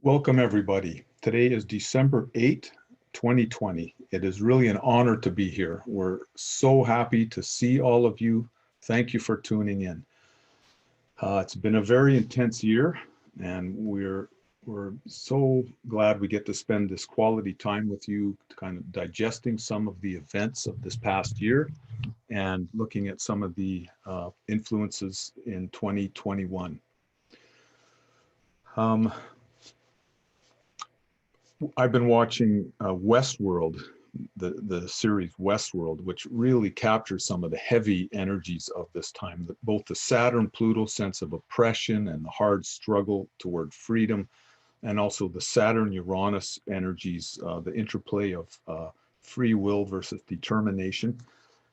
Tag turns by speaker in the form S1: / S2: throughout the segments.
S1: Welcome, everybody. Today is December 8th, 2020. It is really an honor to be here. We're so happy to see all of you. Thank you for tuning in. It's been a very intense year, and we're so glad we get to spend this quality time with you, kind of digesting some of the events of this past year and looking at some of the influences in 2021. I've been watching Westworld, the series Westworld, which really captures some of the heavy energies of this time, both the Saturn-Pluto sense of oppression and the hard struggle toward freedom, and also the Saturn-Uranus energies, the interplay of free will versus determination.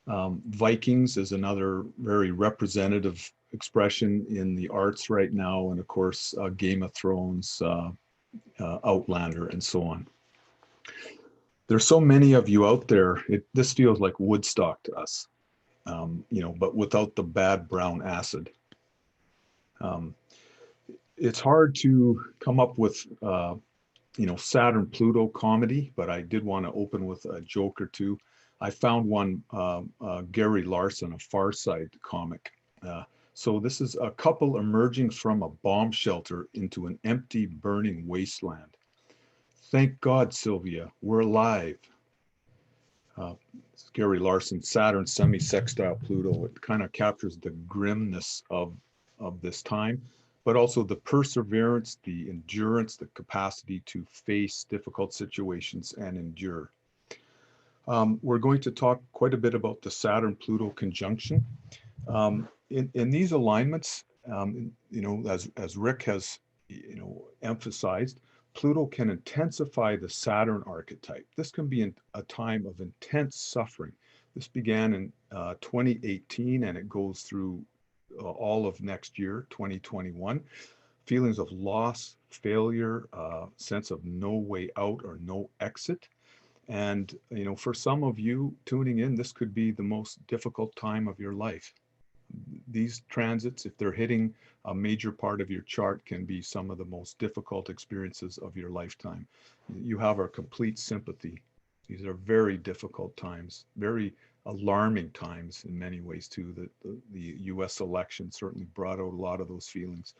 S1: Vikings is another very representative expression in the arts right now, and of course, Game of Thrones, Outlander, and so on. There's so many of you out there. This feels like Woodstock to us, but without the bad brown acid. It's hard to come up with, Saturn-Pluto comedy, but I did want to open with a joke or two. I found one, Gary Larson, a Far Side comic. So this is a couple emerging from a bomb shelter into an empty, burning wasteland. Thank God, Sylvia, we're alive. Gary Larson, Saturn semi-sextile Pluto. It kind of captures the grimness of this time, but also the perseverance, the endurance, the capacity to face difficult situations and endure. We're going to talk quite a bit about the Saturn-Pluto conjunction. In these alignments, as Rick has, emphasized, Pluto can intensify the Saturn archetype. This can be a time of intense suffering. This began in 2018 and it goes through all of next year, 2021. Feelings of loss, failure, sense of no way out or no exit. And, for some of you tuning in, this could be the most difficult time of your life. These transits, if they're hitting a major part of your chart, can be some of the most difficult experiences of your lifetime. You have our complete sympathy. These are very difficult times, very alarming times in many ways too. The US election certainly brought out a lot of those feelings.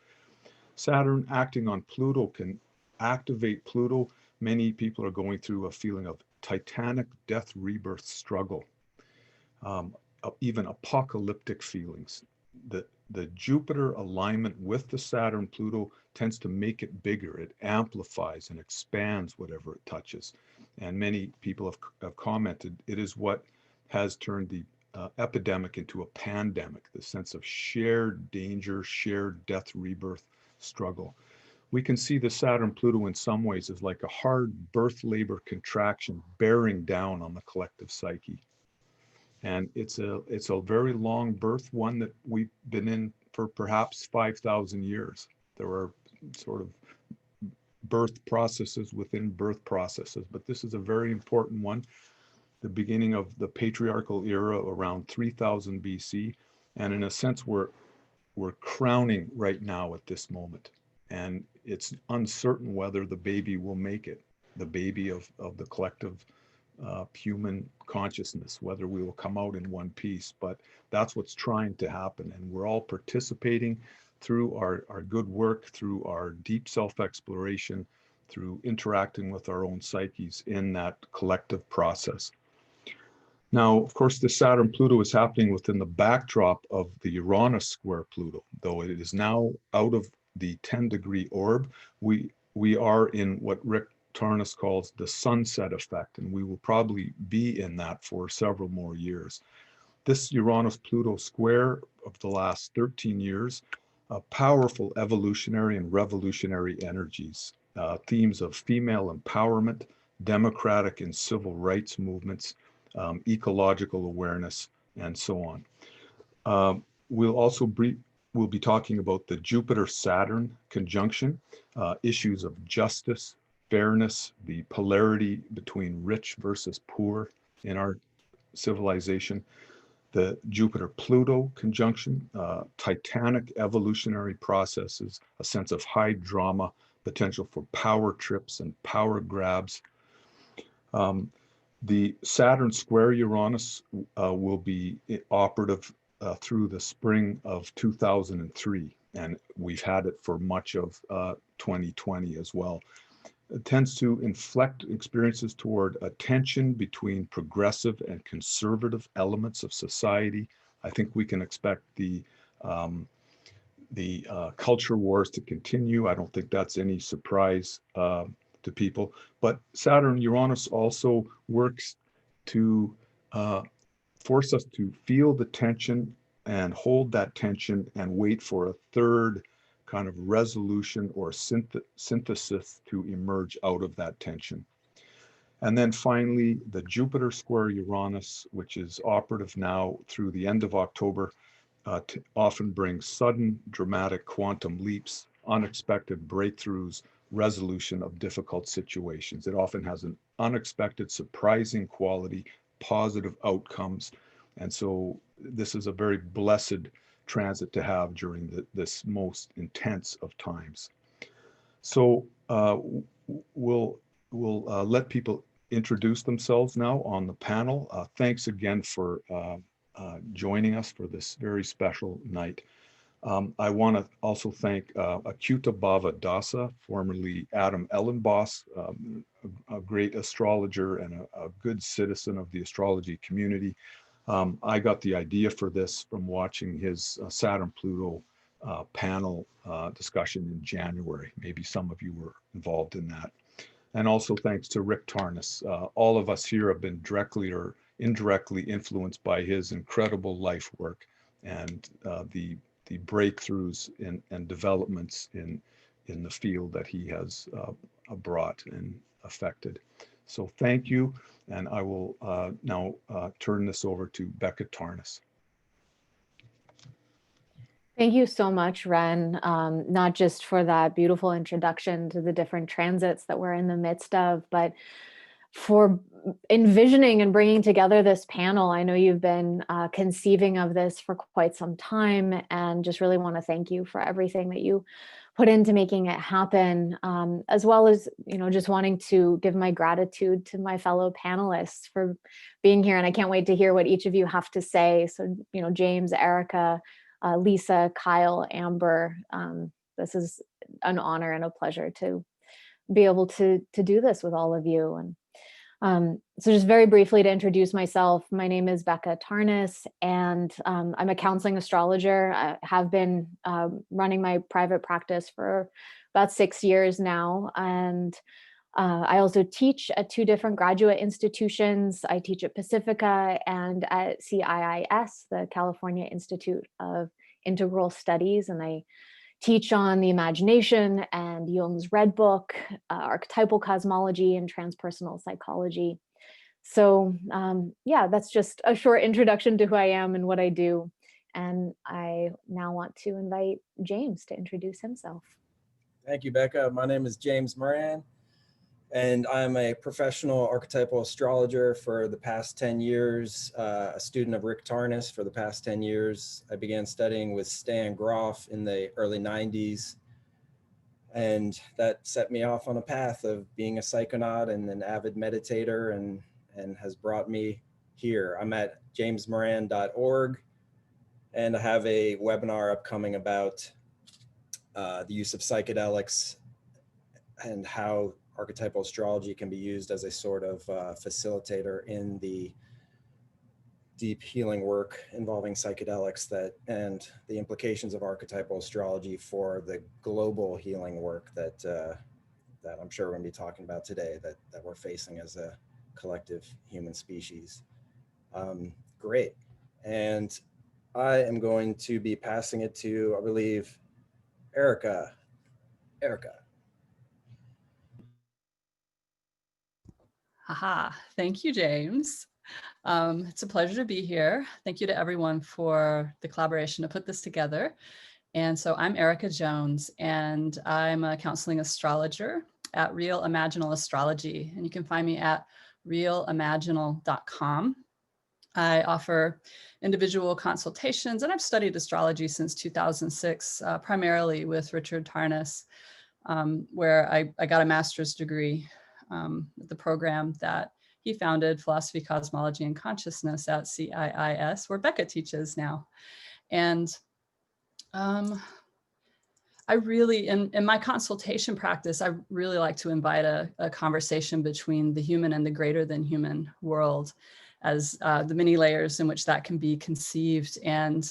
S1: Saturn acting on Pluto can activate Pluto. Many people are going through a feeling of titanic death rebirth struggle. Even apocalyptic feelings. The Jupiter alignment with the Saturn Pluto tends to make it bigger. It amplifies and expands whatever it touches. And many people have commented it is what has turned the epidemic into a pandemic, the sense of shared danger, shared death rebirth struggle. We can see the Saturn Pluto in some ways as like a hard birth labor contraction bearing down on the collective psyche. And it's a very long birth, one that we've been in for perhaps 5,000 years. There are sort of birth processes within birth processes, but this is a very important one. The beginning of the patriarchal era around 3000 BC. And in a sense, we're crowning right now at this moment. And it's uncertain whether the baby will make it, the baby of the collective human consciousness, whether we will come out in one piece, but that's what's trying to happen. And we're all participating through our good work, through our deep self-exploration, through interacting with our own psyches in that collective process. Now, of course, the Saturn-Pluto is happening within the backdrop of the Uranus square Pluto, though it is now out of the 10-degree orb. We are in what Rick Tarnas calls the sunset effect, and we will probably be in that for several more years. This Uranus-Pluto square of the last 13 years, powerful evolutionary and revolutionary energies, themes of female empowerment, democratic and civil rights movements, ecological awareness, and so on. We'll be talking about the Jupiter-Saturn conjunction, issues of justice, fairness, the polarity between rich versus poor in our civilization, the Jupiter-Pluto conjunction, titanic evolutionary processes, a sense of high drama, potential for power trips and power grabs. The Saturn square Uranus will be operative through the spring of 2003, and we've had it for much of 2020 as well. It tends to inflect experiences toward a tension between progressive and conservative elements of society. I think we can expect the culture wars to continue. I don't think that's any surprise to people. But Saturn Uranus also works to force us to feel the tension and hold that tension and wait for a third kind of resolution or synthesis to emerge out of that tension. And then finally, the Jupiter square Uranus, which is operative now through the end of October, often brings sudden, dramatic quantum leaps, unexpected breakthroughs, resolution of difficult situations. It often has an unexpected, surprising quality, positive outcomes. And so this is a very blessed transit to have during this most intense of times. So we'll let people introduce themselves now on the panel. Thanks again for joining us for this very special night. I want to also thank Achyuta Bhava Dasa, formerly Adam Ellenboss, a great astrologer and a good citizen of the astrology community. I got the idea for this from watching his Saturn-Pluto panel discussion in January. Maybe some of you were involved in that. And also thanks to Renn Tarnas. All of us here have been directly or indirectly influenced by his incredible life work and the breakthroughs and developments in the field that he has brought and affected. So thank you, and I will now turn this over to Becca Tarnas.
S2: Thank you so much, Renn, not just for that beautiful introduction to the different transits that we're in the midst of, but for envisioning and bringing together this panel. I know you've been conceiving of this for quite some time, and just really want to thank you for everything that you put into making it happen, as well as, just wanting to give my gratitude to my fellow panelists for being here. And I can't wait to hear what each of you have to say. So, James, Erica, Lisa, Kyle, Amber, this is an honor and a pleasure to be able to do this with all of you. And so just very briefly to introduce myself, my name is Becca Tarnas, and I'm a counseling astrologer. I have been running my private practice for about 6 years now. And I also teach at 2 different graduate institutions. I teach at Pacifica and at CIIS, the California Institute of Integral Studies, and I teach on the imagination and Jung's Red Book, archetypal cosmology, and transpersonal psychology. So yeah, that's just a short introduction to who I am and what I do. And I now want to invite James to introduce himself.
S3: Thank you, Becca. My name is James Moran, and I'm a professional archetypal astrologer for the past 10 years, a student of Renn Tarnas for the past 10 years. I began studying with Stan Groff in the early 90s, and that set me off on a path of being a psychonaut and an avid meditator, and has brought me here. I'm at jamesmoran.org, and I have a webinar upcoming about the use of psychedelics and how archetypal astrology can be used as a sort of facilitator in the deep healing work involving psychedelics, and the implications of archetypal astrology for the global healing work that I'm sure we're going to be talking about today, that we're facing as a collective human species. Great. And I am going to be passing it to, I believe, Erica.
S4: Haha, thank you, James. It's a pleasure to be here. Thank you to everyone for the collaboration to put this together. And so I'm Erica Jones, and I'm a counseling astrologer at Real Imaginal Astrology. And you can find me at realimaginal.com. I offer individual consultations, and I've studied astrology since 2006, primarily with Renn Tarnas. where I got a master's degree at the program that he founded, Philosophy, Cosmology, and Consciousness at CIIS, where Becca teaches now. And I really, in my consultation practice, I really like to invite a conversation between the human and the greater than human world as the many layers in which that can be conceived. And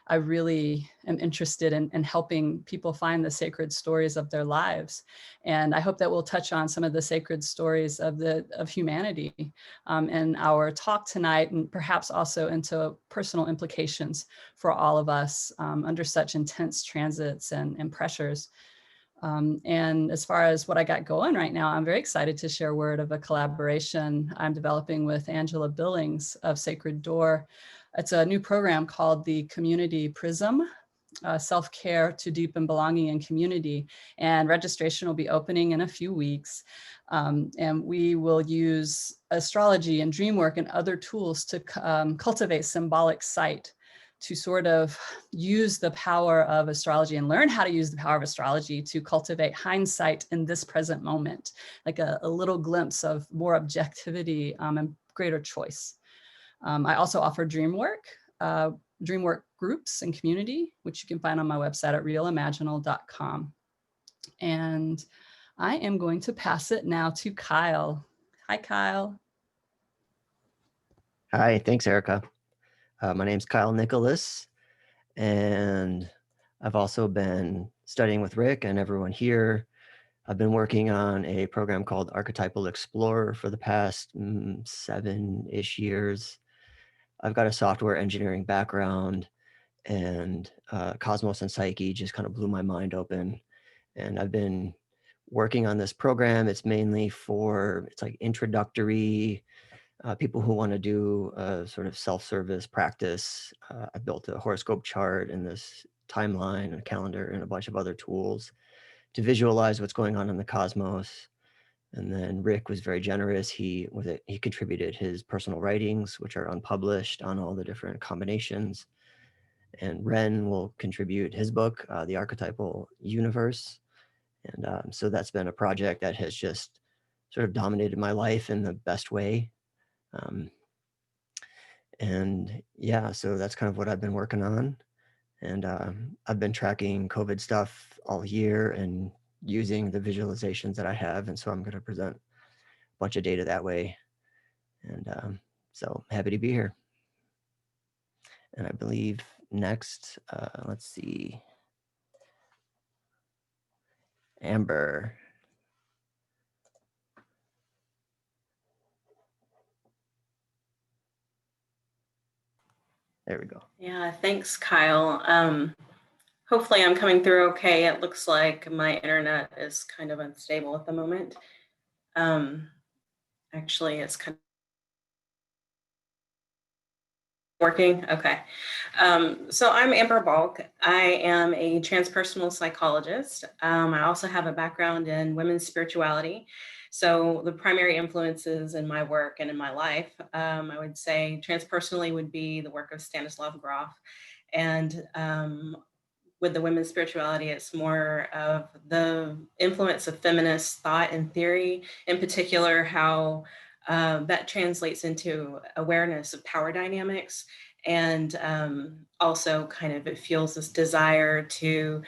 S4: I really am interested in helping people find the sacred stories of their lives. And I hope that we'll touch on some of the sacred stories of humanity in our talk tonight, and perhaps also into personal implications for all of us under such intense transits and pressures. And as far as what I got going right now, I'm very excited to share word of a collaboration I'm developing with Angela Billings of Sacred Door. It's a new program called the Community Prism, Self-Care to Deepen Belonging and Community. And registration will be opening in a few weeks. And we will use astrology and dream work and other tools to cultivate symbolic sight, to sort of use the power of astrology and learn how to use the power of astrology to cultivate hindsight in this present moment, like a little glimpse of more objectivity and greater choice. I also offer dream work groups and community, which you can find on my website at realimaginal.com. And I am going to pass it now to Kyle. Hi, Kyle.
S5: Hi, thanks, Erica. My name's Kyle Nicholas, and I've also been studying with Rick and everyone here. I've been working on a program called Archetypal Explorer for the past 7-ish years. I've got a software engineering background, and Cosmos and Psyche just kind of blew my mind open. And I've been working on this program. It's mainly it's like introductory people who want to do a sort of self-service practice. I built a horoscope chart and this timeline and a calendar and a bunch of other tools to visualize what's going on in the cosmos. And then Rick was very generous. He contributed his personal writings, which are unpublished, on all the different combinations. And Renn will contribute his book, The Archetypal Universe. And so that's been a project that has just sort of dominated my life in the best way. And yeah, so that's kind of what I've been working on. And I've been tracking COVID stuff all year and using the visualizations that I have. And so I'm going to present a bunch of data that way. And so happy to be here. And I believe next, let's see, Amber. There we go.
S6: Yeah, thanks, Kyle. Hopefully I'm coming through okay. It looks like my internet is kind of unstable at the moment. Actually, it's kind of working. Okay. So I'm Amber Balk. I am a transpersonal psychologist. I also have a background in women's spirituality. So the primary influences in my work and in my life, I would say transpersonally would be the work of Stanislav Grof. And with the women's spirituality, it's more of the influence of feminist thought and theory, in particular, how that translates into awareness of power dynamics. And also kind of it fuels this desire to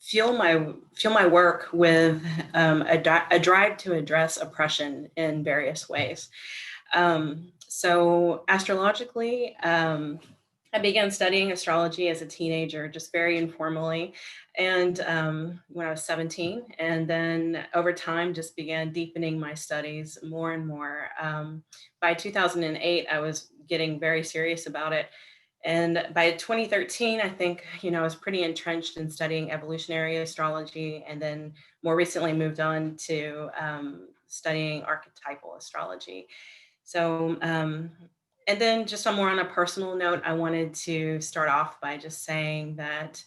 S6: fuel my work with a drive to address oppression in various ways. So astrologically, I began studying astrology as a teenager, just very informally, and when I was 17, and then over time just began deepening my studies more and more. By 2008, I was getting very serious about it. And by 2013, I think, I was pretty entrenched in studying evolutionary astrology, and then more recently moved on to studying archetypal astrology. So, and then just on a personal note, I wanted to start off by just saying that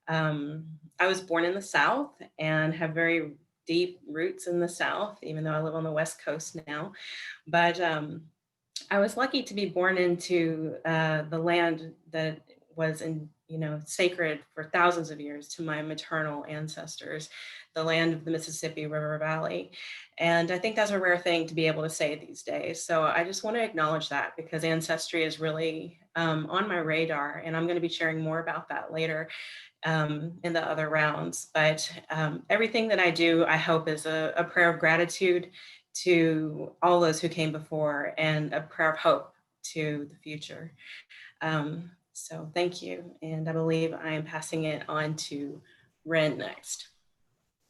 S6: I was born in the South and have very deep roots in the South, even though I live on the West Coast now. But I was lucky to be born into the land that was sacred for thousands of years to my maternal ancestors, the land of the Mississippi River Valley. And I think that's a rare thing to be able to say these days. So I just want to acknowledge that, because ancestry is really on my radar, and I'm going to be sharing more about that later in the other rounds. But everything that I do, I hope, is a prayer of gratitude to all those who came before, and a prayer of hope to the future. So thank you. And I believe I am passing it on to Renn next.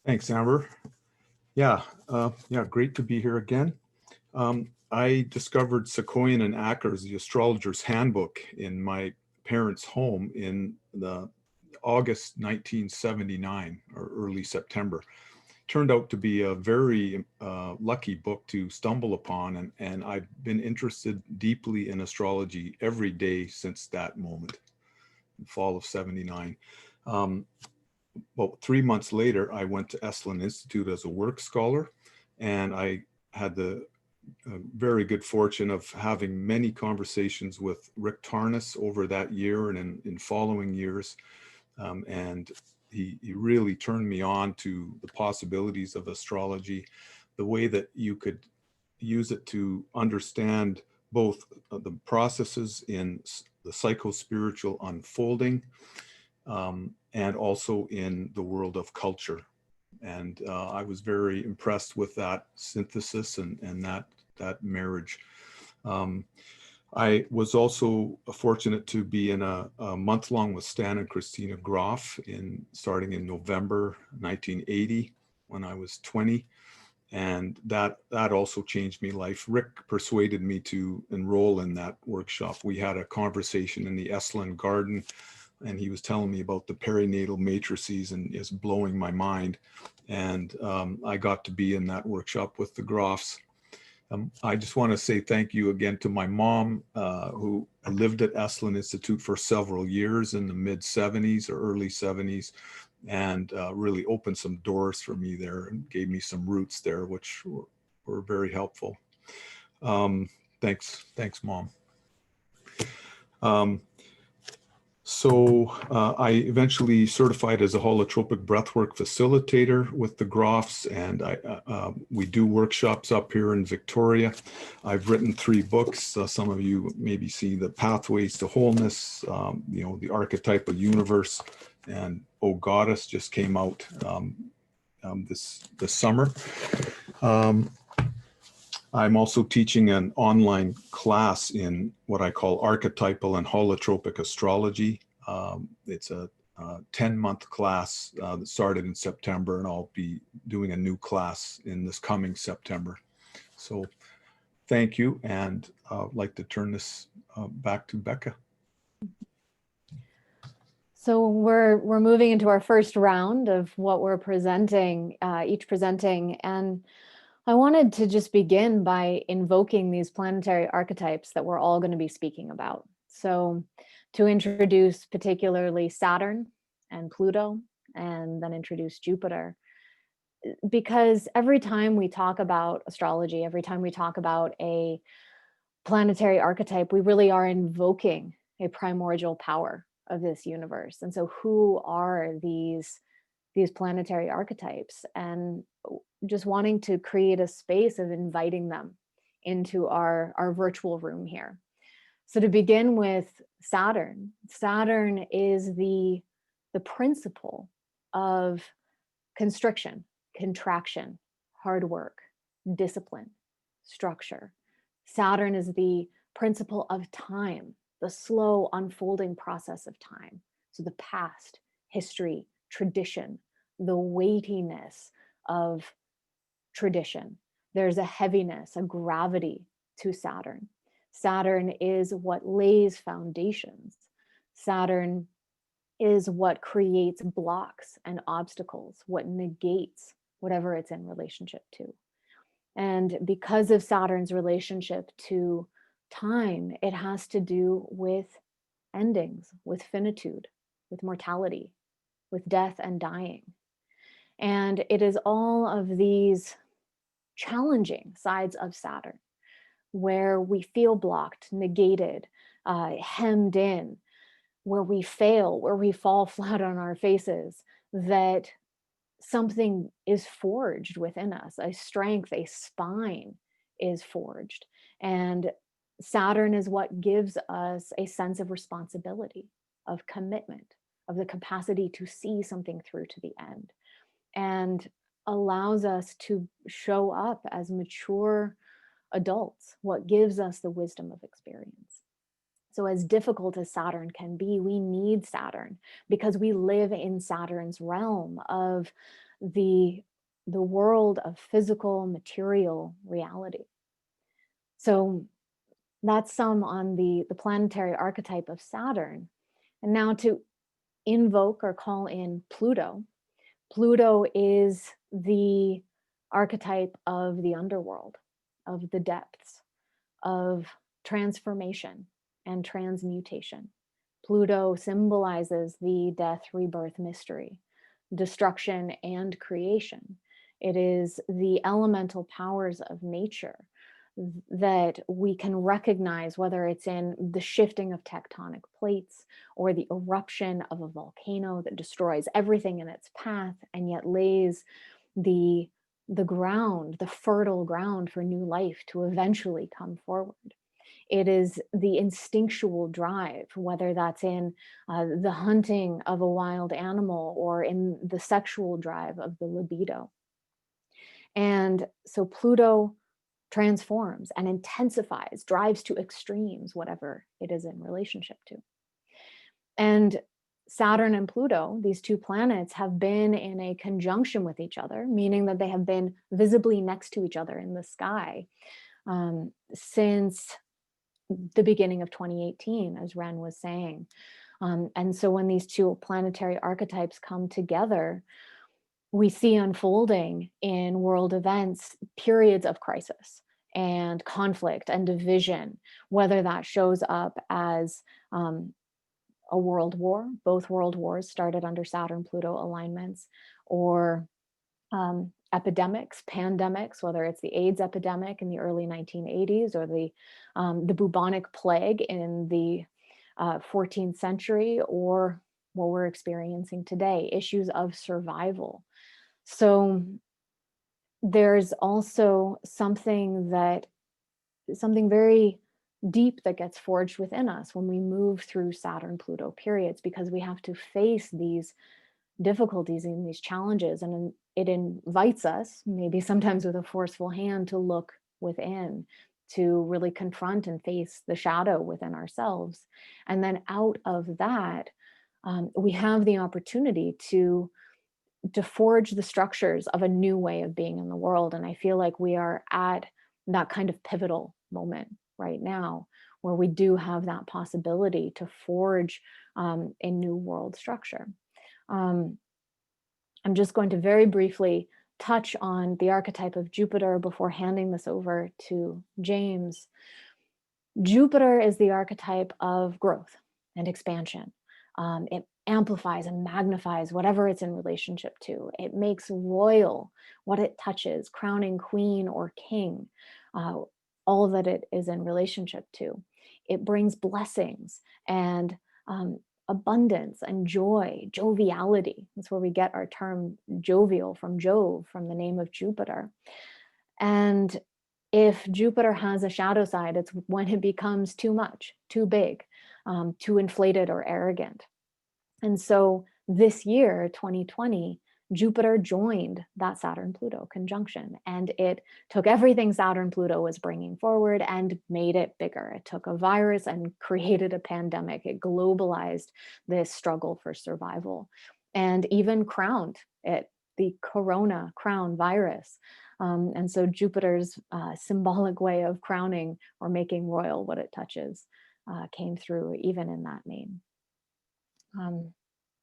S1: Thanks, Amber. Yeah, great to be here again. I discovered Sequoian and Acker's The Astrologer's Handbook in my parents' home in the August 1979 or early September. Turned out to be a very lucky book to stumble upon, and I've been interested deeply in astrology every day since that moment, the fall of '79. Well, 3 months later, I went to Esalen Institute as a work scholar, and I had the very good fortune of having many conversations with Rick Tarnas over that year and in following years. And he really turned me on to the possibilities of astrology, the way that you could use it to understand both the processes in the psycho-spiritual unfolding, and also in the world of culture. And I was very impressed with that synthesis and that marriage. I was also fortunate to be in a month-long with Stan and Christina Groff starting in November 1980 when I was 20. And that also changed my life. Rick persuaded me to enroll in that workshop. We had a conversation in the Esalen garden, and he was telling me about the perinatal matrices, and it's blowing my mind. And I got to be in that workshop with the Groffs. I just want to say thank you again to my mom, who lived at Esalen Institute for several years in the mid 70s or early 70s, and really opened some doors for me there and gave me some roots there, which were very helpful. Thanks, Mom. So I eventually certified as a holotropic breathwork facilitator with the Groffs, and we do workshops up here in Victoria. I've written 3 books. Some of you maybe see The Pathways to Wholeness, The Archetypal Universe, and Oh Goddess just came out this summer. I'm also teaching an online class in what I call archetypal and holotropic astrology. It's a 10-month class that started in September, and I'll be doing a new class in this coming September. So thank you, and I'd like to turn this back to Becca.
S2: So we're moving into our first round of what we're presenting, each presenting, and I wanted to just begin by invoking these planetary archetypes that we're all going to be speaking about. So to introduce particularly Saturn and Pluto, and then introduce Jupiter, because every time we talk about astrology, every time we talk about a planetary archetype, we really are invoking a primordial power of this universe. And so who are these planetary archetypes? And just wanting to create a space of inviting them into our virtual room here. So to begin with Saturn is the principle of constriction, contraction, hard work, discipline, structure. Saturn is the principle of time, the slow unfolding process of time. So the past, history, tradition, the weightiness of tradition. There's a heaviness, a gravity to Saturn. Saturn is what lays foundations. Saturn is what creates blocks and obstacles, what negates whatever it's in relationship to. And because of Saturn's relationship to time, it has to do with endings, with finitude, with mortality, with death and dying. And it is all of these challenging sides of Saturn where we feel blocked, negated, hemmed in, where we fail, where we fall flat on our faces, that something is forged within us, a strength, a spine is forged. And Saturn is what gives us a sense of responsibility, of commitment, of the capacity to see something through to the end, and allows us to show up as mature adults, what gives us the wisdom of experience. So as difficult as Saturn can be, we need Saturn because we live in Saturn's realm of the world of physical material reality. So that's some on the planetary archetype of Saturn. And now to invoke or call in Pluto. Pluto is the archetype of the underworld, of the depths, of transformation and transmutation. Pluto symbolizes the death, rebirth mystery, destruction and creation. It is the elemental powers of nature that we can recognize, whether it's in the shifting of tectonic plates or the eruption of a volcano that destroys everything in its path and yet lays the ground, the fertile ground for new life to eventually come forward. It is the instinctual drive, whether that's in the hunting of a wild animal or in the sexual drive of the libido. And so Pluto transforms and intensifies, drives to extremes, whatever it is in relationship to. And Saturn and Pluto, these two planets, have been in a conjunction with each other, meaning that they have been visibly next to each other in the sky since the beginning of 2018, as Renn was saying. And so when these two planetary archetypes come together, we see unfolding in world events periods of crisis and conflict and division, whether that shows up as a world war. Both world wars started under Saturn-Pluto alignments, or epidemics, pandemics, whether it's the AIDS epidemic in the early 1980s or the bubonic plague in the 14th century, or what we're experiencing today, issues of survival. So there's also something very deep that gets forged within us when we move through Saturn-Pluto periods, because we have to face these difficulties and these challenges, and it invites us, maybe sometimes with a forceful hand, to look within, to really confront and face the shadow within ourselves. And then out of that, we have the opportunity to forge the structures of a new way of being in the world. And I feel like we are at that kind of pivotal moment right now, where we do have that possibility to forge a new world structure. I'm just going to very briefly touch on the archetype of Jupiter before handing this over to James. Jupiter is the archetype of growth and expansion. It amplifies and magnifies whatever it's in relationship to. It makes royal what it touches, crowning queen or king, all that it is in relationship to. It brings blessings and abundance and joy, joviality. That's where we get our term jovial from Jove, from the name of Jupiter. And if Jupiter has a shadow side, it's when it becomes too much, too big, too inflated or arrogant. And so this year, 2020, Jupiter joined that Saturn-Pluto conjunction, and it took everything Saturn-Pluto was bringing forward and made it bigger. It took a virus and created a pandemic. It globalized this struggle for survival, and even crowned it, the corona crown virus. And so Jupiter's symbolic way of crowning or making royal what it touches came through even in that name.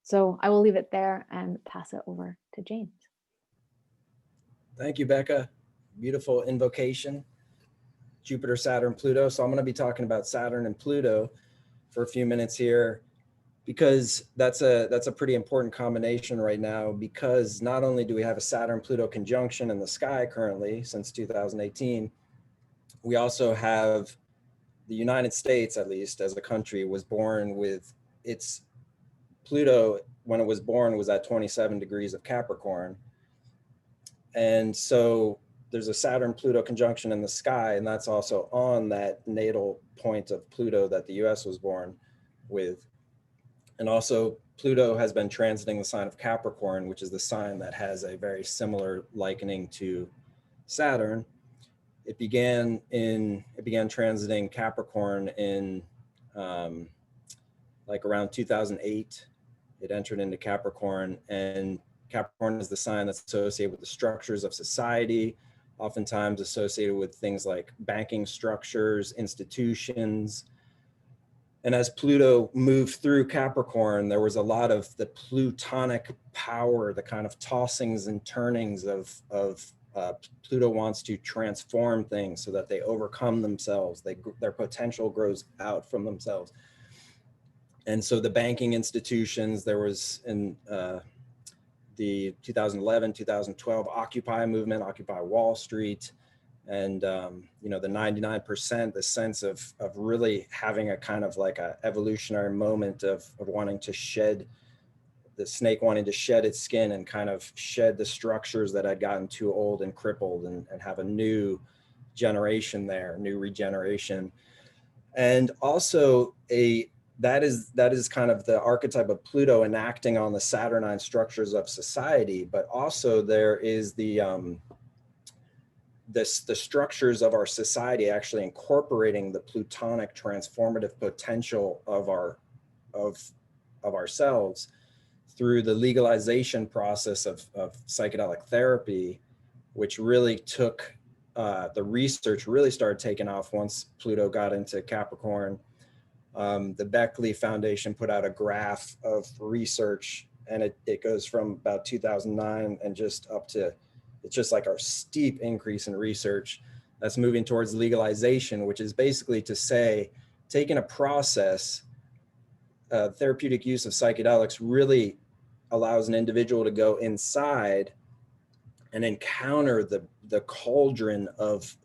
S2: So I will leave it there and pass it over to James.
S3: Thank you, Becca. Beautiful invocation. Jupiter, Saturn, Pluto. So I'm going to be talking about Saturn and Pluto for a few minutes here, because that's a pretty important combination right now, because not only do we have a Saturn-Pluto conjunction in the sky currently since 2018, we also have the United States, at least as a country, was born with it's Pluto, when it was born, was at 27 degrees of Capricorn. And so there's a Saturn-Pluto conjunction in the sky, and that's also on that natal point of Pluto that the US was born with. And also Pluto has been transiting the sign of Capricorn, which is the sign that has a very similar likening to Saturn. It began transiting Capricorn in like around 2008. It entered into Capricorn, and Capricorn is the sign that's associated with the structures of society, oftentimes associated with things like banking structures, institutions. And as Pluto moved through Capricorn, there was a lot of the plutonic power, the kind of tossings and turnings of Pluto wants to transform things so that they overcome themselves. Their potential grows out from themselves. And so the banking institutions, there was in the 2011, 2012 Occupy movement, Occupy Wall Street, and you know, the 99%, the sense of really having a kind of like a evolutionary moment of wanting to shed, the snake wanting to shed its skin and kind of shed the structures that had gotten too old and crippled, and have a new generation there, new regeneration. And also that is kind of the archetype of Pluto enacting on the Saturnine structures of society, but also there is the structures of our society actually incorporating the plutonic transformative potential of ourselves through the legalization process of psychedelic therapy, which really took, the research really started taking off once Pluto got into Capricorn. The Beckley Foundation put out a graph of research, and it goes from about 2009 and just up to, it's just like a steep increase in research that's moving towards legalization, which is basically to say, taking a process, therapeutic use of psychedelics really allows an individual to go inside and encounter the cauldron of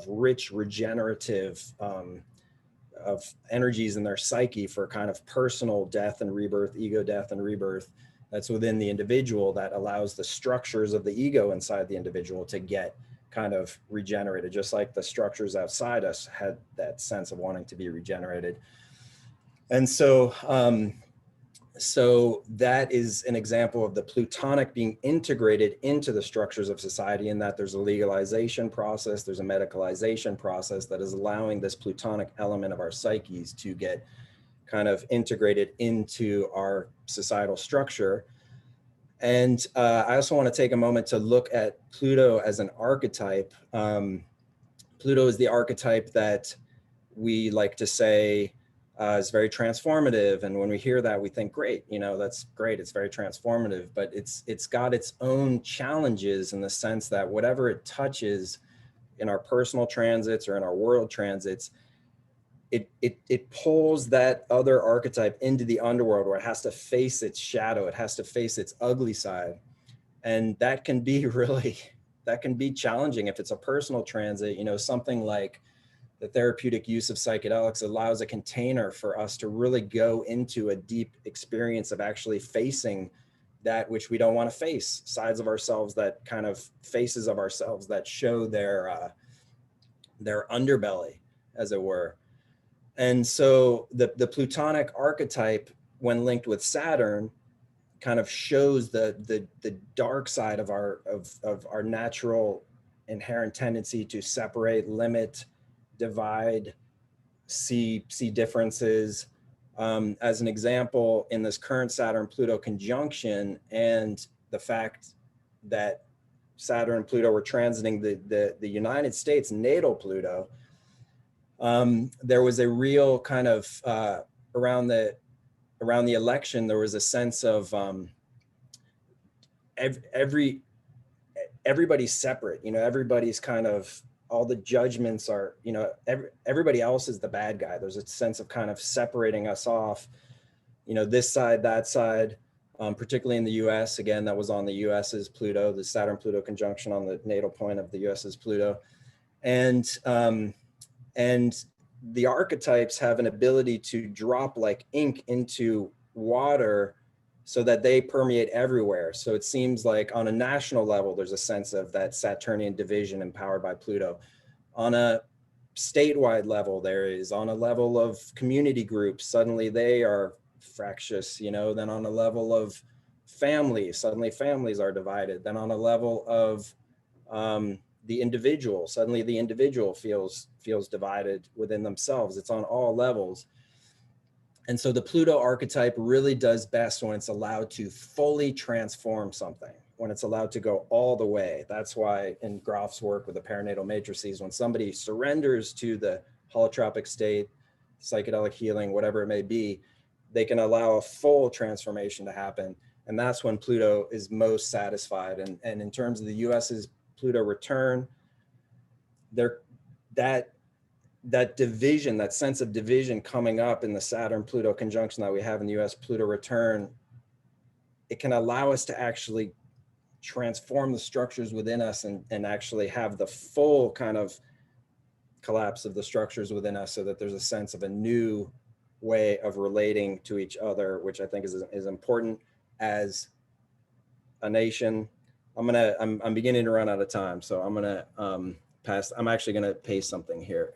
S3: rich regenerative of energies in their psyche for kind of personal death and rebirth, ego death and rebirth that's within the individual, that allows the structures of the ego inside the individual to get kind of regenerated, just like the structures outside us had that sense of wanting to be regenerated. And so, so that is an example of the plutonic being integrated into the structures of society, in that there's a legalization process, there's a medicalization process that is allowing this plutonic element of our psyches to get kind of integrated into our societal structure. And I also want to take a moment to look at Pluto as an archetype. Pluto is the archetype that we like to say is very transformative. And when we hear that, we think, great, you know, that's great, it's very transformative, but it's got its own challenges in the sense that whatever it touches in our personal transits or in our world transits, it pulls that other archetype into the underworld, where it has to face its shadow, it has to face its ugly side. And that can be really, that can be challenging if it's a personal transit. You know, something like the therapeutic use of psychedelics allows a container for us to really go into a deep experience of actually facing that which we don't want to face, sides of ourselves, that kind of faces of ourselves that show their underbelly, as it were. And so the Plutonic archetype, when linked with Saturn, kind of shows the dark side of our natural inherent tendency to separate, limit, divide, see differences. As an example, in this current Saturn-Pluto conjunction, and the fact that Saturn and Pluto were transiting the United States natal Pluto, there was a real kind of around the election, there was a sense of everybody's separate. You know, everybody's kind of, all the judgments are, you know, everybody else is the bad guy. There's a sense of kind of separating us off, you know, this side, that side, particularly in the US. Again, that was on the US's Pluto, the Saturn-Pluto conjunction on the natal point of the US's Pluto. And the archetypes have an ability to drop like ink into water so that they permeate everywhere. So it seems like on a national level, there's a sense of that Saturnian division empowered by Pluto. On a statewide level, there is. On a level of community groups, suddenly they are fractious, you know. Then on a level of families, suddenly families are divided. Then on a level of the individual, suddenly the individual feels divided within themselves. It's on all levels. And so the Pluto archetype really does best when it's allowed to fully transform something, when it's allowed to go all the way. That's why in Grof's work with the perinatal matrices, when somebody surrenders to the holotropic state, psychedelic healing, whatever it may be, they can allow a full transformation to happen. And that's when Pluto is most satisfied. And in terms of the US's Pluto return, that division, that sense of division coming up in the Saturn-Pluto conjunction that we have in the US Pluto return, it can allow us to actually transform the structures within us and actually have the full kind of collapse of the structures within us, so that there's a sense of a new way of relating to each other, which I think is important as a nation. I'm beginning to run out of time, so I'm gonna I'm actually gonna paste something here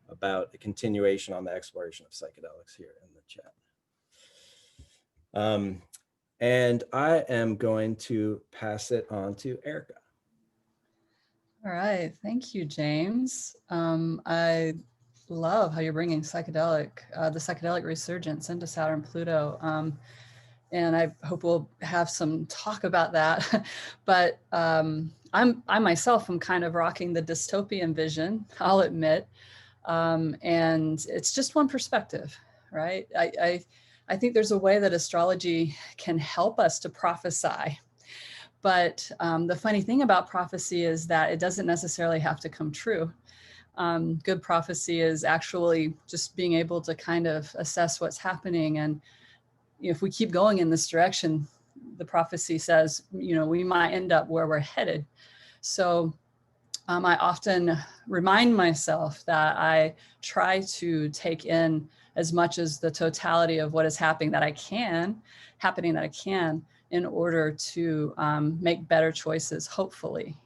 S3: about a continuation on the exploration of psychedelics here in the chat. And I am going to pass it on to Erica.
S4: All right, thank you, James. I love how you're bringing the psychedelic resurgence into Saturn Pluto. And I hope we'll have some talk about that. But I myself am kind of rocking the dystopian vision, I'll admit. And it's just one perspective, right? I think there's a way that astrology can help us to prophesy. But the funny thing about prophecy is that it doesn't necessarily have to come true. Good prophecy is actually just being able to kind of assess what's happening. And if we keep going in this direction, the prophecy says, we might end up where we're headed. So I often remind myself that I try to take in as much as the totality of what is happening that I can, in order to make better choices, hopefully.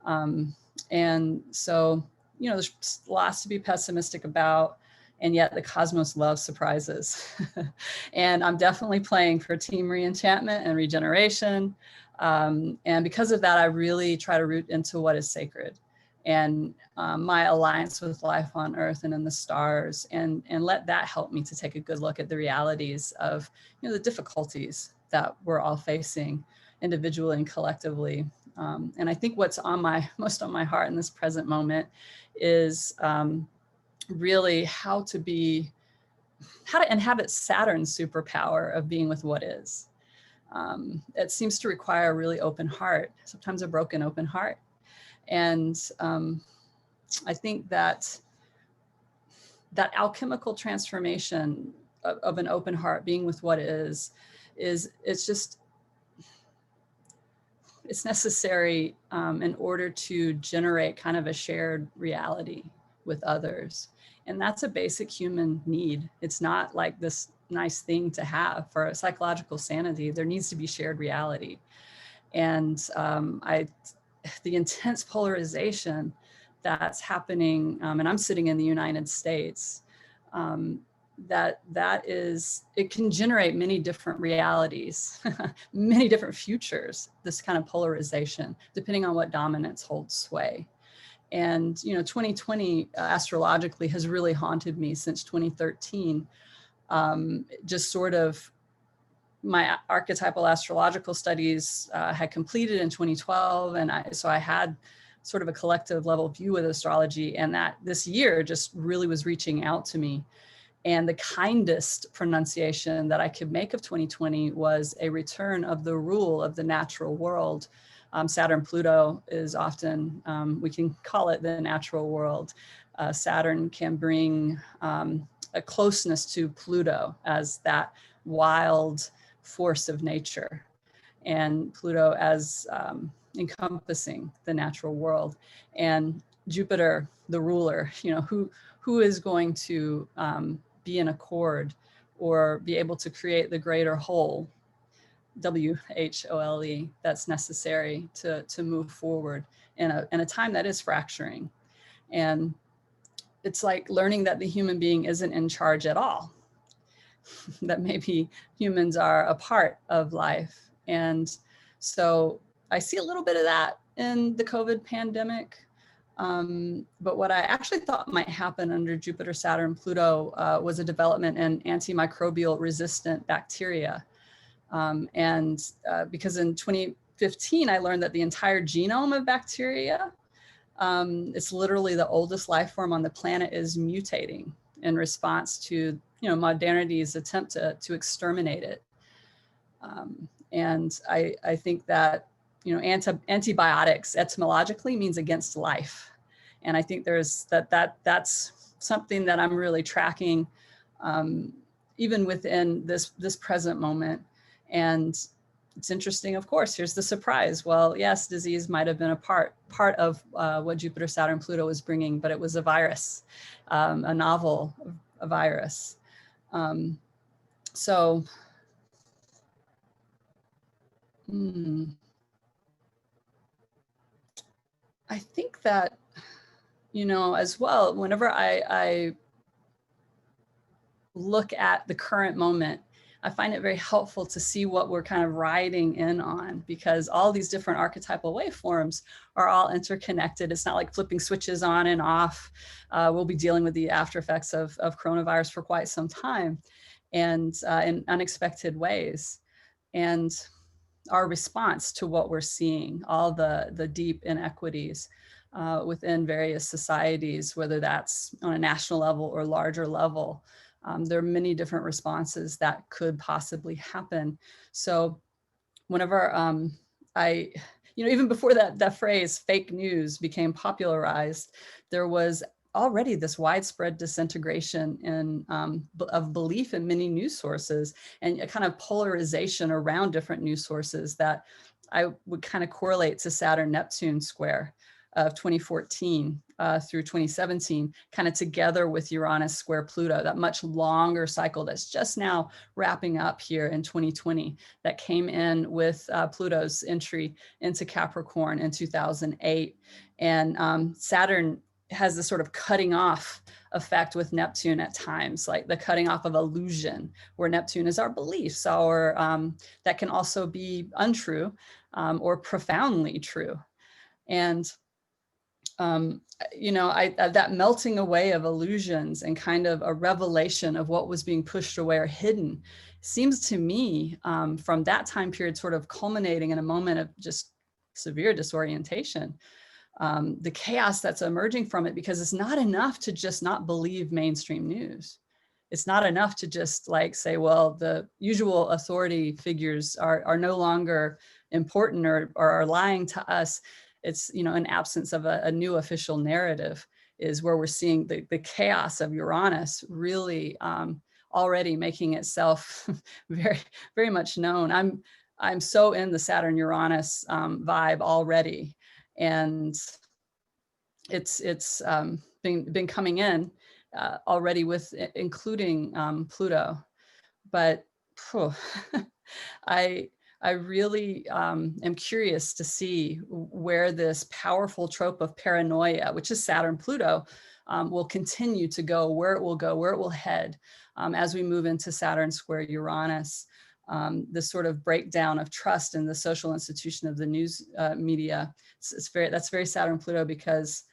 S4: And so, there's lots to be pessimistic about, and yet the cosmos loves surprises. And I'm definitely playing for team reenchantment and regeneration. And because of that, I really try to root into what is sacred and my alliance with life on Earth and in the stars, and let that help me to take a good look at the realities of the difficulties that we're all facing individually and collectively. And I think what's most on my heart in this present moment is really how to inhabit Saturn's superpower of being with what is. It seems to require a really open heart, sometimes a broken open heart. And I think that alchemical transformation of an open heart, being with what is it's necessary in order to generate kind of a shared reality with others. And that's a basic human need. It's not like this nice thing to have for psychological sanity. There needs to be shared reality. And the intense polarization that's happening, and I'm sitting in the United States, it can generate many different realities, many different futures, this kind of polarization, depending on what dominance holds sway. And 2020 astrologically has really haunted me since 2013. Just sort of my archetypal astrological studies had completed in 2012, and so I had sort of a collective level view with astrology, and that this year just really was reaching out to me. And the kindest pronunciation that I could make of 2020 was a return of the rule of the natural world. Saturn Pluto is often, we can call it the natural world. Saturn can bring a closeness to Pluto as that wild force of nature, and Pluto as encompassing the natural world. And Jupiter, the ruler, who is going to be in accord or be able to create the greater whole, WHOLE, that's necessary to move forward in a time that is fracturing. And it's like learning that the human being isn't in charge at all, that maybe humans are a part of life. And so I see a little bit of that in the COVID pandemic. But what I actually thought might happen under Jupiter, Saturn, Pluto was a development in antimicrobial resistant bacteria. Because in 2015, I learned that the entire genome of bacteria, it's literally the oldest life form on the planet, is mutating in response to modernity's attempt to exterminate it. And I think that antibiotics etymologically means against life. And I think there's that's something that I'm really tracking even within this present moment. And it's interesting, of course, here's the surprise. Well, yes, disease might have been a part of what Jupiter, Saturn, Pluto was bringing, but it was a virus, a novel virus. I think that, as well, whenever I look at the current moment, I find it very helpful to see what we're kind of riding in on, because all these different archetypal waveforms are all interconnected. It's not like flipping switches on and off. We'll be dealing with the after effects of coronavirus for quite some time, and in unexpected ways. And our response to what we're seeing, all the deep inequities within various societies, whether that's on a national level or larger level. There are many different responses that could possibly happen. So whenever even before that phrase fake news became popularized, there was already this widespread disintegration of belief in many news sources, and a kind of polarization around different news sources that I would kind of correlate to Saturn-Neptune square of 2014 through 2017, kind of together with Uranus square Pluto, that much longer cycle that's just now wrapping up here in 2020, that came in with Pluto's entry into Capricorn in 2008. And Saturn has this sort of cutting off effect with Neptune at times, like the cutting off of illusion, where Neptune is our beliefs, or that can also be untrue or profoundly true. And that melting away of illusions and kind of a revelation of what was being pushed away or hidden seems to me from that time period sort of culminating in a moment of just severe disorientation. The chaos that's emerging from it, because it's not enough to just not believe mainstream news. It's not enough to just like say, well, the usual authority figures are no longer important or are lying to us. It's, an absence of a new official narrative is where we're seeing the chaos of Uranus really already making itself very, very much known. I'm so in the Saturn-Uranus vibe already. And it's been coming in already with including Pluto. But I really am curious to see where this powerful trope of paranoia, which is Saturn-Pluto, will continue to go, where it will head as we move into Saturn square Uranus. This sort of breakdown of trust in the social institution of the news media. That's very Saturn-Pluto, because,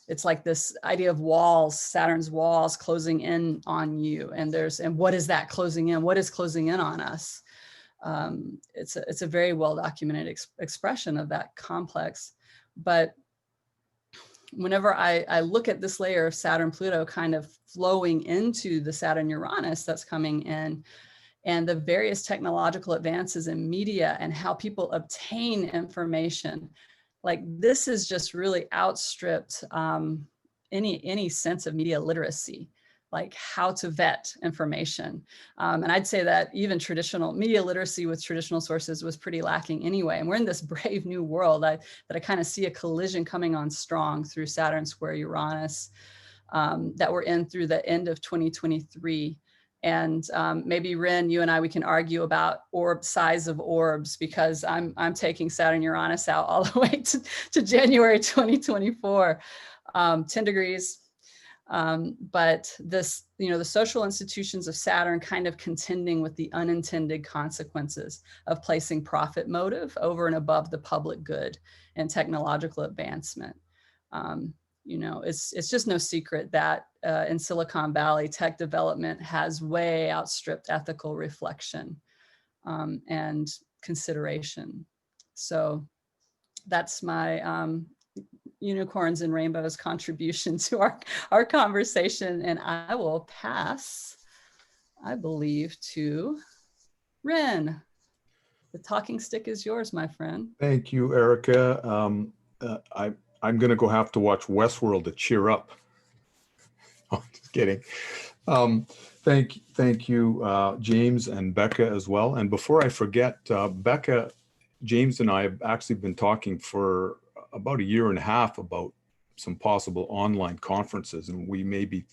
S4: it's like this idea of walls, Saturn's walls closing in on you. And what is that closing in? What is closing in on us? It's a very well-documented expression of that complex. But whenever I look at this layer of Saturn-Pluto kind of flowing into the Saturn-Uranus that's coming in, and the various technological advances in media and how people obtain information, like this is just really outstripped any sense of media literacy. like how to vet information. And I'd say that even traditional media literacy with traditional sources was pretty lacking anyway. And we're in this brave new world that I kind of see a collision coming on strong through Saturn square Uranus, that we're in through the end of 2023. And maybe Renn, you and I, we can argue about size of orbs, because I'm taking Saturn Uranus out all the way to January 2024, 10 degrees. But this, the social institutions of Saturn kind of contending with the unintended consequences of placing profit motive over and above the public good and technological advancement. It's just no secret that in Silicon Valley, tech development has way outstripped ethical reflection and consideration. So that's my unicorns and rainbows contribution to our conversation. And I will pass, I believe, to Renn. The talking stick is yours, my friend.
S1: Thank you, Erica. I'm going to have to watch Westworld to cheer up. Oh, just kidding. Thank you, James and Becca as well. And before I forget, Becca, James and I have actually been talking for about 1.5 years about some possible online conferences, and we may be,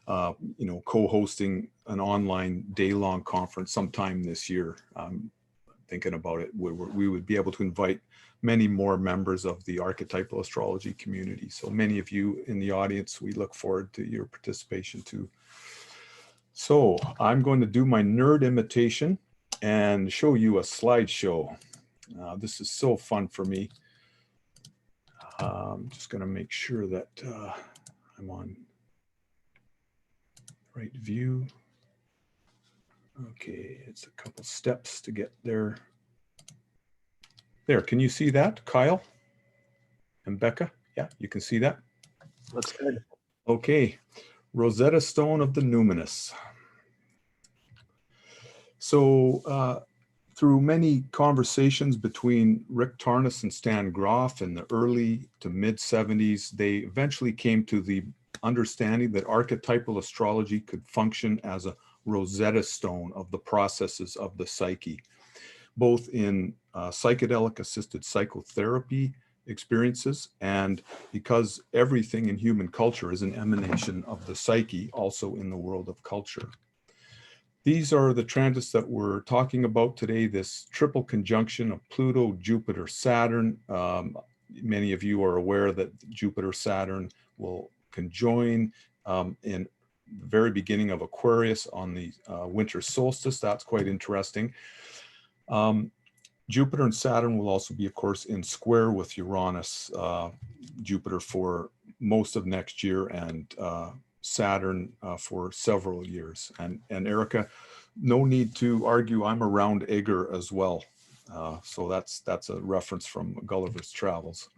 S1: co-hosting an online day-long conference sometime this year. Thinking about it, we would be able to invite many more members of the archetypal astrology community. So many of you in the audience, we look forward to your participation too. So I'm going to do my nerd imitation and show you a slideshow. This is so fun for me. I'm just going to make sure that I'm on the right view. Okay, it's a couple steps to get there. There, can you see that, Kyle and Becca? Yeah, you can see that?
S5: Looks good.
S1: Okay, Rosetta Stone of the Numinous. So through many conversations between Rick Tarnas and Stan Grof in the early to mid 70s, they eventually came to the understanding that archetypal astrology could function as a Rosetta Stone of the processes of the psyche, both in psychedelic assisted psychotherapy experiences, and because everything in human culture is an emanation of the psyche, also in the world of culture. These are the transits that we're talking about today, this triple conjunction of Pluto, Jupiter, Saturn. Many of you are aware that Jupiter, Saturn will conjoin in the very beginning of Aquarius on the winter solstice. That's quite interesting. Jupiter and Saturn will also be, of course, in square with Uranus, Jupiter for most of next year, and Saturn for several years. And Erica, no need to argue, I'm around Egger as well. So that's a reference from Gulliver's Travels.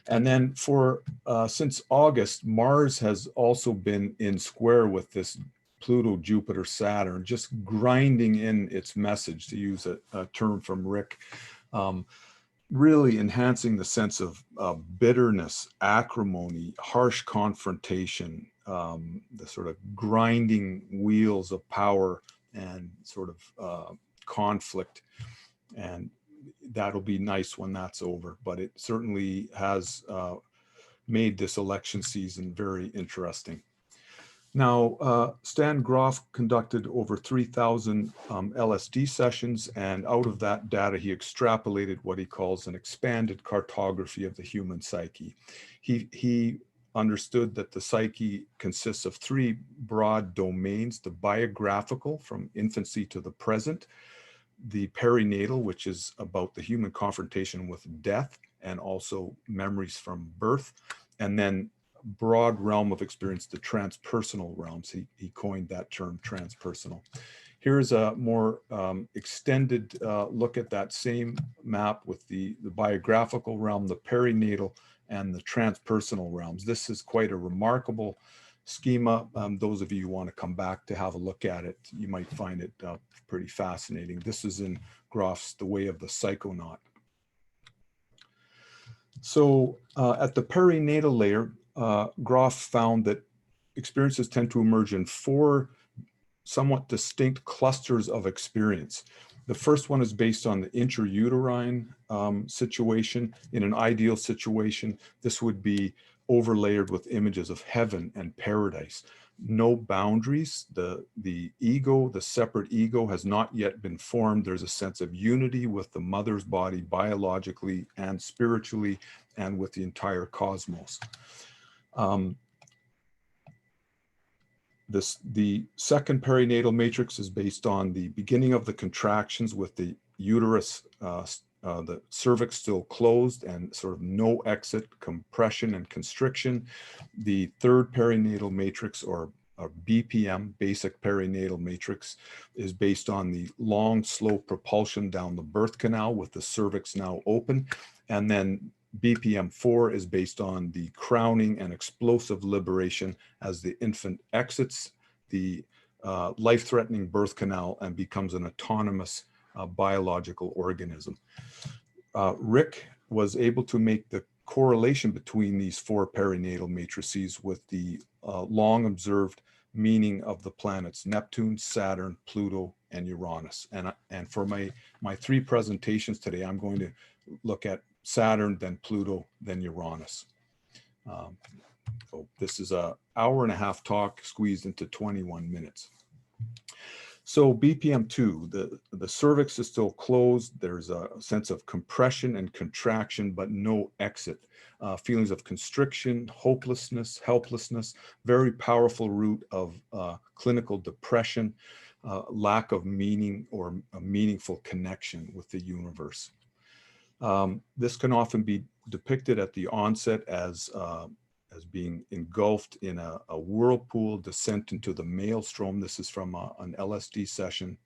S1: And then for since August, Mars has also been in square with this Pluto, Jupiter, Saturn, just grinding in its message, to use a term from Rick, really enhancing the sense of bitterness, acrimony, harsh confrontation, the sort of grinding wheels of power and sort of conflict. And that'll be nice when that's over, but it certainly has made this election season very interesting. Now, Stan Grof conducted over 3,000 LSD sessions, and out of that data, he extrapolated what he calls an expanded cartography of the human psyche. He understood that the psyche consists of 3 broad domains: the biographical, from infancy to the present; the perinatal, which is about the human confrontation with death and also memories from birth; and then broad realm of experience, the transpersonal realms. He coined that term, transpersonal. Here's a more extended look at that same map with the biographical realm, the perinatal, and the transpersonal realms. This is quite a remarkable schema. Those of you who want to come back to have a look at it, you might find it pretty fascinating. This is in Grof's The Way of the Psychonaut. So at the perinatal layer, Grof found that experiences tend to emerge in 4 somewhat distinct clusters of experience. The first one is based on the intrauterine situation. In an ideal situation, this would be overlaid with images of heaven and paradise. No boundaries. The ego, the separate ego, has not yet been formed. There's a sense of unity with the mother's body biologically and spiritually and with the entire cosmos. The second perinatal matrix is based on the beginning of the contractions with the uterus, the cervix still closed and sort of no exit, compression and constriction. The third perinatal matrix, or BPM, basic perinatal matrix, is based on the long, slow propulsion down the birth canal with the cervix now open. And then BPM4 is based on the crowning and explosive liberation as the infant exits the life-threatening birth canal and becomes an autonomous biological organism. Rick was able to make the correlation between these 4 perinatal matrices with the long observed meaning of the planets Neptune, Saturn, Pluto, and Uranus. And for my 3 presentations today, I'm going to look at Saturn, then Pluto, then Uranus. So this is an hour-and-a-half talk squeezed into 21 minutes. So BPM2, the cervix is still closed. There's a sense of compression and contraction, but no exit. Feelings of constriction, hopelessness, helplessness, very powerful root of clinical depression, lack of meaning or a meaningful connection with the universe. This can often be depicted at the onset as being engulfed in a whirlpool descent into the maelstrom. This is from an LSD session.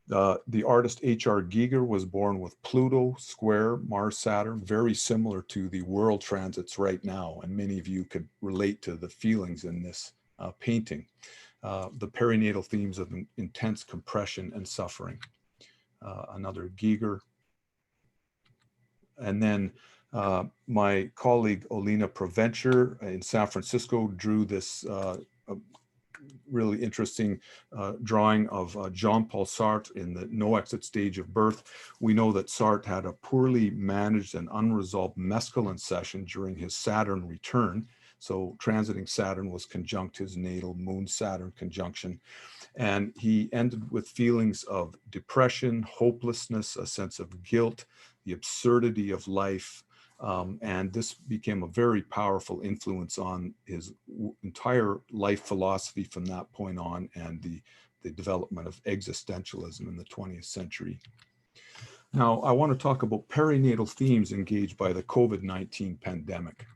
S1: The artist H.R. Giger was born with Pluto square Mars Saturn, very similar to the world transits right now, and many of you could relate to the feelings in this painting. The perinatal themes of intense compression and suffering. Another Giger. And then my colleague Olena Provencher in San Francisco drew this really interesting drawing of Jean-Paul Sartre in the no exit stage of birth. We know that Sartre had a poorly managed and unresolved mescaline session during his Saturn return. So transiting Saturn was conjunct his natal Moon-Saturn conjunction. And he ended with feelings of depression, hopelessness, a sense of guilt, the absurdity of life. And this became a very powerful influence on his entire life philosophy from that point on, and the development of existentialism in the 20th century. Now, I want to talk about perinatal themes engaged by the COVID-19 pandemic.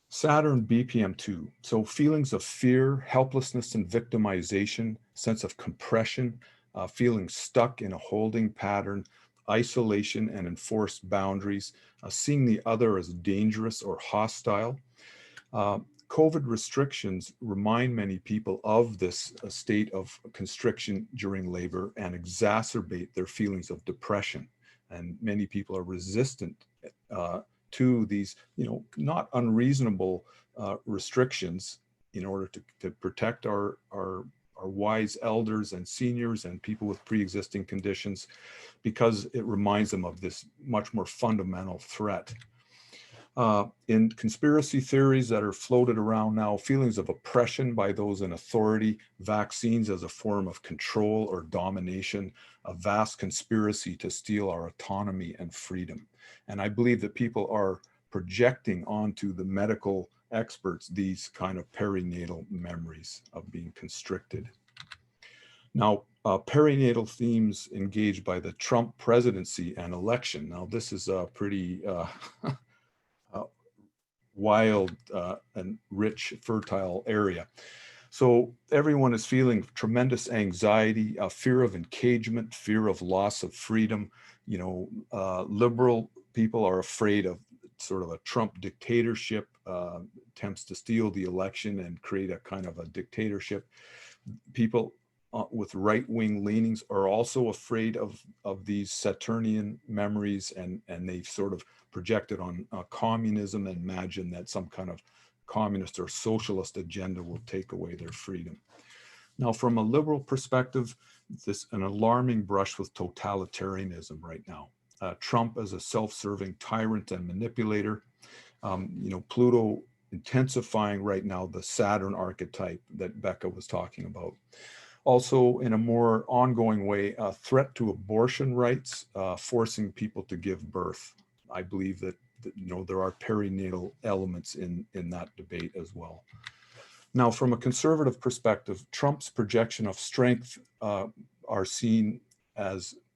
S1: Saturn BPM2, so feelings of fear, helplessness and victimization, sense of compression, feeling stuck in a holding pattern, isolation and enforced boundaries, seeing the other as dangerous or hostile. COVID restrictions remind many people of this state of constriction during labor and exacerbate their feelings of depression. And many people are resistant to these, not unreasonable restrictions in order to protect our wise elders and seniors and people with pre-existing conditions, because it reminds them of this much more fundamental threat. In conspiracy theories that are floated around now, feelings of oppression by those in authority, vaccines as a form of control or domination, a vast conspiracy to steal our autonomy and freedom. And I believe that people are projecting onto the medical experts these kind of perinatal memories of being constricted. Now, perinatal themes engaged by the Trump presidency and election. Now, this is a pretty wild and rich, fertile area. So everyone is feeling tremendous anxiety, fear of engagement, fear of loss of freedom. Liberal people are afraid of sort of a Trump dictatorship, attempts to steal the election and create a kind of a dictatorship. People with right-wing leanings are also afraid of these Saturnian memories, and they've sort of projected on communism and imagine that some kind of communist or socialist agenda will take away their freedom. Now, from a liberal perspective, this an alarming brush with totalitarianism right now. Trump as a self-serving tyrant and manipulator. Pluto intensifying right now the Saturn archetype that Becca was talking about. Also, in a more ongoing way, a threat to abortion rights, forcing people to give birth. I believe that there are perinatal elements in that debate as well. Now, from a conservative perspective, Trump's projection of strength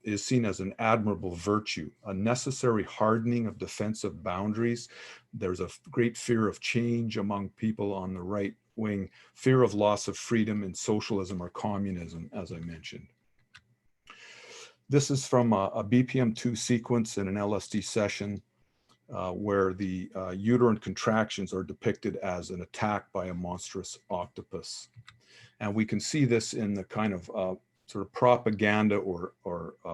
S1: is seen as an admirable virtue, a necessary hardening of defensive boundaries. There's a great fear of change among people on the right wing, fear of loss of freedom in socialism or communism, as I mentioned. This is from a BPM-2 sequence in an LSD session where the uterine contractions are depicted as an attack by a monstrous octopus. And we can see this in the kind of sort of propaganda or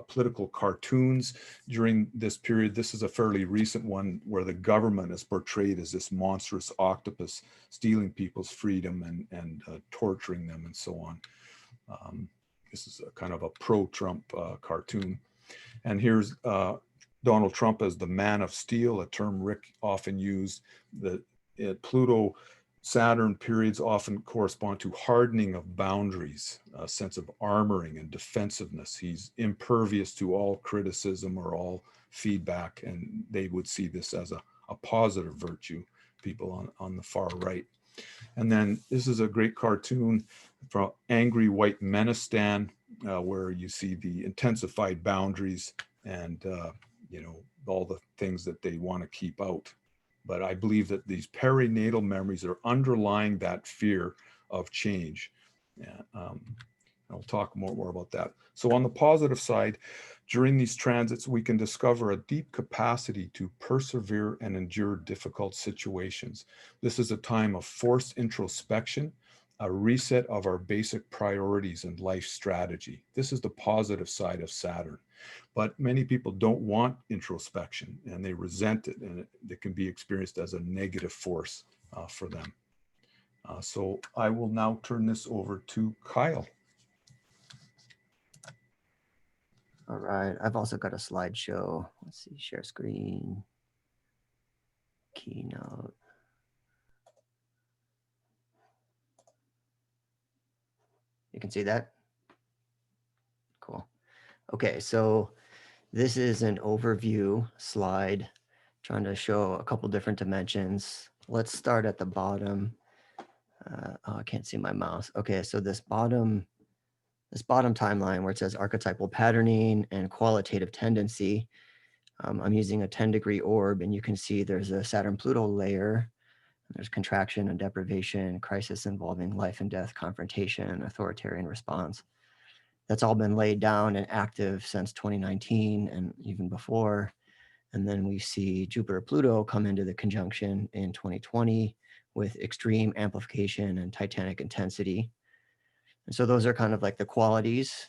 S1: political cartoons during this period. This is a fairly recent one where the government is portrayed as this monstrous octopus stealing people's freedom and torturing them and so on. This is a kind of a pro-Trump cartoon. And here's Donald Trump as the man of steel, a term Rick often used. The Pluto Saturn periods often correspond to hardening of boundaries, a sense of armoring and defensiveness. He's impervious to all criticism or all feedback, and they would see this as a positive virtue, people on the far right. And then this is a great cartoon from Angry White Menistan, where you see the intensified boundaries and all the things that they want to keep out. But I believe that these perinatal memories are underlying that fear of change. I'll talk more about that. So on the positive side, during these transits, we can discover a deep capacity to persevere and endure difficult situations. This is a time of forced introspection, a reset of our basic priorities and life strategy. This is the positive side of Saturn. But many people don't want introspection and they resent it, and it can be experienced as a negative force for them. So I will now turn this over to Kyle.
S5: All right, I've also got a slideshow. Let's see, share screen, keynote. You can see that? Cool. Okay, so this is an overview slide trying to show a couple different dimensions. Let's start at the bottom. I can't see my mouse. Okay, so this bottom timeline where it says archetypal patterning and qualitative tendency, I'm using a 10-degree orb, and you can see there's a Saturn-Pluto layer. There's contraction and deprivation, crisis involving life and death, confrontation, authoritarian response. That's all been laid down and active since 2019 and even before. And then we see Jupiter-Pluto come into the conjunction in 2020 with extreme amplification and titanic intensity. And so those are kind of like the qualities.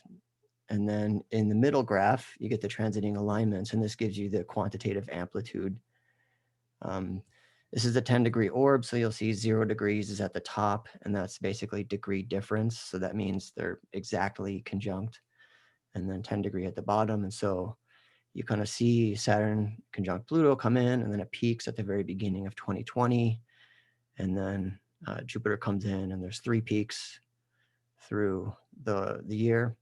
S5: And then in the middle graph, you get the transiting alignments, and this gives you the quantitative amplitude. This is a 10-degree orb, so you'll see 0 degrees is at the top, and that's basically degree difference. So that means they're exactly conjunct, and then 10-degree at the bottom. And so you kind of see Saturn conjunct Pluto come in, and then it peaks at the very beginning of 2020. And then Jupiter comes in, and there's 3 peaks through the year.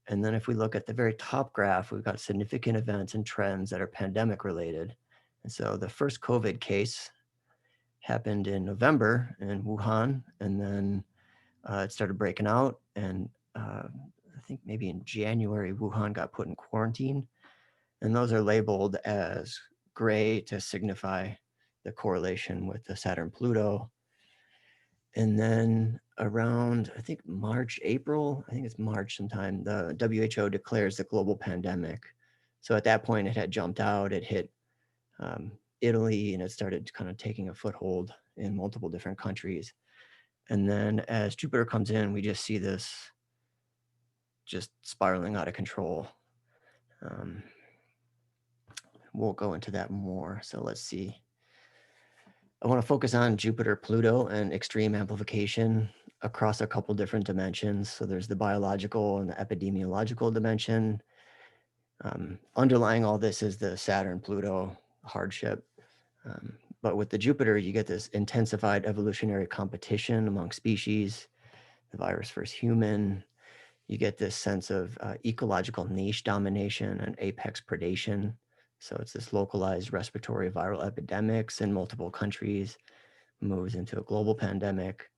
S5: And then if we look at the very top graph, we've got significant events and trends that are pandemic related. And so the first COVID case happened in November in Wuhan, and then it started breaking out. And I think maybe in January, Wuhan got put in quarantine. And those are labeled as gray to signify the correlation with the Saturn-Pluto. And then around, I think March, April, I think it's March sometime, the WHO declares the global pandemic. So at that point, it had jumped out, it hit Italy, and it started kind of taking a foothold in multiple different countries. And then as Jupiter comes in, we just see this just spiraling out of control. We'll go into that more. So let's see. I want to focus on Jupiter, Pluto, and extreme amplification across a couple different dimensions. So there's the biological and the epidemiological dimension. Underlying all this is the Saturn, Pluto hardship. But with the Jupiter, you get this intensified evolutionary competition among species, the virus versus human. You get this sense of ecological niche domination and apex predation. So it's this localized respiratory viral epidemics in multiple countries, moves into a global pandemic.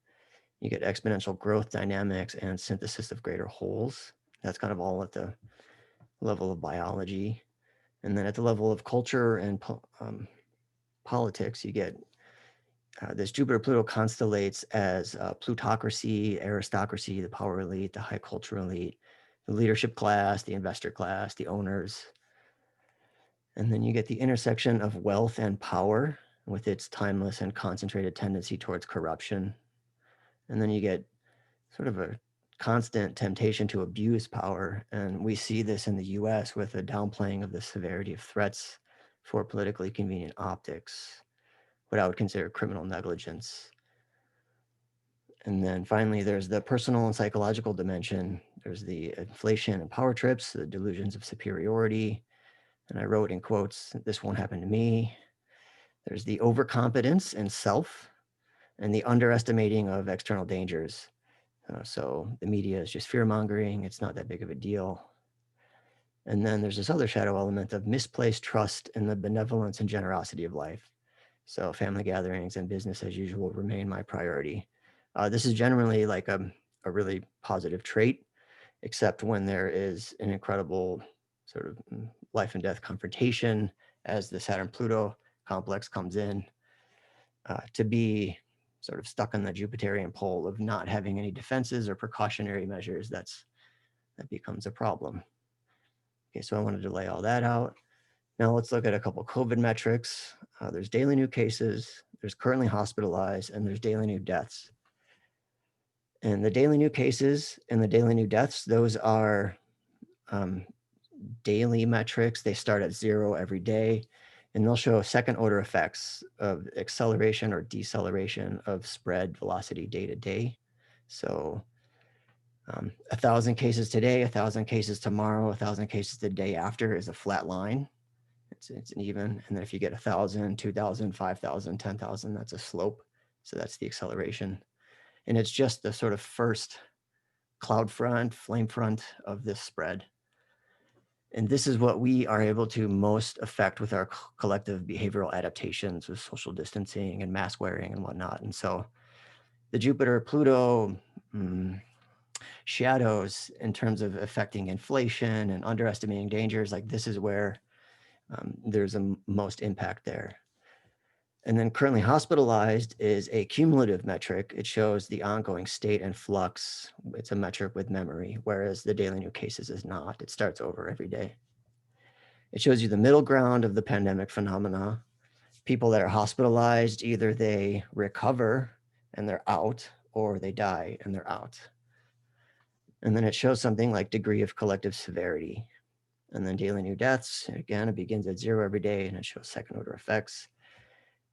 S5: You get exponential growth dynamics and synthesis of greater wholes. That's kind of all at the level of biology. And then at the level of culture and politics, you get this Jupiter-Pluto constellates as plutocracy, aristocracy, the power elite, the high cultural elite, the leadership class, the investor class, the owners. And then you get the intersection of wealth and power with its timeless and concentrated tendency towards corruption. And then you get sort of a constant temptation to abuse power. And we see this in the US with a downplaying of the severity of threats for politically convenient optics, what I would consider criminal negligence. And then finally, there's the personal and psychological dimension. There's the inflation and power trips, the delusions of superiority. And I wrote in quotes, "This won't happen to me." There's the overconfidence in self and the underestimating of external dangers. So the media is just fear-mongering. It's not that big of a deal. And then there's this other shadow element of misplaced trust in the benevolence and generosity of life. So family gatherings and business as usual remain my priority. This is generally like a really positive trait, except when there is an incredible sort of life and death confrontation as the Saturn-Pluto complex comes in, to be sort of stuck on the Jupiterian pole of not having any defenses or precautionary measures. That becomes a problem. Okay, so I wanted to lay all that out. Now let's look at a couple COVID metrics. There's daily new cases, there's currently hospitalized, and there's daily new deaths. And the daily new cases and the daily new deaths, those are daily metrics. They start at 0 every day, and they'll show second order effects of acceleration or deceleration of spread velocity day to day. So 1,000 cases today, 1,000 cases tomorrow, 1,000 cases the day after is a flat line. It's an even. And then if you get 1,000, 2,000, 5,000, 10,000, that's a slope. So that's the acceleration. And it's just the sort of first cloud front, flame front of this spread. And this is what we are able to most affect with our collective behavioral adaptations with social distancing and mask wearing and whatnot. And so the Jupiter-Pluto shadows in terms of affecting inflation and underestimating dangers, like this is where there's a most impact there. And then currently hospitalized is a cumulative metric. It shows the ongoing state and flux. It's a metric with memory, whereas the daily new cases is not. It starts over every day. It shows you the middle ground of the pandemic phenomena. People that are hospitalized, either they recover and they're out, or they die and they're out. And then it shows something like degree of collective severity. And then daily new deaths, again, it begins at 0 every day and it shows second order effects.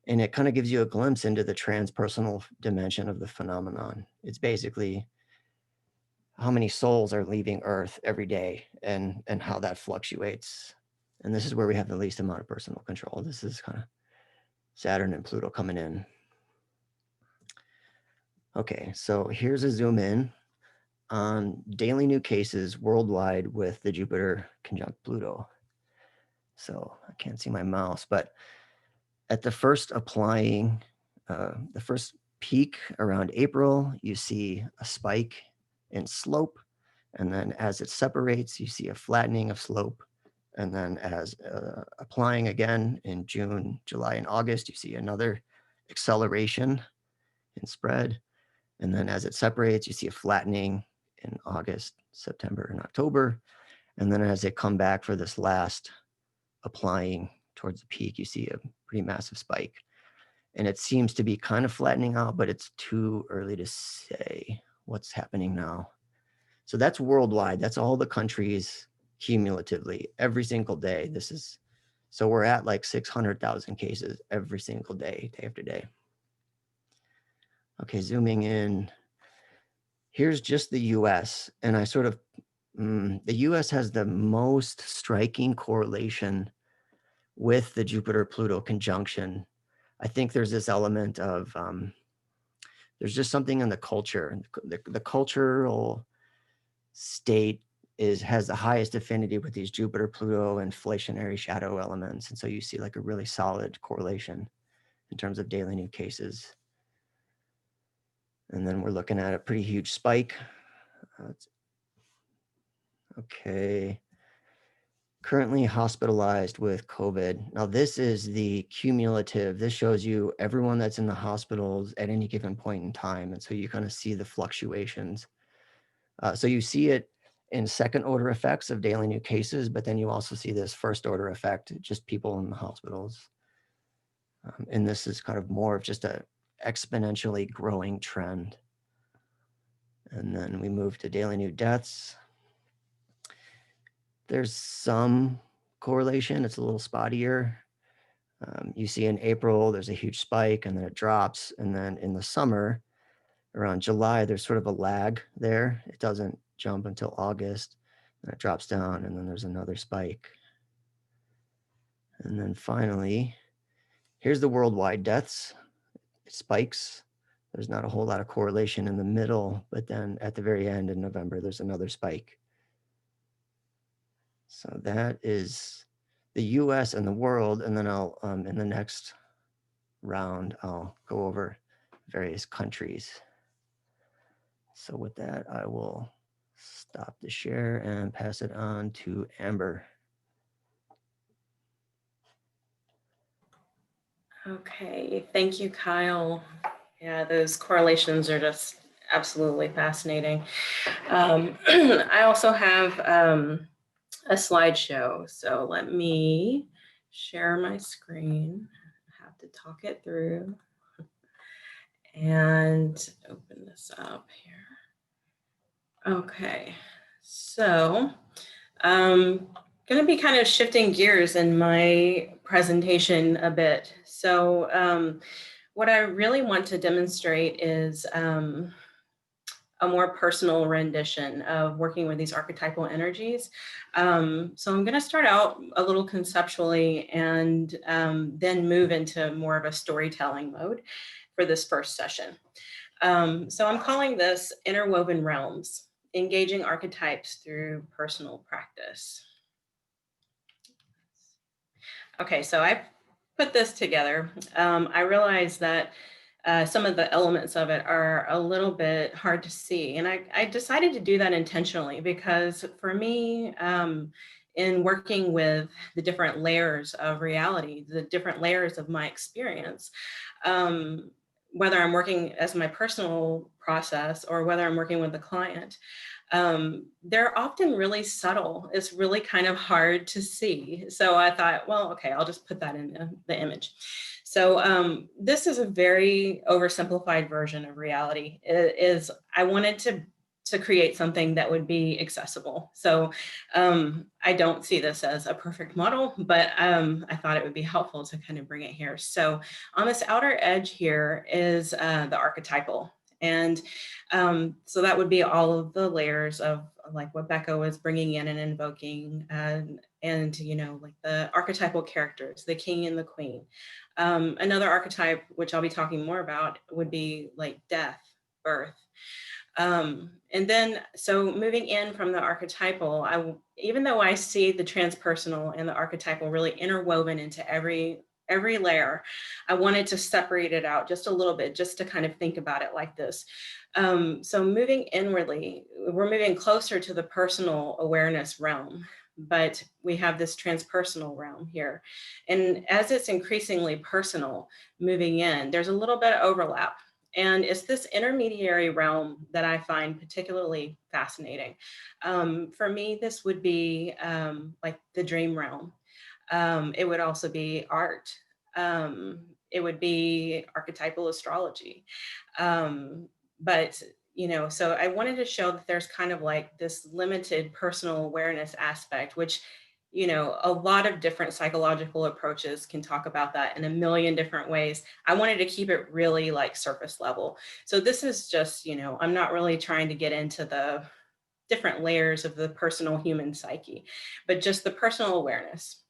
S5: And it kind of gives you a glimpse into the transpersonal dimension of the phenomenon. It's basically how many souls are leaving Earth every day and how that fluctuates. And this is where we have the least amount of personal control. This is kind of Saturn and Pluto coming in. Okay, so here's a zoom in on daily new cases worldwide with the Jupiter conjunct Pluto. So I can't see my mouse, but at the first applying, the first peak around April, you see a spike in slope. And then as it separates, you see a flattening of slope. And then as applying again in June, July, and August, you see another acceleration in spread. And then as it separates, you see a flattening in August, September, and October. And then as they come back for this last applying towards the peak, you see a pretty massive spike. And it seems to be kind of flattening out, but it's too early to say what's happening now. So that's worldwide. That's all the countries cumulatively every single day. So we're at like 600,000 cases every single day, day after day. Okay, zooming in. Here's just the US, and I sort of, the US has the most striking correlation with the Jupiter-Pluto conjunction. I think there's this element of, there's just something in the culture. The cultural state has the highest affinity with these Jupiter-Pluto inflationary shadow elements. And so you see like a really solid correlation in terms of daily new cases. And then we're looking at a pretty huge spike. Okay. Currently hospitalized with COVID. Now this is the cumulative. This shows you everyone that's in the hospitals at any given point in time. And so you kind of see the fluctuations. So you see it in second order effects of daily new cases, but then you also see this first order effect, just people in the hospitals. And this is kind of more of just a exponentially growing trend. And then we move to daily new deaths. There's some correlation, it's a little spottier. You see in April, there's a huge spike and then it drops. And then in the summer, around July, there's sort of a lag there. It doesn't jump until August, and it drops down, and then there's another spike. And then finally, here's the worldwide deaths. It spikes. There's not a whole lot of correlation in the middle, but then at the very end in November, there's another spike. So that is the US and the world. And then I'll, in the next round, I'll go over various countries. So with that, I will stop the share and pass it on to Amber.
S6: Okay, thank you, Kyle. Yeah, those correlations are just absolutely fascinating. I also have a slideshow, so let me share my screen. I have to talk it through and open this up here. Okay, so going to be kind of shifting gears in my presentation a bit. So what I really want to demonstrate is a more personal rendition of working with these archetypal energies. So I'm going to start out a little conceptually and then move into more of a storytelling mode for this first session. So I'm calling this Interwoven Realms, Engaging Archetypes Through Personal Practice. Okay, so I put this together. I realized that some of the elements of it are a little bit hard to see. And I decided to do that intentionally because for me, in working with the different layers of reality, the different layers of my experience, whether I'm working as my personal process or whether I'm working with a client, they're often really subtle. It's really kind of hard to see. So I thought, well, okay, I'll just put that in the image. So this is a very oversimplified version of reality. I wanted to create something that would be accessible. So I don't see this as a perfect model, but I thought it would be helpful to kind of bring it here. So on this outer edge here is the archetypal. And so that would be all of the layers of like what Becca was bringing in and invoking and you know, like the archetypal characters, the king and the queen. Another archetype, which I'll be talking more about, would be like death, birth. And then, so moving in from the archetypal, even though I see the transpersonal and the archetypal really interwoven into every layer, I wanted to separate it out just a little bit, just to kind of think about it like this. So moving inwardly, we're moving closer to the personal awareness realm, but we have this transpersonal realm here. And as it's increasingly personal moving in, there's a little bit of overlap. And it's this intermediary realm that I find particularly fascinating. For me, this would be like the dream realm. It would also be art. It would be archetypal astrology. But, you know, so I wanted to show that there's kind of like this limited personal awareness aspect, which you know, a lot of different psychological approaches can talk about that in a million different ways. I wanted to keep it really like surface level. So this is just, you know, I'm not really trying to get into the different layers of the personal human psyche, but just the personal awareness.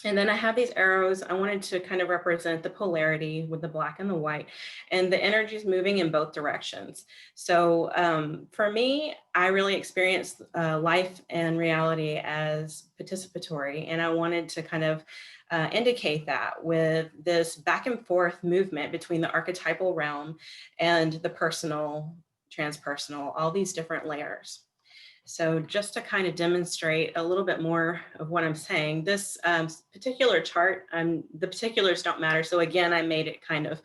S6: And then I have these arrows. I wanted to kind of represent the polarity with the black and the white, and the energy is moving in both directions. So for me, I really experienced life and reality as participatory, and I wanted to kind of indicate that with this back and forth movement between the archetypal realm and the personal, transpersonal, all these different layers. So just to kind of demonstrate a little bit more of what I'm saying, this particular chart, the particulars don't matter. So again, I made it kind of,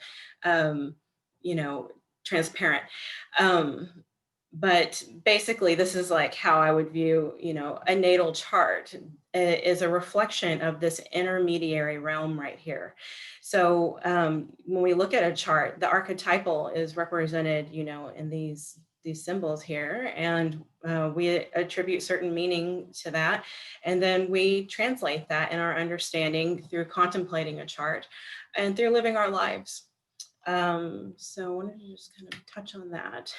S6: you know, transparent. But basically, this is like how I would view, you know, a natal chart is a reflection of this intermediary realm right here. So when we look at a chart, the archetypal is represented, you know, in these symbols here, and we attribute certain meaning to that, and then we translate that in our understanding through contemplating a chart and through living our lives. So I wanted to just kind of touch on that.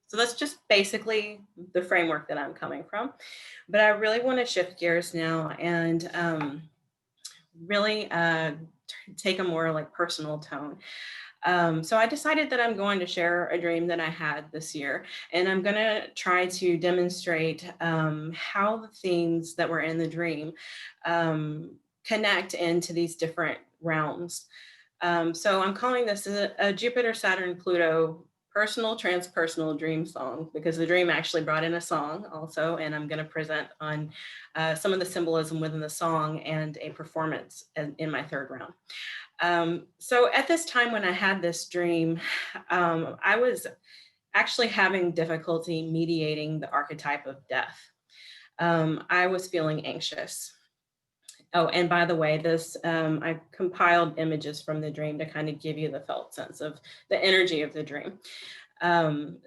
S6: So that's just basically the framework that I'm coming from, but I really want to shift gears now and really take a more like personal tone. So I decided that I'm going to share a dream that I had this year, and I'm going to try to demonstrate how the themes that were in the dream connect into these different realms. So I'm calling this a Jupiter, Saturn, Pluto personal, transpersonal dream song, because the dream actually brought in a song also, and I'm going to present on some of the symbolism within the song and a performance in my third round. So at this time when I had this dream, I was actually having difficulty mediating the archetype of death. I was feeling anxious. Oh, and by the way, this I compiled images from the dream to kind of give you the felt sense of the energy of the dream.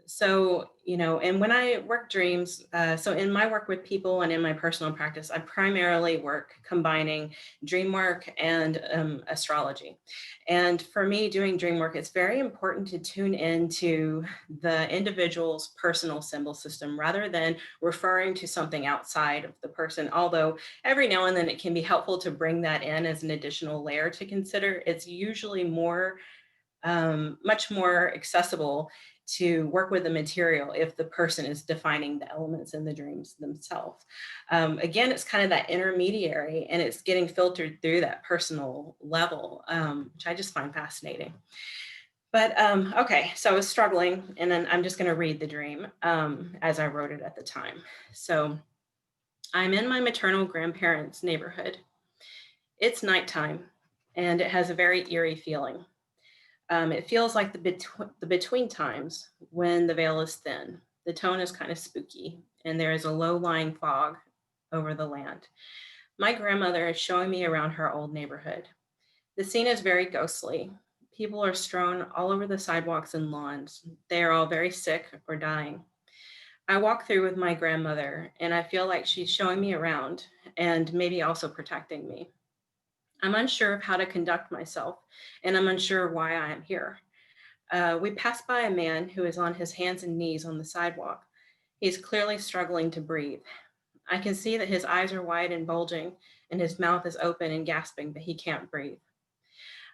S6: So, you know, and when I work dreams, so in my work with people and in my personal practice, I primarily work combining dream work and astrology. And for me, doing dream work, it's very important to tune into the individual's personal symbol system rather than referring to something outside of the person. Although every now and then it can be helpful to bring that in as an additional layer to consider. It's usually more, much more accessible to work with the material if the person is defining the elements in the dreams themselves. Again, it's kind of that intermediary, and it's getting filtered through that personal level, which I just find fascinating. But okay, so I was struggling, and then I'm just going to read the dream as I wrote it at the time. So I'm in my maternal grandparents' neighborhood. It's nighttime, and it has a very eerie feeling. It feels like the between times when the veil is thin. The tone is kind of spooky, and there is a low-lying fog over the land. My grandmother is showing me around her old neighborhood. The scene is very ghostly. People are strewn all over the sidewalks and lawns. They are all very sick or dying. I walk through with my grandmother, and I feel like she's showing me around and maybe also protecting me. I'm unsure of how to conduct myself, and I'm unsure why I am here. We pass by a man who is on his hands and knees on the sidewalk. He's clearly struggling to breathe. I can see that his eyes are wide and bulging, and his mouth is open and gasping, but he can't breathe.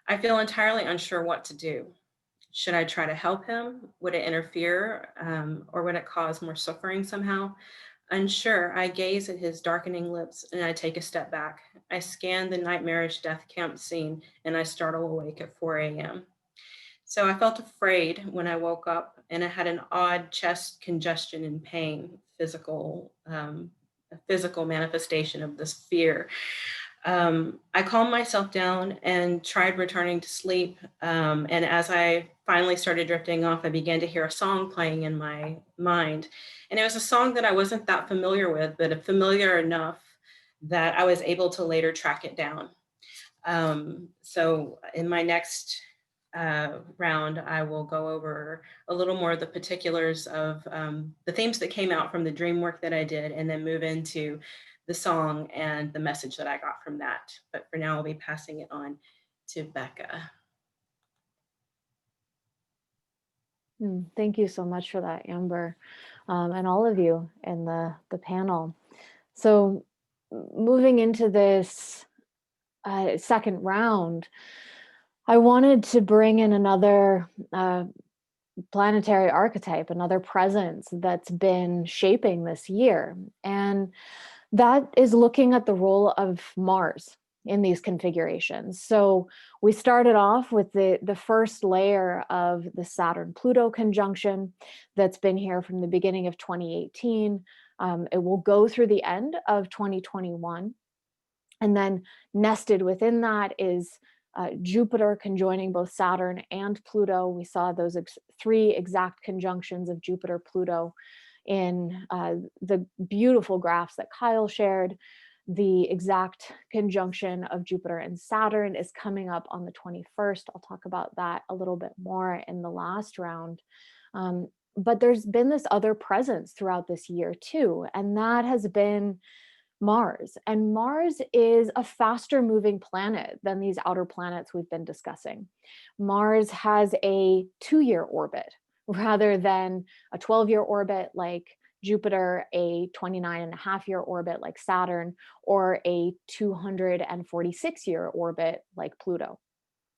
S6: I feel entirely unsure what to do. Should I try to help him? Would it interfere, or would it cause more suffering somehow? Unsure, I gaze at his darkening lips and I take a step back. I scan the nightmarish death camp scene and I startle awake at 4 a.m. So I felt afraid when I woke up, and I had an odd chest congestion and pain, a physical manifestation of this fear. I calmed myself down and tried returning to sleep. And as I finally started drifting off, I began to hear a song playing in my mind. And it was a song that I wasn't that familiar with, but familiar enough that I was able to later track it down. So in my next round, I will go over a little more of the particulars of the themes that came out from the dream work that I did, and then move into the song and the message that I got from that. But for now, I'll be passing it on to Becca.
S2: Thank you so much for that, Amber, and all of you in the panel. So moving into this second round, I wanted to bring in another planetary archetype, another presence that's been shaping this year. And that is looking at the role of Mars in these configurations. So we started off with the first layer of the Saturn-Pluto conjunction that's been here from the beginning of 2018. It will go through the end of 2021. And then nested within that is Jupiter conjoining both Saturn and Pluto. We saw those three exact conjunctions of Jupiter, Pluto in the beautiful graphs that Kyle shared. The exact conjunction of Jupiter and Saturn is coming up on the 21st. I'll talk about that a little bit more in the last round. But there's been this other presence throughout this year too, and that has been Mars. And Mars is a faster moving planet than these outer planets we've been discussing. Mars has a 2-year orbit rather than a 12-year orbit like Jupiter, a 29.5-year orbit like Saturn, or a 246-year orbit like Pluto.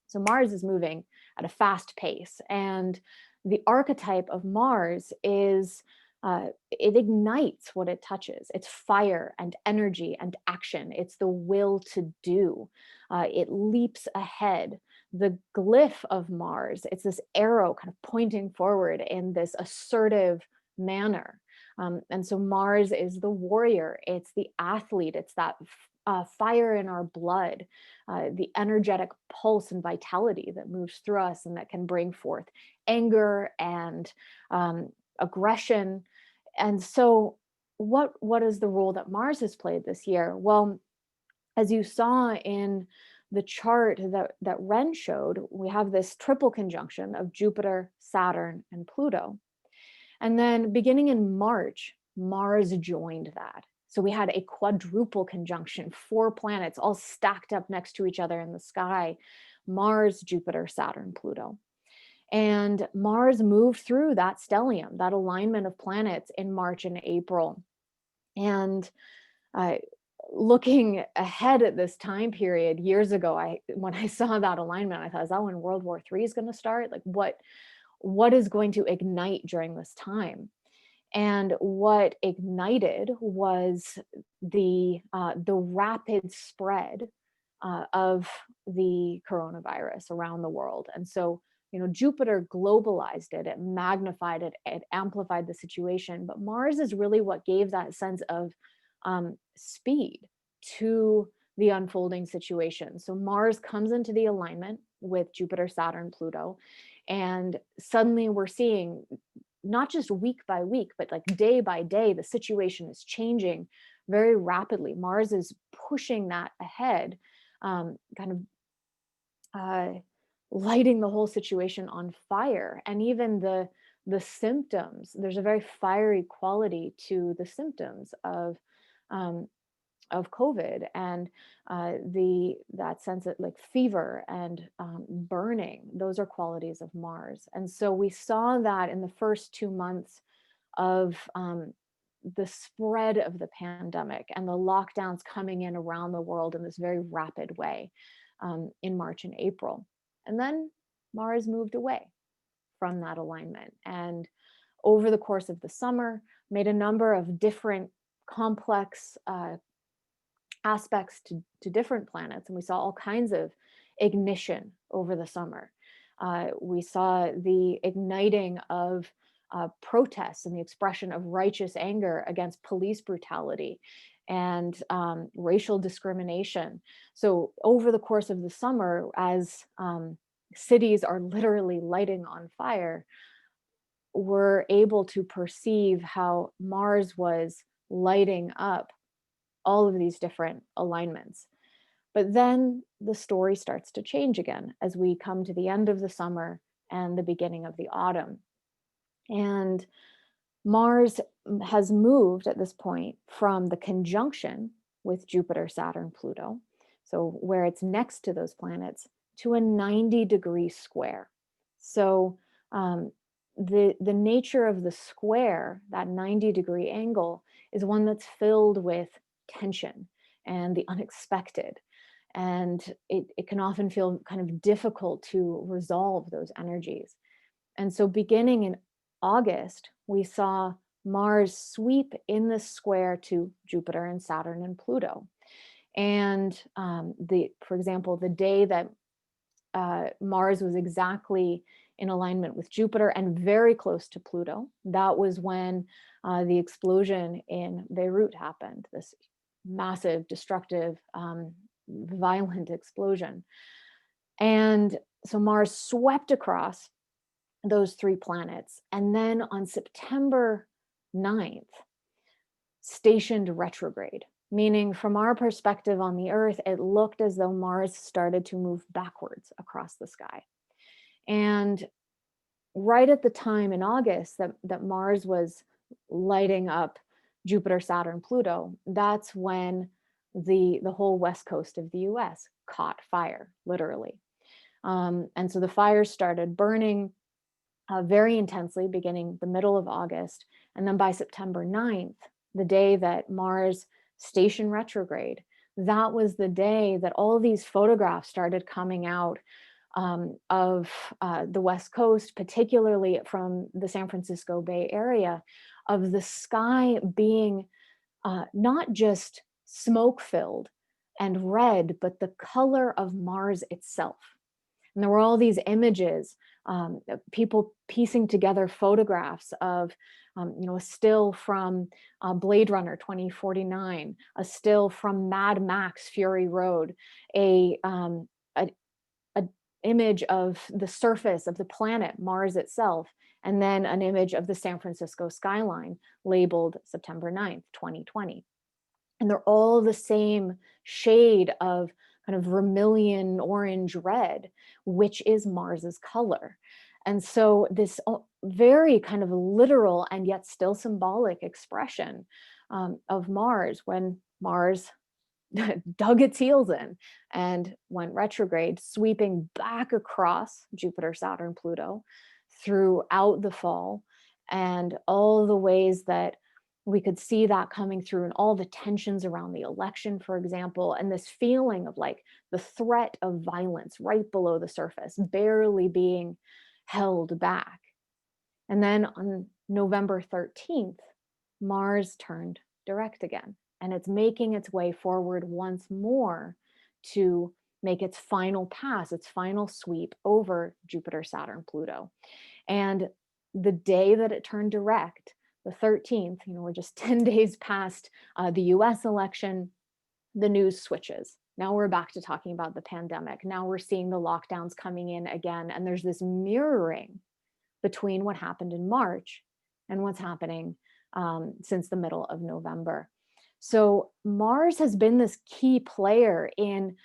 S2: So Mars is moving at a fast pace. And the archetype of Mars is it ignites what it touches. It's fire and energy and action. It's the will to do. It leaps ahead. The glyph of Mars, it's this arrow kind of pointing forward in this assertive manner. And so Mars is the warrior. It's the athlete. It's that fire in our blood, the energetic pulse and vitality that moves through us and that can bring forth anger and aggression. And so what is the role that Mars has played this year? Well, as you saw in the chart that Renn showed, we have this triple conjunction of Jupiter, Saturn, and Pluto. And then beginning in March, Mars joined that. So we had a quadruple conjunction, 4 planets all stacked up next to each other in the sky: Mars, Jupiter, Saturn, Pluto. And Mars moved through that stellium, that alignment of planets, in March and April. And looking ahead at this time period years ago, when I saw that alignment, I thought, is that when World War III is going to start? Like what is going to ignite during this time? And what ignited was the rapid spread of the coronavirus around the world. And so, Jupiter globalized it, it magnified it, it amplified the situation. But Mars is really what gave that sense of speed to the unfolding situation. So Mars comes into the alignment with Jupiter, Saturn, Pluto, and suddenly we're seeing, not just week by week, but like day by day, the situation is changing very rapidly. Mars is pushing that ahead, kind of lighting the whole situation on fire. And even the symptoms, there's a very fiery quality to the symptoms of COVID, and that sense of like fever and burning. Those are qualities of Mars. And so we saw that in the first 2 months of the spread of the pandemic and the lockdowns coming in around the world in this very rapid way in March and April. And then Mars moved away from that alignment, and over the course of the summer made a number of different complex aspects to different planets. And we saw all kinds of ignition over the summer. We saw the igniting of protests and the expression of righteous anger against police brutality and racial discrimination. So over the course of the summer, as cities are literally lighting on fire, we're able to perceive how Mars was lighting up all of these different alignments. But then the story starts to change again as we come to the end of the summer and the beginning of the autumn. And Mars has moved at this point from the conjunction with Jupiter, Saturn, Pluto, so where it's next to those planets, to a 90-degree square. So the nature of the square, that 90-degree angle, is one that's filled with tension and the unexpected. And it can often feel kind of difficult to resolve those energies. And so beginning in August, we saw Mars sweep in this square to Jupiter and Saturn and Pluto. And for example, the day that Mars was exactly in alignment with Jupiter and very close to Pluto, that was when the explosion in Beirut happened, this massive, destructive, violent explosion. And so Mars swept across those three planets, and then on September 9th, stationed retrograde, meaning from our perspective on the Earth, it looked as though Mars started to move backwards across the sky. And right at the time in August that Mars was lighting up Jupiter, Saturn, Pluto, that's when the whole west coast of the US caught fire, literally. And so the fires started burning very intensely beginning the middle of August. And then by September 9th, the day that Mars stationed retrograde, that was the day that all these photographs started coming out of the West Coast, particularly from the San Francisco Bay Area, of the sky being not just smoke-filled and red, but the color of Mars itself. And there were all these images, people piecing together photographs of, a still from Blade Runner 2049, a still from Mad Max Fury Road, a image of the surface of the planet Mars itself, and then an image of the San Francisco skyline labeled September 9th, 2020. And they're all the same shade of kind of vermilion, orange, red, which is Mars's color. And so this very kind of literal and yet still symbolic expression of Mars, when Mars dug its heels in and went retrograde, sweeping back across Jupiter, Saturn, Pluto throughout the fall, and all the ways that we could see that coming through, and all the tensions around the election, for example, and this feeling of like the threat of violence right below the surface, barely being held back. And then on November 13th, Mars turned direct again, and it's making its way forward once more to make its final pass, its final sweep over Jupiter, Saturn, Pluto. And the day that it turned direct, the 13th, we're just 10 days past the US election, the news switches. Now we're back to talking about the pandemic. Now we're seeing the lockdowns coming in again. And there's this mirroring between what happened in March and what's happening since the middle of November. So Mars has been this key player in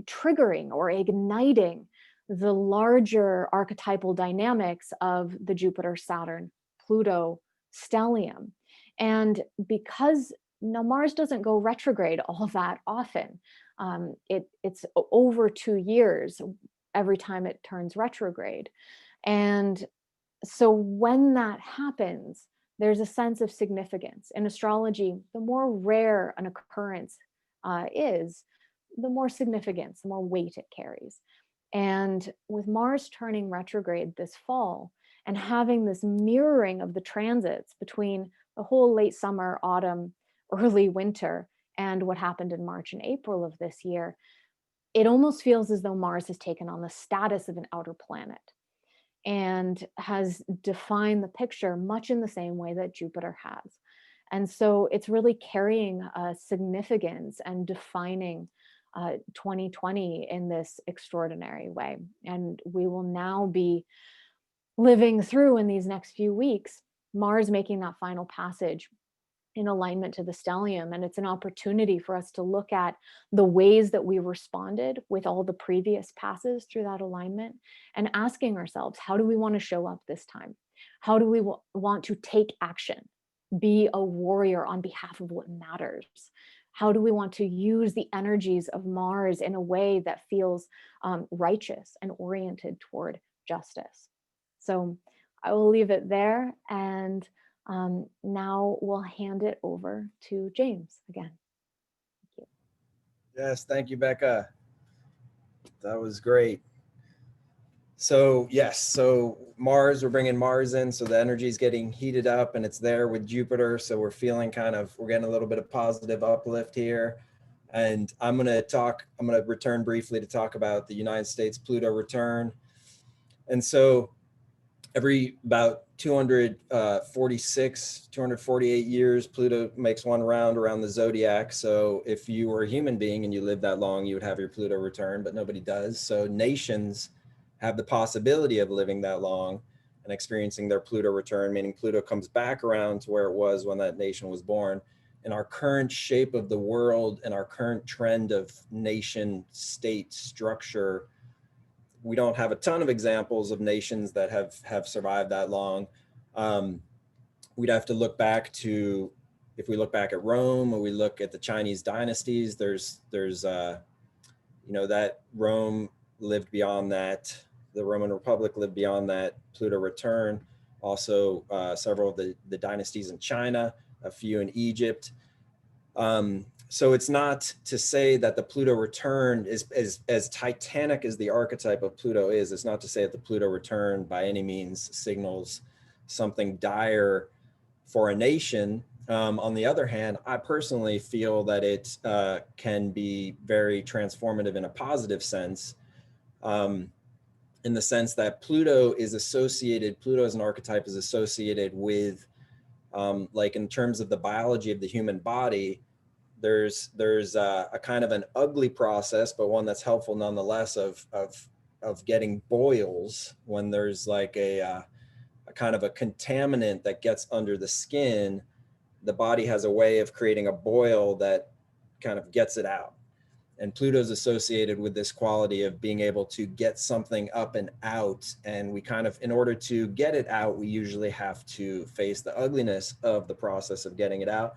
S2: triggering or igniting the larger archetypal dynamics of the Jupiter, Saturn, Pluto stellium. And because Mars doesn't go retrograde all that often, it's over 2 years every time it turns retrograde. And so when that happens, there's a sense of significance. In astrology, the more rare an occurrence is, the more significance, the more weight it carries. And with Mars turning retrograde this fall and having this mirroring of the transits between the whole late summer, autumn, early winter, and what happened in March and April of this year, it almost feels as though Mars has taken on the status of an outer planet and has defined the picture much in the same way that Jupiter has. And so it's really carrying a significance and defining 2020 in this extraordinary way. And we will now be living through, in these next few weeks, Mars making that final passage in alignment to the stellium. And it's an opportunity for us to look at the ways that we responded with all the previous passes through that alignment, and asking ourselves, how do we want to show up this time? How do we want to take action? Be a warrior on behalf of what matters. How do we want to use the energies of Mars in a way that feels righteous and oriented toward justice? So I will leave it there, and now we'll hand it over to James again. Thank you.
S3: Yes, thank you, Becca. That was great. So yes, so Mars, we're bringing Mars in, so the energy is getting heated up, and it's there with Jupiter. So we're feeling we're getting a little bit of positive uplift here. And I'm going to return briefly to talk about the United States Pluto return. And so every about 248 years, Pluto makes one round around the zodiac. So if you were a human being and you lived that long, you would have your Pluto return, but nobody does. So nations have the possibility of living that long and experiencing their Pluto return, meaning Pluto comes back around to where it was when that nation was born. In our current shape of the world and our current trend of nation state structure, we don't have a ton of examples of nations that have survived that long. We'd have to look back to, if we look back at Rome or we look at the Chinese dynasties, there's that Rome lived beyond that. The Roman Republic lived beyond that Pluto return. Also, several of the dynasties in China, a few in Egypt. So it's not to say that the Pluto return is as titanic as the archetype of Pluto is. It's not to say that the Pluto return by any means signals something dire for a nation. On the other hand, I personally feel that it can be very transformative in a positive sense, in the sense that Pluto as an archetype is associated with, like in terms of the biology of the human body, there's a kind of an ugly process, but one that's helpful nonetheless of getting boils when there's like a kind of a contaminant that gets under the skin. The body has a way of creating a boil that kind of gets it out. And Pluto's associated with this quality of being able to get something up and out. And we kind of, in order to get it out, we usually have to face the ugliness of the process of getting it out.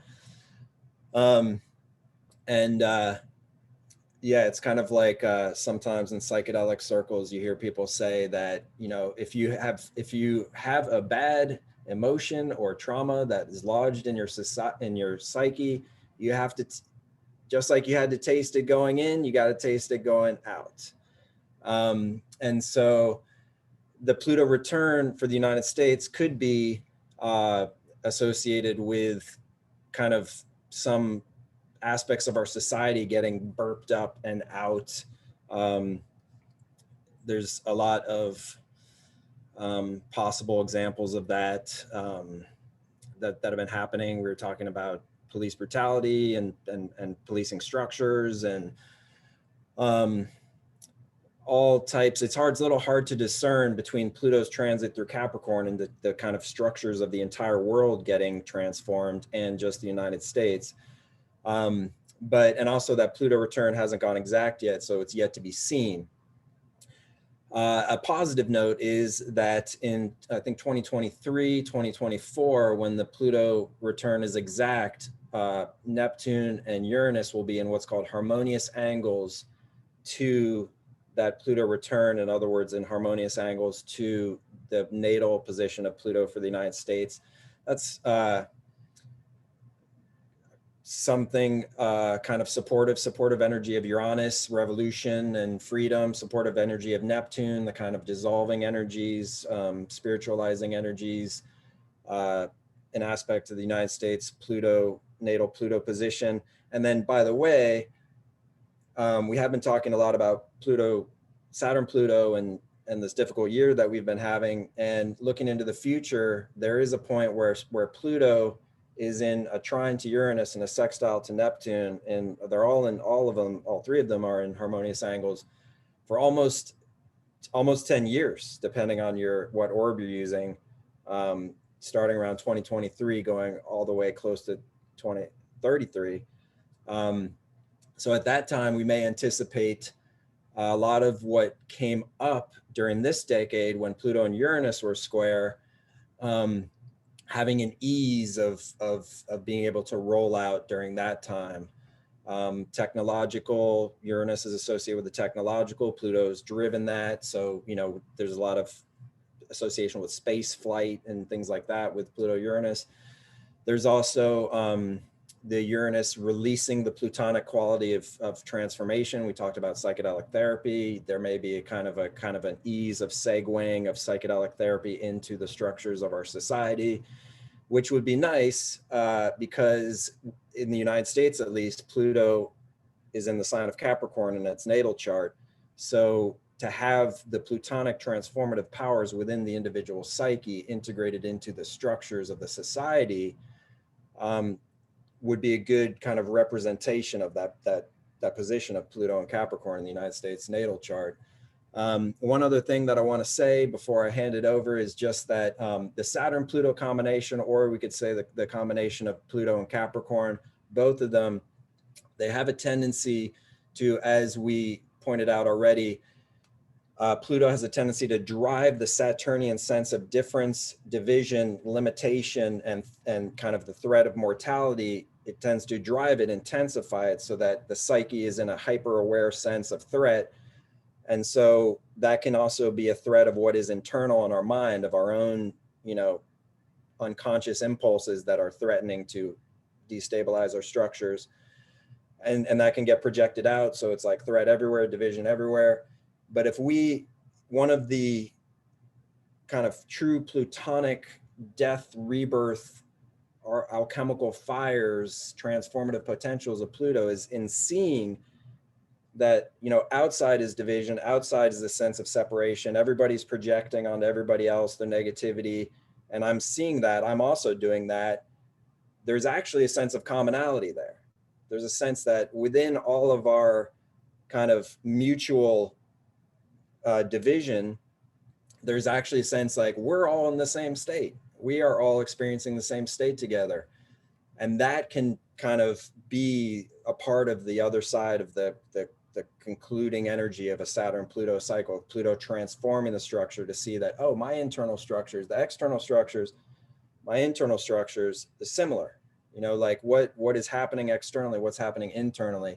S3: Yeah, it's kind of like sometimes in psychedelic circles, you hear people say that, if you have a bad emotion or trauma that is lodged in your psyche, you have to, just like you had to taste it going in, you got to taste it going out. And so the Pluto return for the United States could be associated with kind of some aspects of our society getting burped up and out. There's a lot of possible examples of that that have been happening. We were talking about police brutality and policing structures and all types. It's a little hard to discern between Pluto's transit through Capricorn and the kind of structures of the entire world getting transformed and just the United States. And also that Pluto return hasn't gone exact yet, so it's yet to be seen. A positive note is that in, I think, 2023, 2024, when the Pluto return is exact, Neptune and Uranus will be in what's called harmonious angles to that Pluto return. In other words, in harmonious angles to the natal position of Pluto for the United States. That's something kind of supportive energy of Uranus, revolution and freedom, supportive energy of Neptune, the kind of dissolving energies, spiritualizing energies, an aspect of the United States Pluto, natal Pluto position. And then, by the way, we have been talking a lot about Pluto, Saturn Pluto, and this difficult year that we've been having. And looking into the future, there is a point where Pluto is in a trine to Uranus and a sextile to Neptune, and they're all three of them are in harmonious angles for almost 10 years, depending on what orb you're using, starting around 2023, going all the way close to 2033. So at that time, we may anticipate a lot of what came up during this decade when Pluto and Uranus were square, having an ease of being able to roll out during that time. Technological, Uranus is associated with the technological, Pluto's driven that. So, you know, there's a lot of association with space flight and things like that with Pluto Uranus. There's also the Uranus releasing the plutonic quality of transformation. We talked about psychedelic therapy. There may be a kind of an ease of segueing of psychedelic therapy into the structures of our society, which would be nice because in the United States, at least, Pluto is in the sign of Capricorn in its natal chart. So to have the plutonic transformative powers within the individual psyche integrated into the structures of the society would be a good kind of representation of that position of Pluto and Capricorn in the United States natal chart. One other thing that I want to say before I hand it over is just that the Saturn-Pluto combination, or we could say the combination of Pluto and Capricorn, both of them, they have a tendency to, as we pointed out already, Pluto has a tendency to drive the Saturnian sense of difference, division, limitation, and kind of the threat of mortality. It tends to drive it, intensify it, so that the psyche is in a hyper-aware sense of threat. And so that can also be a threat of what is internal in our mind, of our own, you know, unconscious impulses that are threatening to destabilize our structures. And that can get projected out. So it's like threat everywhere, division everywhere. But if one of the kind of true plutonic death, rebirth, or alchemical fires, transformative potentials of Pluto is in seeing that, you know, outside is division, outside is the sense of separation. Everybody's projecting onto everybody else the negativity. And I'm seeing that, I'm also doing that. There's actually a sense of commonality there. There's a sense that within all of our kind of mutual division, there's actually a sense like we're all in the same state. We are all experiencing the same state together. And that can kind of be a part of the other side of the concluding energy of a Saturn-Pluto cycle, Pluto transforming the structure to see that, oh, my internal structures, the external structures, my internal structures is similar. You know, like what is happening externally, what's happening internally.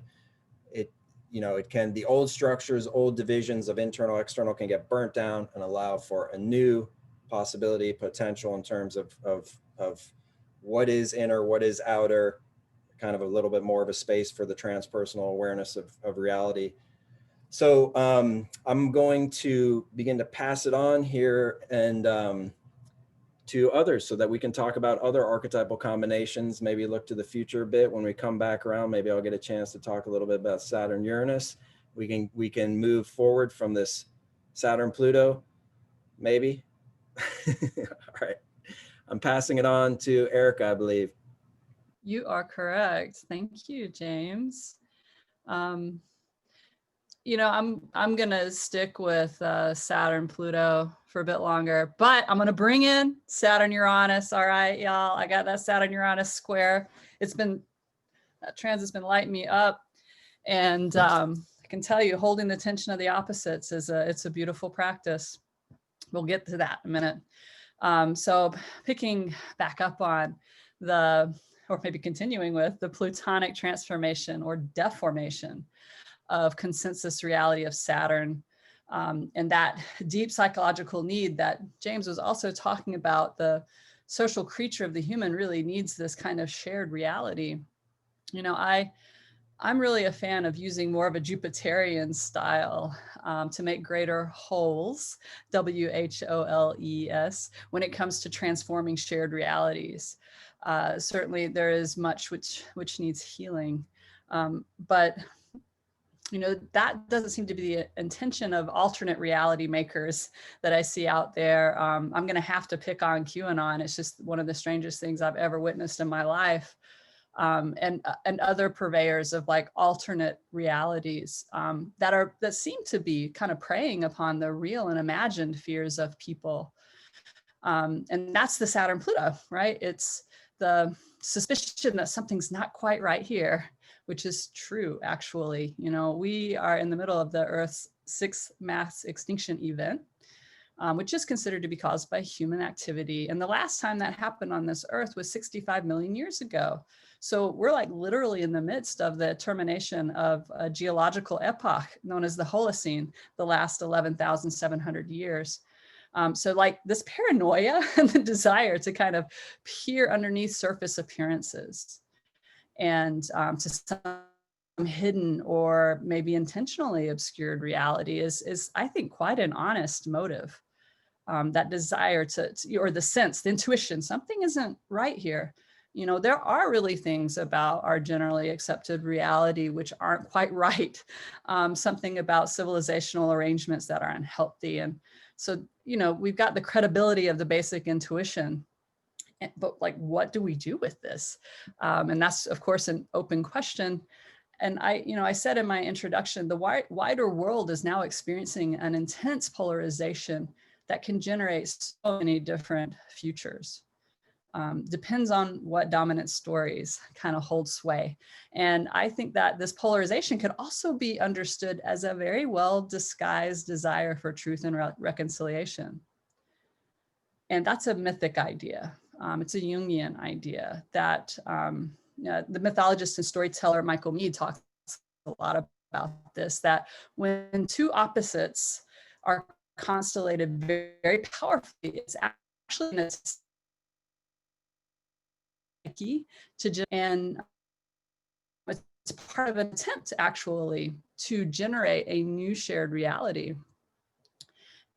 S3: It, you know, it can, the old structures, old divisions of internal, external can get burnt down and allow for a new possibility, potential in terms of what is inner, what is outer, kind of a little bit more of a space for the transpersonal awareness of reality. So I'm going to begin to pass it on here and to others so that we can talk about other archetypal combinations, maybe look to the future a bit. When we come back around, maybe I'll get a chance to talk a little bit about Saturn Uranus. We can move forward from this Saturn Pluto, maybe. All right, I'm passing it on to Erica, I believe.
S4: You are correct. Thank you, James. You know, I'm gonna stick with Saturn Pluto for a bit longer, but I'm gonna bring in Saturn Uranus. All right, y'all, I got that Saturn Uranus square. That transit's been lighting me up, and I can tell you, holding the tension of the opposites it's a beautiful practice. We'll get to that in a minute. So picking back up on or maybe continuing with the plutonic transformation or deformation of consensus reality of Saturn, and that deep psychological need that James was also talking about. The social creature of the human really needs this kind of shared reality. You know, I'm really a fan of using more of a Jupiterian style to make greater wholes, WHOLES, when it comes to transforming shared realities. Certainly there is much which needs healing, but you know, that doesn't seem to be the intention of alternate reality makers that I see out there. I'm going to have to pick on QAnon. It's just one of the strangest things I've ever witnessed in my life. And other purveyors of like alternate realities that seem to be kind of preying upon the real and imagined fears of people. And that's the Saturn Pluto, right? It's the suspicion that something's not quite right here, which is true, actually. You know, we are in the middle of the Earth's 6th mass extinction event, which is considered to be caused by human activity. And the last time that happened on this Earth was 65 million years ago. So we're like literally in the midst of the termination of a geological epoch known as the Holocene, the last 11,700 years. So like this paranoia and the desire to kind of peer underneath surface appearances and to some hidden or maybe intentionally obscured reality is I think, quite an honest motive. That desire or the sense, the intuition, something isn't right here. You know, there are really things about our generally accepted reality which aren't quite right. Something about civilizational arrangements that are unhealthy. And so, you know, we've got the credibility of the basic intuition, but like, what do we do with this? And that's, of course, an open question. And I said in my introduction, the wider world is now experiencing an intense polarization that can generate so many different futures. Depends on what dominant stories kind of hold sway. And I think that this polarization could also be understood as a very well disguised desire for truth and reconciliation. And that's a mythic idea. It's a Jungian idea that the mythologist and storyteller Michael Meade talks a lot about this, that when two opposites are constellated very, very powerfully, it's actually a psyche and it's part of an attempt actually to generate a new shared reality.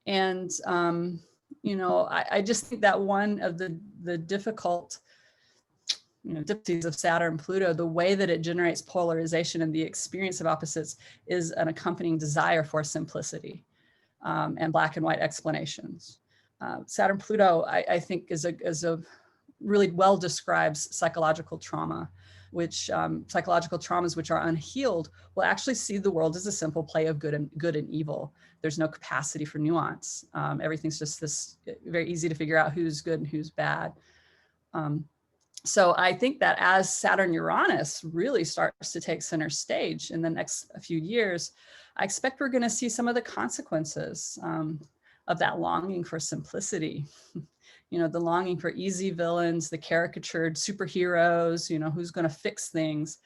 S4: And I just think that one of the difficult difficulties of Saturn Pluto, the way that it generates polarization and the experience of opposites, is an accompanying desire for simplicity and black and white explanations. Saturn Pluto, I think, is a really well describes psychological trauma, which psychological traumas which are unhealed will actually see the world as a simple play of good and evil. There's no capacity for nuance. Everything's just this very easy to figure out who's good and who's bad. So I think that as Saturn Uranus really starts to take center stage in the next few years, I expect we're going to see some of the consequences of that longing for simplicity. The longing for easy villains, the caricatured superheroes, who's going to fix things,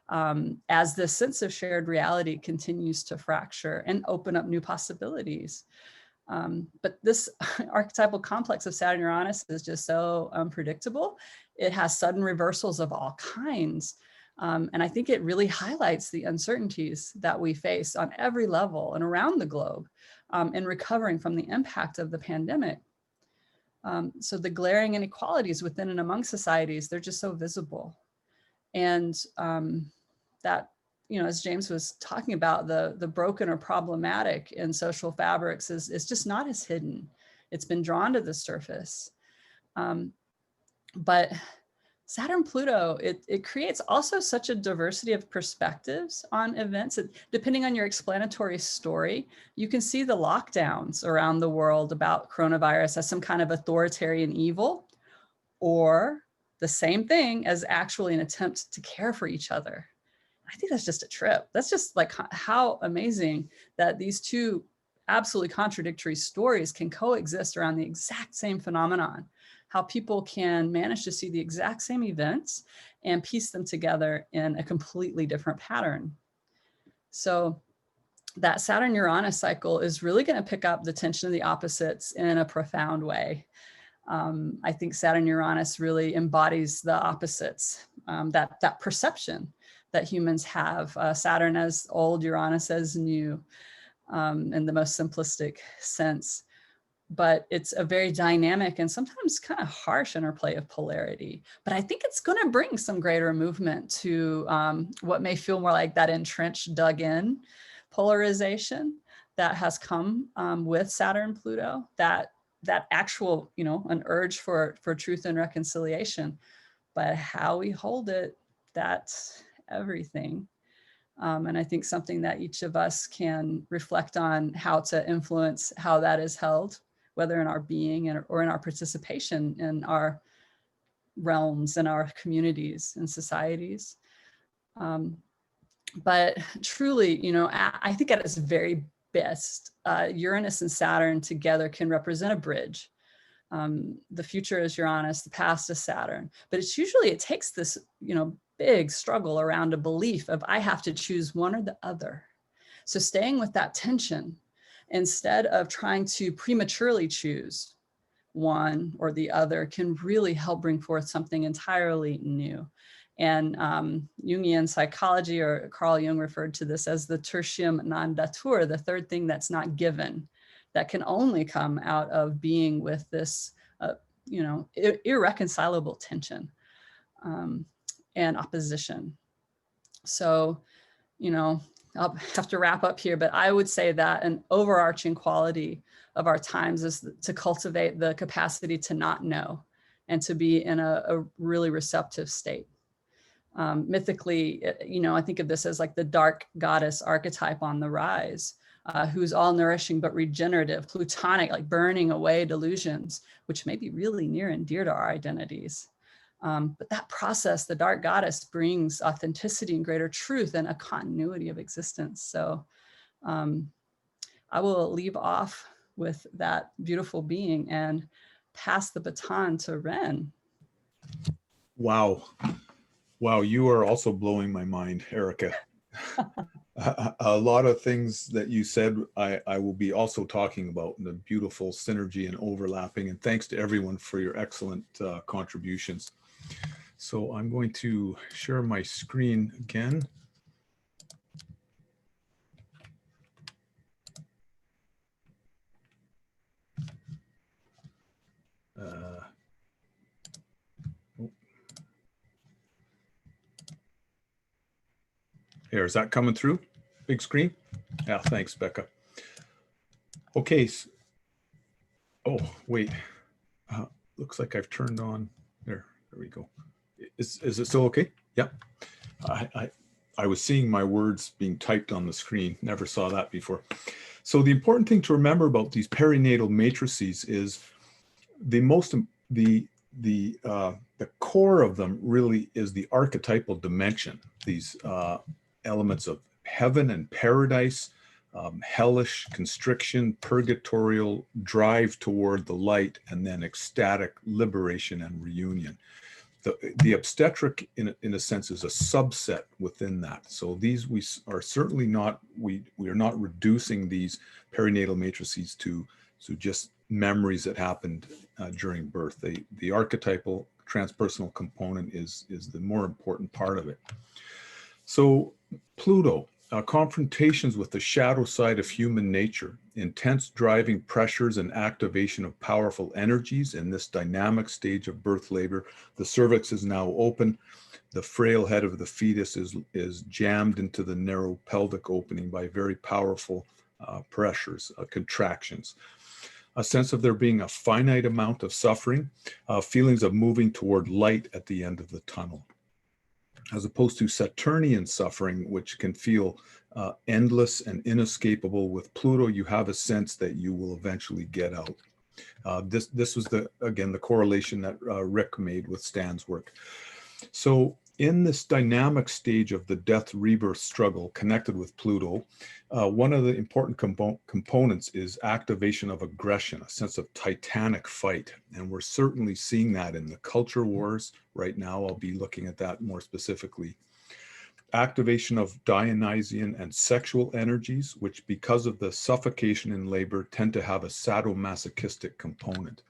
S4: as the sense of shared reality continues to fracture and open up new possibilities. But this archetypal complex of Saturn Uranus is just so unpredictable. It has sudden reversals of all kinds. And I think it really highlights the uncertainties that we face on every level and around the globe in recovering from the impact of the pandemic. So the glaring inequalities within and among societies, they're just so visible. And that, as James was talking about, the broken or problematic in social fabrics is just not as hidden. It's been drawn to the surface. But Saturn Pluto, it creates also such a diversity of perspectives on events. Depending on your explanatory story, you can see the lockdowns around the world about coronavirus as some kind of authoritarian evil, or the same thing as actually an attempt to care for each other. I think that's just a trip. That's just like how amazing that these two absolutely contradictory stories can coexist around the exact same phenomenon. How people can manage to see the exact same events and piece them together in a completely different pattern. So that Saturn-Uranus cycle is really going to pick up the tension of the opposites in a profound way. I think Saturn-Uranus really embodies the opposites, that perception that humans have, Saturn as old, Uranus as new, in the most simplistic sense. But it's a very dynamic and sometimes kind of harsh interplay of polarity. But I think it's going to bring some greater movement to what may feel more like that entrenched, dug in polarization that has come with Saturn Pluto, that actual, an urge for truth and reconciliation. But how we hold it, that's everything. And I think something that each of us can reflect on how to influence how that is held, whether in our being or in our participation in our realms in our communities and societies. But truly, I think at its very best, Uranus and Saturn together can represent a bridge. The future is Uranus, the past is Saturn, but it takes this, big struggle around a belief of I have to choose one or the other. So staying with that tension instead of trying to prematurely choose one or the other can really help bring forth something entirely new. And Jungian psychology, or Carl Jung referred to this as the tertium non datur, the third thing that's not given, that can only come out of being with this, irreconcilable tension and opposition. So, I'll have to wrap up here, but I would say that an overarching quality of our times is to cultivate the capacity to not know and to be in a really receptive state. Mythically, I think of this as like the dark goddess archetype on the rise, who's all nourishing but regenerative, plutonic, like burning away delusions, which may be really near and dear to our identities. But that process, the dark goddess, brings authenticity and greater truth and a continuity of existence. So I will leave off with that beautiful being and pass the baton to Renn.
S1: Wow. Wow, you are also blowing my mind, Erica. A lot of things that you said, I will be also talking about, the beautiful synergy and overlapping. And thanks to everyone for your excellent contributions. So I'm going to share my screen again. Here, is that coming through? Big screen? Yeah, thanks, Becca. Okay. Oh, wait. Looks like I've turned on. There we go. Is it still okay? Yeah. I was seeing my words being typed on the screen. Never saw that before. So the important thing to remember about these perinatal matrices is the core of them really is the archetypal dimension. These elements of heaven and paradise, hellish constriction, purgatorial drive toward the light, and then ecstatic liberation and reunion. The obstetric, in a sense, is a subset within that. So these we are certainly not, we are not reducing these perinatal matrices to just memories that happened during birth. The archetypal transpersonal component is the more important part of it. So Pluto, confrontations with the shadow side of human nature, intense driving pressures and activation of powerful energies in this dynamic stage of birth labor. The cervix is now open. The frail head of the fetus is jammed into the narrow pelvic opening by very powerful pressures, contractions. A sense of there being a finite amount of suffering, feelings of moving toward light at the end of the tunnel. As opposed to Saturnian suffering, which can feel endless and inescapable. With Pluto, you have a sense that you will eventually get out. This was the correlation that Rick made with Stan's work. So in this dynamic stage of the death rebirth struggle connected with Pluto, one of the important components is activation of aggression, a sense of titanic fight. And we're certainly seeing that in the culture wars right now. I'll be looking at that more specifically. Activation of Dionysian and sexual energies, which because of the suffocation in labor tend to have a sadomasochistic component.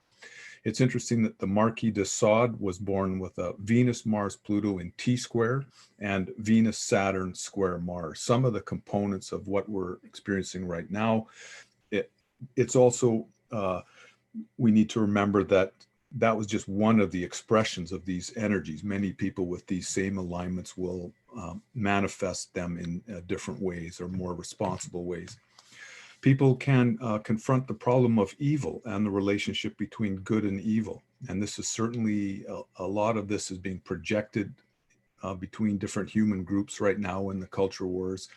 S1: It's interesting that the Marquis de Sade was born with a Venus, Mars, Pluto in T-square and Venus, Saturn, square Mars. Some of the components of what we're experiencing right now. It's also, we need to remember that that was just one of the expressions of these energies. Many people with these same alignments will manifest them in different ways or more responsible ways. People can confront the problem of evil and the relationship between good and evil. And this is certainly, a lot of this is being projected between different human groups right now in the culture wars.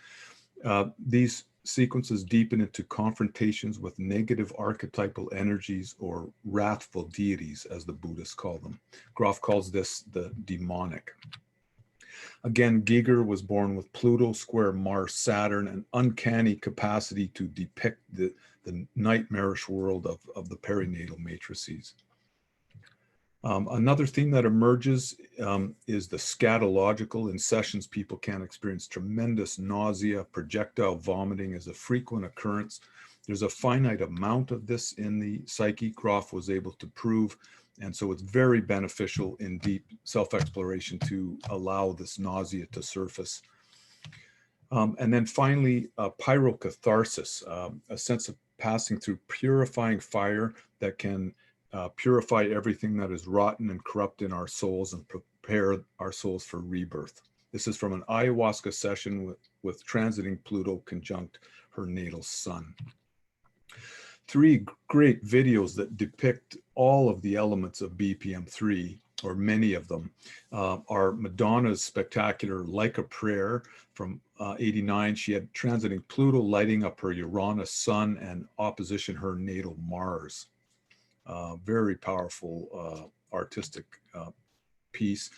S1: These sequences deepen into confrontations with negative archetypal energies or wrathful deities, as the Buddhists call them. Groff calls this the demonic. Again, Giger was born with Pluto square Mars Saturn, an uncanny capacity to depict the nightmarish world of the perinatal matrices. Another theme that emerges is the scatological. In sessions, people can experience tremendous nausea. Projectile vomiting is a frequent occurrence. There's a finite amount of this in the psyche, Groff was able to prove. And so it's very beneficial in deep self-exploration to allow this nausea to surface. And then finally, pyrocatharsis, a sense of passing through purifying fire that can purify everything that is rotten and corrupt in our souls and prepare our souls for rebirth. This is from an ayahuasca session with transiting Pluto conjunct her natal sun. 3 great videos that depict all of the elements of BPM3, or many of them, are Madonna's spectacular Like a Prayer from 89. She had transiting Pluto lighting up her Uranus sun and opposition her natal Mars. Very powerful artistic piece.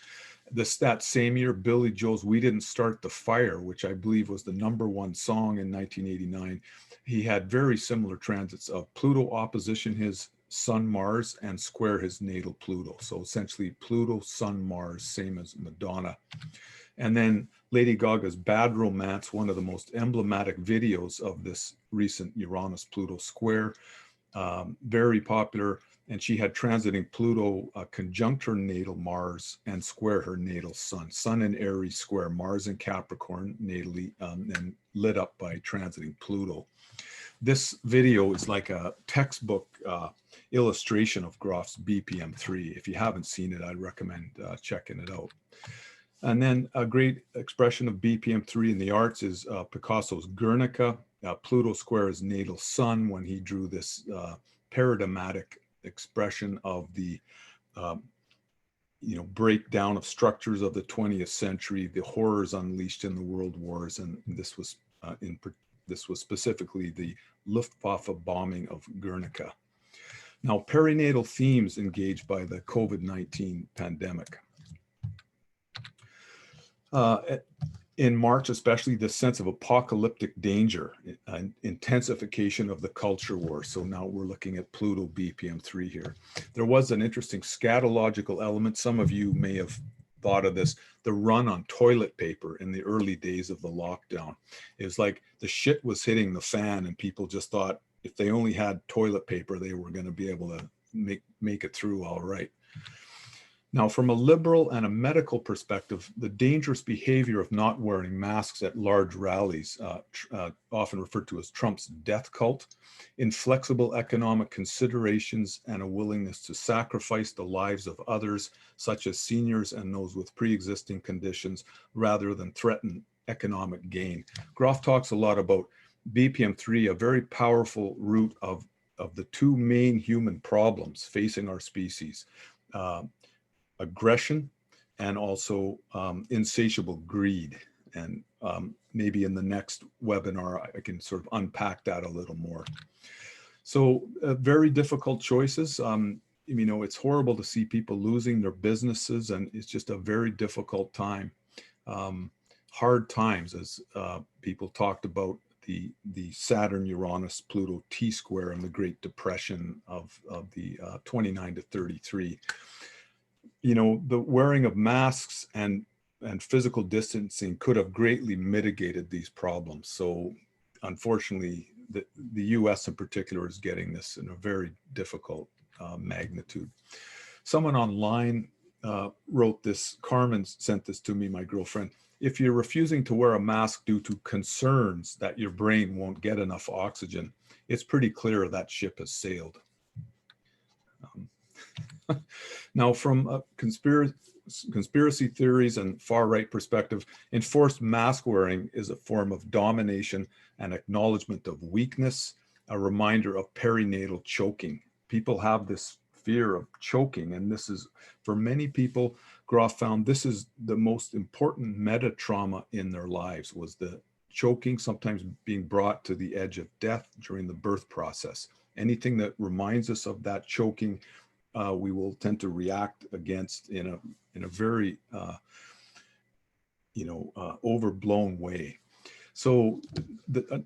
S1: That same year, Billy Joel's We Didn't Start the Fire, which I believe was the #1 song in 1989. He had very similar transits of Pluto opposition his Sun Mars and square his natal Pluto. So essentially Pluto, Sun, Mars, same as Madonna. And then Lady Gaga's Bad Romance, one of the most emblematic videos of this recent Uranus-Pluto square. Very popular, and she had transiting Pluto conjunct her natal Mars and square her natal Sun. Sun in Aries square Mars in Capricorn natally, and lit up by transiting Pluto. This video is like a textbook illustration of Groff's BPM3. If you haven't seen it, I'd recommend checking it out. And then a great expression of BPM3 in the arts is Picasso's Guernica. Pluto square his natal sun when he drew this paradigmatic expression of the breakdown of structures of the 20th century, the horrors unleashed in the world wars, and this was specifically the Luftwaffe bombing of Guernica. Now, perinatal themes engaged by the COVID-19 pandemic. In March, especially, the sense of apocalyptic danger and intensification of the culture war. So now we're looking at Pluto BPM3 here. There was an interesting scatological element. Some of you may have thought of this, the run on toilet paper in the early days of the lockdown. It was like the shit was hitting the fan and people just thought if they only had toilet paper, they were going to be able to make it through all right. Now, from a liberal and a medical perspective, the dangerous behavior of not wearing masks at large rallies, often referred to as Trump's death cult, inflexible economic considerations, and a willingness to sacrifice the lives of others, such as seniors and those with pre-existing conditions, rather than threaten economic gain. Groff talks a lot about BPM3, a very powerful root of the 2 main human problems facing our species. Aggression and also insatiable greed. And maybe in the next webinar, I can sort of unpack that a little more. So very difficult choices. It's horrible to see people losing their businesses, and it's just a very difficult time. Hard times, as people talked about the Saturn, Uranus, Pluto T-square and the Great Depression of the 29 to 33. The wearing of masks and physical distancing could have greatly mitigated these problems. So unfortunately, the US in particular is getting this in a very difficult magnitude. Someone online wrote this, Carmen sent this to me, my girlfriend. If you're refusing to wear a mask due to concerns that your brain won't get enough oxygen, it's pretty clear that ship has sailed. Now, from conspiracy theories and far-right perspective, enforced mask wearing is a form of domination and acknowledgement of weakness, a reminder of perinatal choking. People have this fear of choking, and this is, for many people, Groff found this is the most important meta trauma in their lives, was the choking, sometimes being brought to the edge of death during the birth process. Anything that reminds us of that choking, we will tend to react against in a very overblown way. So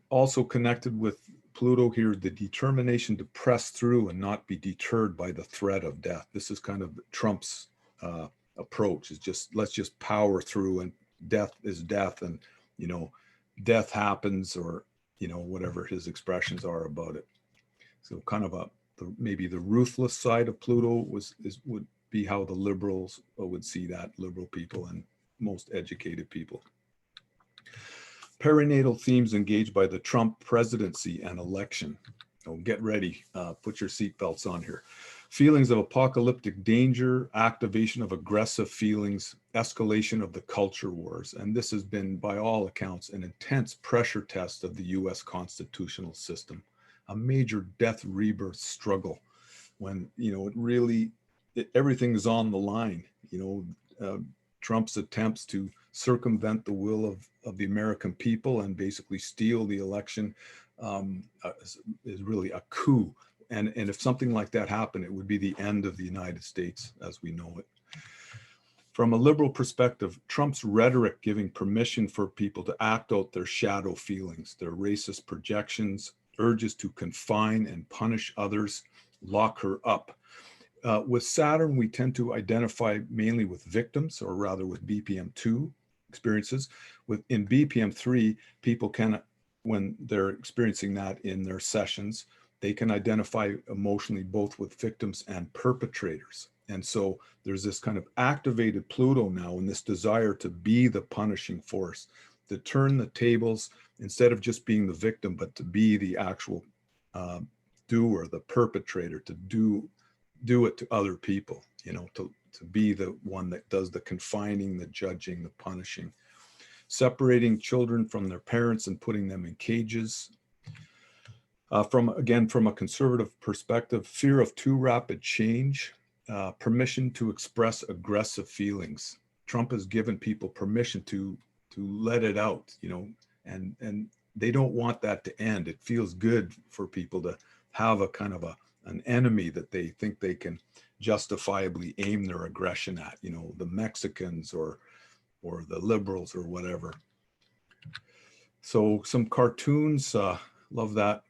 S1: also connected with Pluto here, the determination to press through and not be deterred by the threat of death. This is kind of Trump's approach, is just, let's just power through, and death is death, and death happens, or whatever his expressions are about it. So kind of maybe the ruthless side of Pluto would be how the liberals would see that, liberal people and most educated people. Perinatal themes engaged by the Trump presidency and election. Oh, get ready, put your seatbelts on here. Feelings of apocalyptic danger, activation of aggressive feelings, escalation of the culture wars. And this has been, by all accounts, an intense pressure test of the US constitutional system, a major death rebirth struggle when, everything is on the line. Trump's attempts to circumvent the will of the American people and basically steal the election is really a coup. And if something like that happened, it would be the end of the United States as we know it. From a liberal perspective, Trump's rhetoric giving permission for people to act out their shadow feelings, their racist projections, urges to confine and punish others, lock her up. With Saturn, we tend to identify mainly with victims, or rather with BPM2 experiences. In BPM3, people can, when they're experiencing that in their sessions, they can identify emotionally both with victims and perpetrators. And so there's this kind of activated Pluto now, and this desire to be the punishing force, to turn the tables, instead of just being the victim, but to be the actual doer, the perpetrator, to do it to other people, to be the one that does the confining, the judging, the punishing. Separating children from their parents and putting them in cages. From a conservative perspective, fear of too rapid change, permission to express aggressive feelings. Trump has given people permission to let it out, and they don't want that to end. It feels good for people to have a kind of an enemy that they think they can justifiably aim their aggression at, the Mexicans or the liberals or whatever. So some cartoons, love that.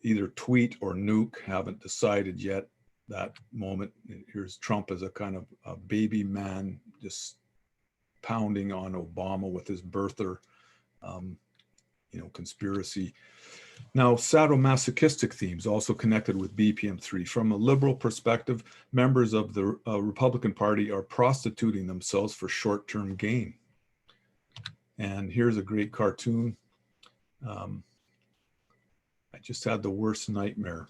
S1: Either tweet or nuke, haven't decided yet that moment. Here's Trump as a kind of a baby man, just pounding on Obama with his birther, conspiracy. Now, sadomasochistic themes also connected with BPM3. From a liberal perspective, members of the Republican Party are prostituting themselves for short-term gain. And here's a great cartoon. I just had the worst nightmare.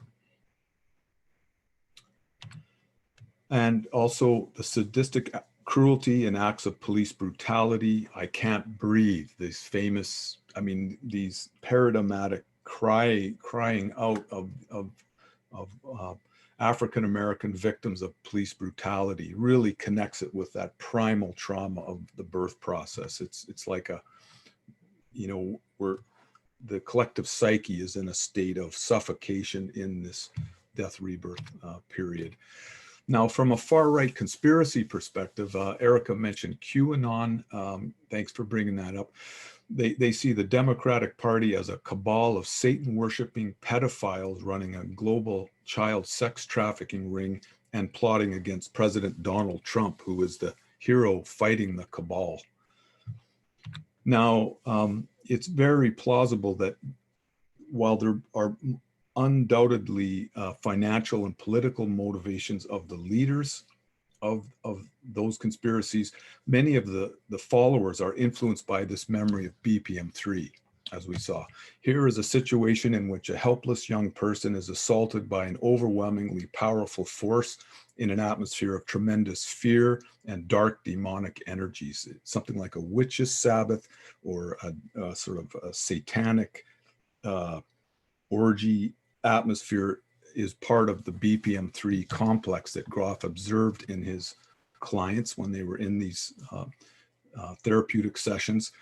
S1: And also the sadistic cruelty and acts of police brutality. I can't breathe. These famous, these paradigmatic crying out of African-American victims of police brutality really connects it with that primal trauma of the birth process. It's like where the collective psyche is in a state of suffocation in this death rebirth period. Now, from a far-right conspiracy perspective, Erica mentioned QAnon. Thanks for bringing that up. They see the Democratic Party as a cabal of Satan-worshiping pedophiles running a global child sex trafficking ring and plotting against President Donald Trump, who is the hero fighting the cabal. Now, it's very plausible that while there are undoubtedly financial and political motivations of the leaders of those conspiracies, many of the followers are influenced by this memory of BPM3, as we saw. Here is a situation in which a helpless young person is assaulted by an overwhelmingly powerful force in an atmosphere of tremendous fear and dark demonic energies. It's something like a witch's Sabbath or a sort of a satanic orgy atmosphere is part of the BPM3 complex that Groff observed in his clients when they were in these therapeutic sessions.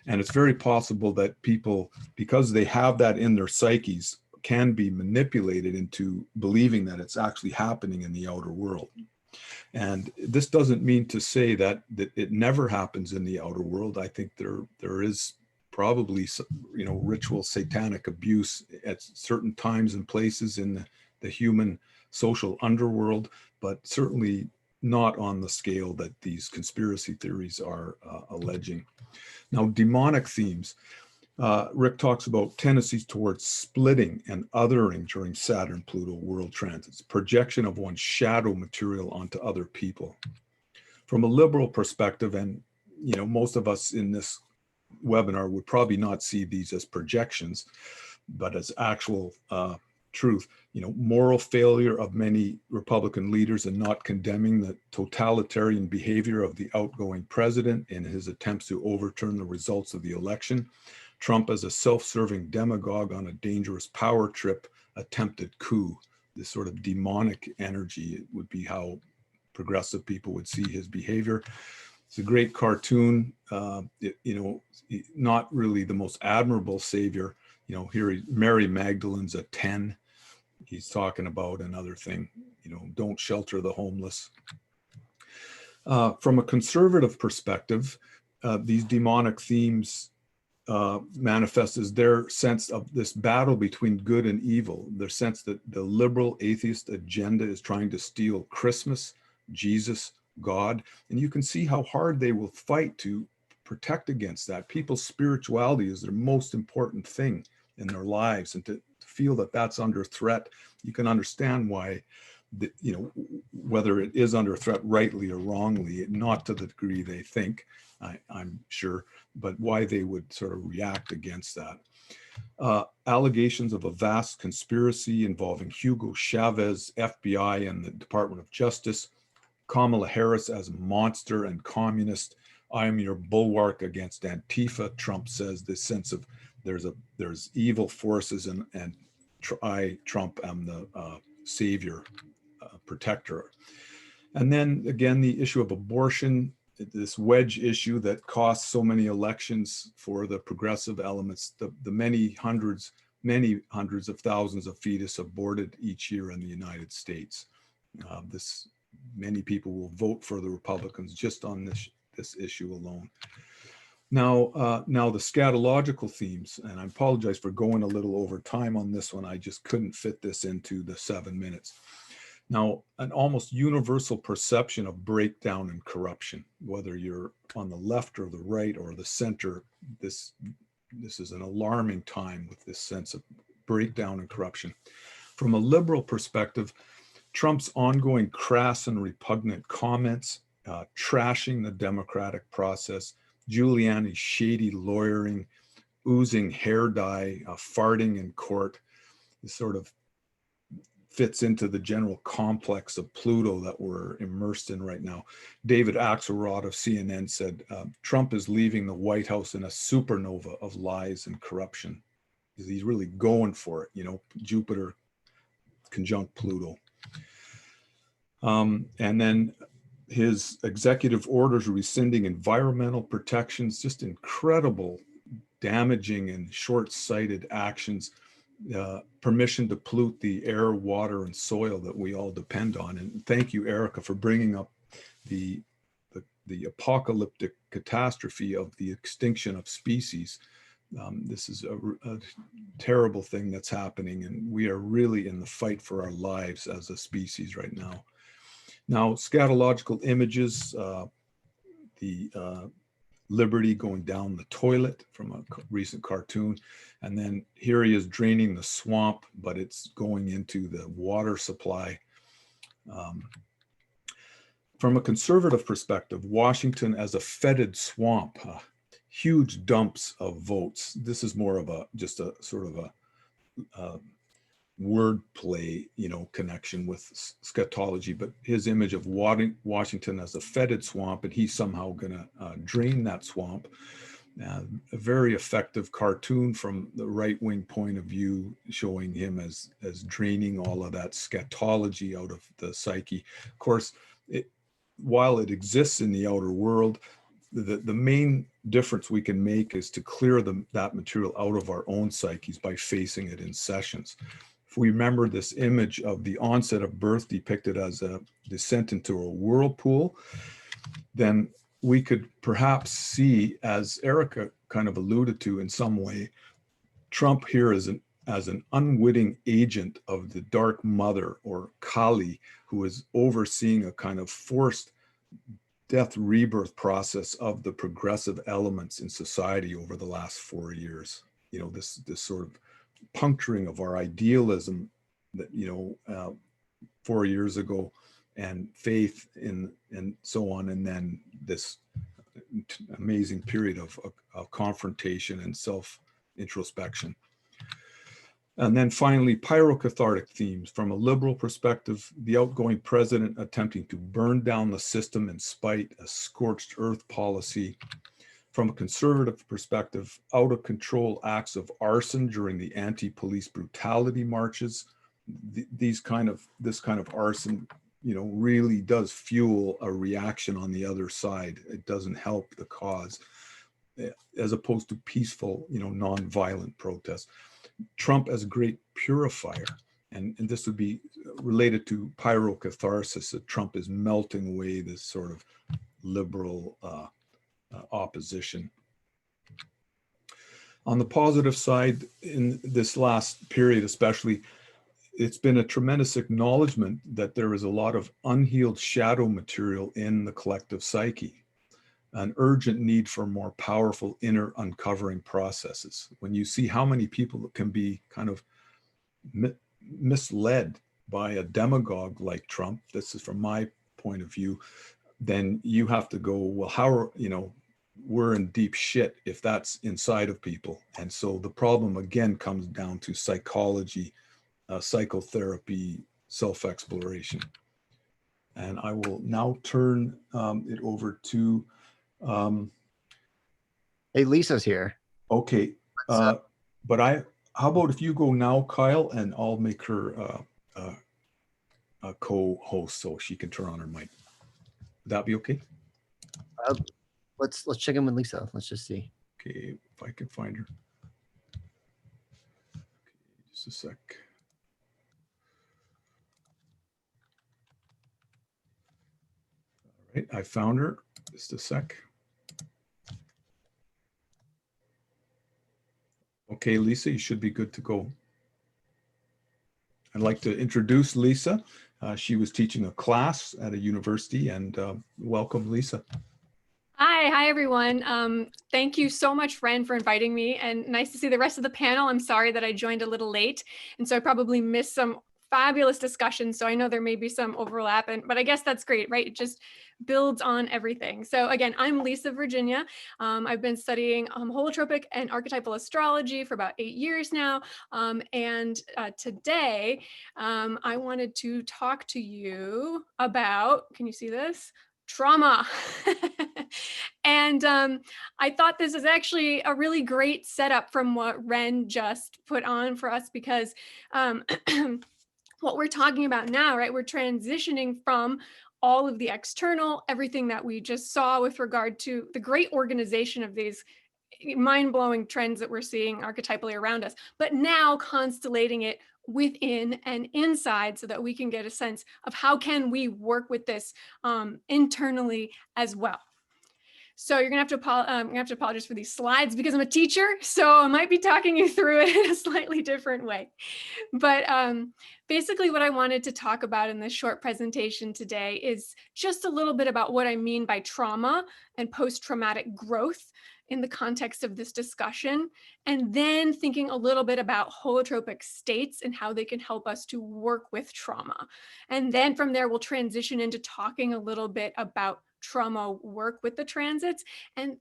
S1: And it's very possible that people, because they have that in their psyches, can be manipulated into believing that it's actually happening in the outer world. And this doesn't mean to say that it never happens in the outer world. I think there is probably, you know, ritual satanic abuse at certain times and places in the human social underworld, but certainly not on the scale that these conspiracy theories are alleging. Now, demonic themes. Rick talks about tendencies towards splitting and othering during Saturn-Pluto world transits, projection of one's shadow material onto other people. From a liberal perspective, and you know, most of us in this webinar would probably not see these as projections, but as actual truth. You know, moral failure of many Republican leaders in not condemning the totalitarian behavior of the outgoing president in his attempts to overturn the results of the election. Trump as a self-serving demagogue on a dangerous power trip, attempted coup. This sort of demonic energy, it would be how progressive people would see his behavior. It's a great cartoon, you know, not really the most admirable savior. You know, here Mary Magdalene's a 10. He's talking about another thing, you know, don't shelter the homeless. From a conservative perspective, these demonic themes manifest as their sense of this battle between good and evil, their sense that the liberal atheist agenda is trying to steal Christmas, Jesus, God, and you can see how hard they will fight to protect against that. People's spirituality is their most important thing in their lives, and to feel that that's under threat, you can understand why, you know, whether it is under threat rightly or wrongly, not to the degree they think, I'm sure, but why they would sort of react against that. Allegations of a vast conspiracy involving Hugo Chavez, FBI, and the Department of Justice. Kamala Harris as a monster and communist. I am your bulwark against Antifa. Trump says this sense of there's evil forces, and I, Trump, am the savior, protector. And then again, the issue of abortion, this wedge issue that costs so many elections for the progressive elements, the many hundreds of thousands of fetus aborted each year in the United States. Many people will vote for the Republicans just on this issue alone. Now the scatological themes, and I apologize for going a little over time on this one. I just couldn't fit this into the 7 minutes. Now, an almost universal perception of breakdown and corruption, whether you're on the left or the right or the center, this is an alarming time with this sense of breakdown and corruption. From a liberal perspective, Trump's ongoing crass and repugnant comments, trashing the democratic process, Giuliani's shady lawyering, oozing hair dye, farting in court, this sort of fits into the general complex of Pluto that we're immersed in right now. David Axelrod of CNN said, Trump is leaving the White House in a supernova of lies and corruption. He's really going for it, you know, Jupiter conjunct Pluto. And then his executive orders rescinding environmental protections, just incredible, damaging and short-sighted actions, permission to pollute the air, water, and soil that we all depend on. And thank you, Erica, for bringing up the apocalyptic catastrophe of the extinction of species. This is a terrible thing that's happening, and we are really in the fight for our lives as a species right now. Now, scatological images, the Liberty going down the toilet from a recent cartoon. And then here he is draining the swamp, but it's going into the water supply. From a conservative perspective, Washington as a fetid swamp, huge dumps of votes. This is more of just a sort of a wordplay, you know, connection with scatology, but his image of Washington as a fetid swamp, and he's somehow going to drain that swamp. A very effective cartoon from the right-wing point of view, showing him as draining all of that scatology out of the psyche. Of course, while it exists in the outer world, the main difference we can make is to clear that material out of our own psyches by facing it in sessions. If we remember this image of the onset of birth depicted as a descent into a whirlpool, then we could perhaps see, as Erica kind of alluded to in some way, Trump here as an unwitting agent of the Dark Mother, or Kali, who is overseeing a kind of forced death rebirth process of the progressive elements in society over the last 4 years. You know, this sort of puncturing of our idealism that, 4 years ago, and faith in, and so on, and then this amazing period of confrontation and self-introspection. And then finally, pyrocathartic themes. From a liberal perspective, the outgoing president attempting to burn down the system in spite a scorched earth policy. From a conservative perspective, out of control acts of arson during the anti-police brutality marches. This kind of arson, really does fuel a reaction on the other side. It doesn't help the cause, as opposed to peaceful, non-violent protests. Trump as a great purifier, and this would be related to pyrocatharsis, that Trump is melting away this sort of liberal opposition. On the positive side, in this last period especially, it's been a tremendous acknowledgement that there is a lot of unhealed shadow material in the collective psyche, an urgent need for more powerful inner uncovering processes. When you see how many people can be kind of misled by a demagogue like Trump, this is from my point of view, then you have to go, well, how, we're in deep shit if that's inside of people. And so the problem again comes down to psychology, psychotherapy, self-exploration. And I will now turn it over to
S5: Hey, Lisa's here.
S1: Okay, but how about if you go now, Kyle, and I'll make her a co-host so she can turn on her mic. Would that be okay?
S5: Let's check in with Lisa. Let's just see.
S1: Okay, if I can find her. Okay, just a sec. All right, I found her. Just a sec. Okay, Lisa, you should be good to go. I'd like to introduce Lisa. She was teaching a class at a university, and welcome, Lisa.
S7: Hi everyone. Thank you so much, Renn, for inviting me, and nice to see the rest of the panel. I'm sorry that I joined a little late, and so I probably missed some fabulous discussions. So I know there may be some overlap, but I guess that's great, right? It just builds on everything. So again, I'm Lisa, Virginia. I've been studying holotropic and archetypal astrology for about 8 years now. And today I wanted to talk to you about, can you see this? Trauma. And I thought this is actually a really great setup from what Renn just put on for us, because what we're talking about now, right? We're transitioning from all of the external, everything that we just saw with regard to the great organization of these mind-blowing trends that we're seeing archetypally around us, but now constellating it within and inside so that we can get a sense of how can we work with this internally as well. So you're gonna have to apologize for these slides because I'm a teacher, so I might be talking you through it in a slightly different way. But basically what I wanted to talk about in this short presentation today is just a little bit about what I mean by trauma and post-traumatic growth in the context of this discussion, and then thinking a little bit about holotropic states and how they can help us to work with trauma. And then from there, we'll transition into talking a little bit about trauma work with the transits. And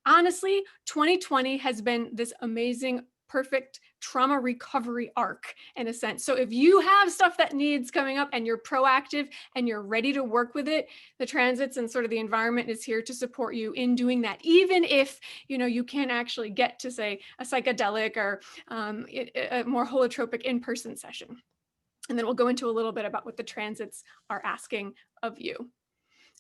S7: honestly, 2020 has been this amazing, perfect trauma recovery arc in a sense. So if you have stuff that needs coming up and you're proactive and you're ready to work with it, the transits and sort of the environment is here to support you in doing that. Even if, you can't actually get to, say, a psychedelic or a more holotropic in-person session. And then we'll go into a little bit about what the transits are asking of you.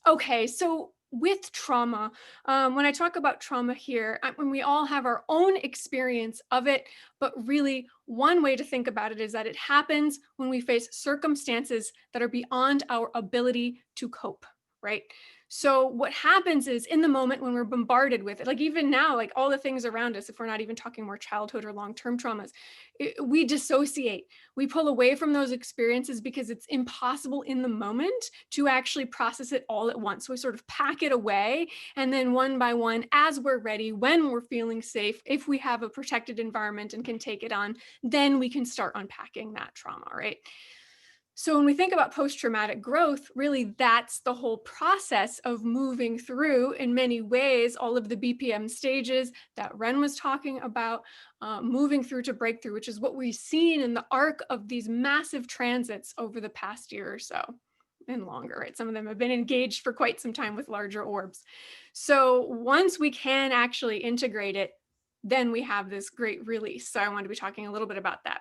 S7: Okay, so with trauma, when I talk about trauma here, when we all have our own experience of it, but really one way to think about it is that it happens when we face circumstances that are beyond our ability to cope, right? So what happens is in the moment when we're bombarded with it, like even now, like all the things around us, if we're not even talking more childhood or long-term traumas, we dissociate. We pull away from those experiences because it's impossible in the moment to actually process it all at once. So we sort of pack it away, and then one by one, as we're ready, when we're feeling safe, if we have a protected environment and can take it on, then we can start unpacking that trauma, right? So when we think about post-traumatic growth, really that's the whole process of moving through, in many ways, all of the BPM stages that Renn was talking about, moving through to breakthrough, which is what we've seen in the arc of these massive transits over the past year or so, and longer, right? Some of them have been engaged for quite some time with larger orbs. So once we can actually integrate it, then we have this great release. So I want to be talking a little bit about that.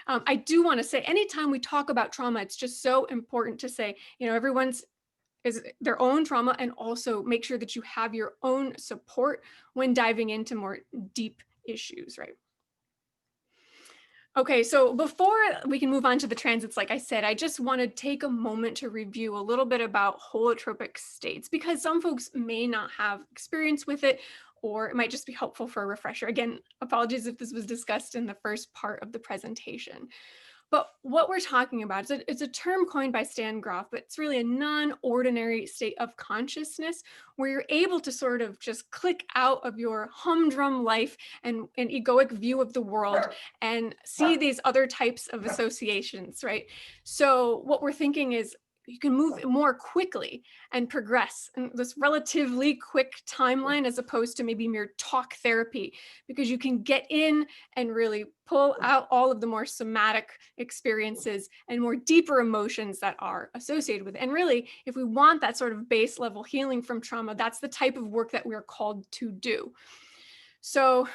S7: I do want to say, anytime we talk about trauma, it's just so important to say, everyone's is their own trauma, and also make sure that you have your own support when diving into more deep issues, right? Okay, so before we can move on to the transits, like I said, I just want to take a moment to review a little bit about holotropic states, because some folks may not have experience with it, or it might just be helpful for a refresher. Again, apologies if this was discussed in the first part of the presentation. But what we're talking about is it's a term coined by Stan Grof, but it's really a non-ordinary state of consciousness where you're able to sort of just click out of your humdrum life and an egoic view of the world and see these other types of associations, right? So what we're thinking is you can move more quickly and progress in this relatively quick timeline, as opposed to maybe mere talk therapy, because you can get in and really pull out all of the more somatic experiences and more deeper emotions that are associated with it. And really, if we want that sort of base level healing from trauma, that's the type of work that we're called to do. So,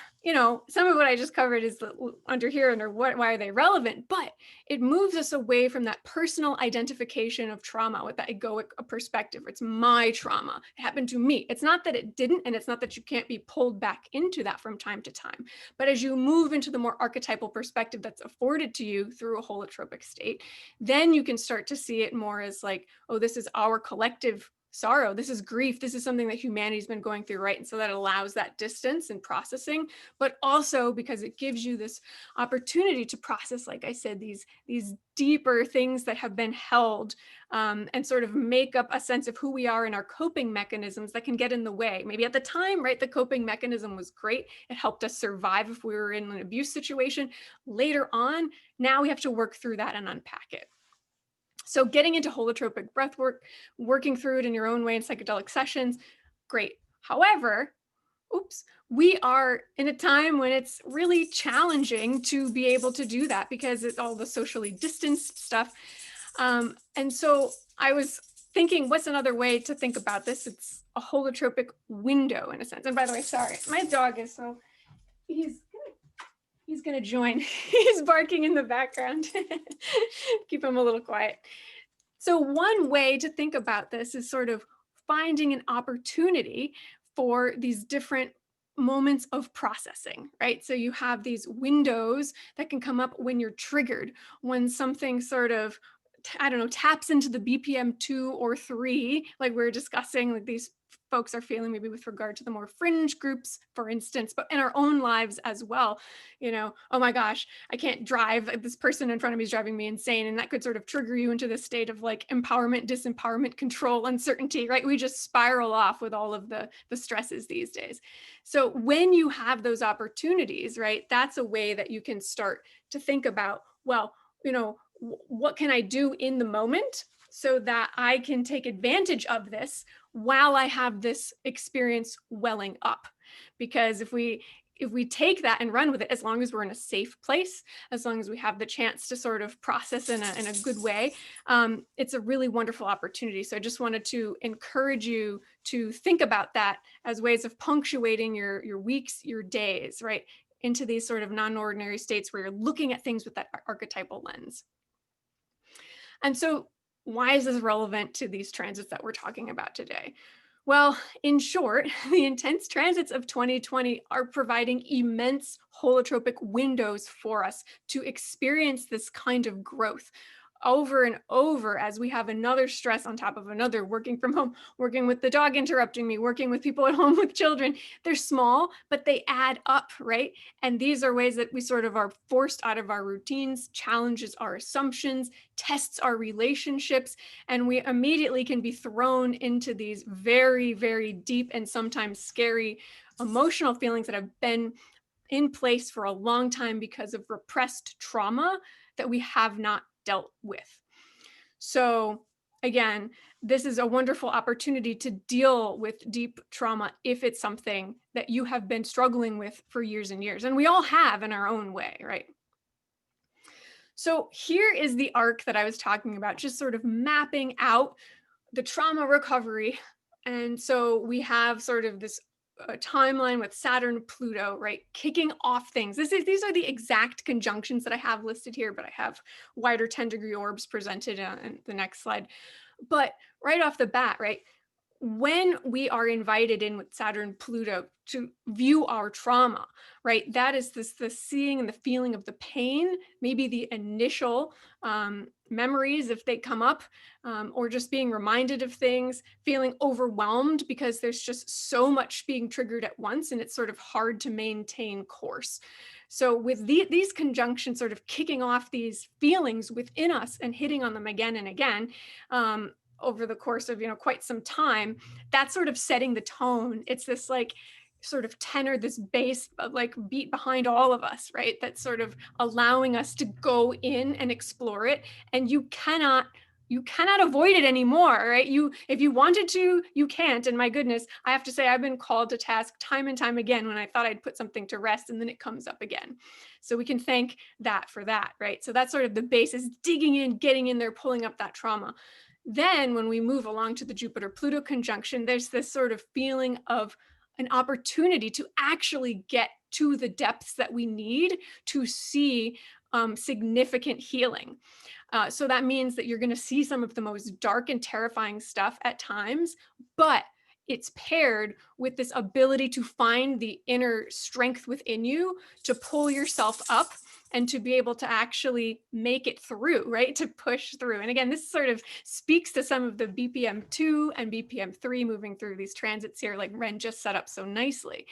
S7: some of what I just covered is under here, under why are they relevant? But it moves us away from that personal identification of trauma with that egoic perspective. It's my trauma. It happened to me. It's not that it didn't, and it's not that you can't be pulled back into that from time to time. But as you move into the more archetypal perspective that's afforded to you through a holotropic state, then you can start to see it more as like, oh, this is our collective sorrow. This is grief. This is something that humanity's been going through, right? And so that allows that distance and processing, but also because it gives you this opportunity to process, like I said, these deeper things that have been held, and sort of make up a sense of who we are and our coping mechanisms that can get in the way. Maybe at the time, right, the coping mechanism was great. It helped us survive if we were in an abuse situation. Later on, now we have to work through that and unpack it. So getting into holotropic breath work, working through it in your own way in psychedelic sessions, great. However, we are in a time when it's really challenging to be able to do that because it's all the socially distanced stuff. And so I was thinking, what's another way to think about this? It's a holotropic window in a sense. And by the way, sorry, my dog is so, he's gonna join. He's barking in the background. Keep him a little quiet. So one way to think about this is sort of finding an opportunity for these different moments of processing, right? So you have these windows that can come up when you're triggered, when something sort of, I don't know, taps into the BPM 2 or 3, like we're discussing, like these folks are feeling maybe with regard to the more fringe groups, for instance, but in our own lives as well. Oh my gosh, I can't drive. This person in front of me is driving me insane. And that could sort of trigger you into this state of like empowerment, disempowerment, control, uncertainty, right? We just spiral off with all of the stresses these days. So when you have those opportunities, right, that's a way that you can start to think about, well, what can I do in the moment so that I can take advantage of this while I have this experience welling up? Because if we take that and run with it, as long as we're in a safe place, as long as we have the chance to sort of process in a good way, it's a really wonderful opportunity. So I just wanted to encourage you to think about that as ways of punctuating your weeks, your days, right, into these sort of non-ordinary states where you're looking at things with that archetypal lens. And so why is this relevant to these transits that we're talking about today? Well, in short, the intense transits of 2020 are providing immense holotropic windows for us to experience this kind of growth over and over as we have another stress on top of another, working from home, working with the dog interrupting me, working with people at home with children. They're small, but they add up, right? And these are ways that we sort of are forced out of our routines, challenges our assumptions, tests our relationships, and we immediately can be thrown into these very, very deep and sometimes scary emotional feelings that have been in place for a long time because of repressed trauma that we have not dealt with. So again, this is a wonderful opportunity to deal with deep trauma if it's something that you have been struggling with for years and years. And we all have in our own way, right? So here is the arc that I was talking about, just sort of mapping out the trauma recovery. And so we have sort of this timeline with Saturn, Pluto, right? Kicking off things. These are the exact conjunctions that I have listed here, but I have wider 10-degree orbs presented in the next slide. But right off the bat, right? When we are invited in with Saturn, Pluto to view our trauma, right? That is the seeing and the feeling of the pain, maybe the initial memories if they come up, or just being reminded of things, feeling overwhelmed because there's just so much being triggered at once and it's sort of hard to maintain course. So with these conjunctions sort of kicking off these feelings within us and hitting on them again and again, over the course of, quite some time, that's sort of setting the tone. It's this like sort of tenor, this bass like beat behind all of us, right? That's sort of allowing us to go in and explore it. And you cannot avoid it anymore, right? If you wanted to, you can't. And my goodness, I have to say, I've been called to task time and time again when I thought I'd put something to rest and then it comes up again. So we can thank that for that, right? So that's sort of the basis, digging in, getting in there, pulling up that trauma. Then when we move along to the Jupiter-Pluto conjunction, there's this sort of feeling of an opportunity to actually get to the depths that we need to see significant healing. So that means that you're going to see some of the most dark and terrifying stuff at times, but it's paired with this ability to find the inner strength within you to pull yourself up and to be able to actually make it through, right? To push through. And again, this sort of speaks to some of the BPM 2 and BPM 3 moving through these transits here, like Renn just set up so nicely.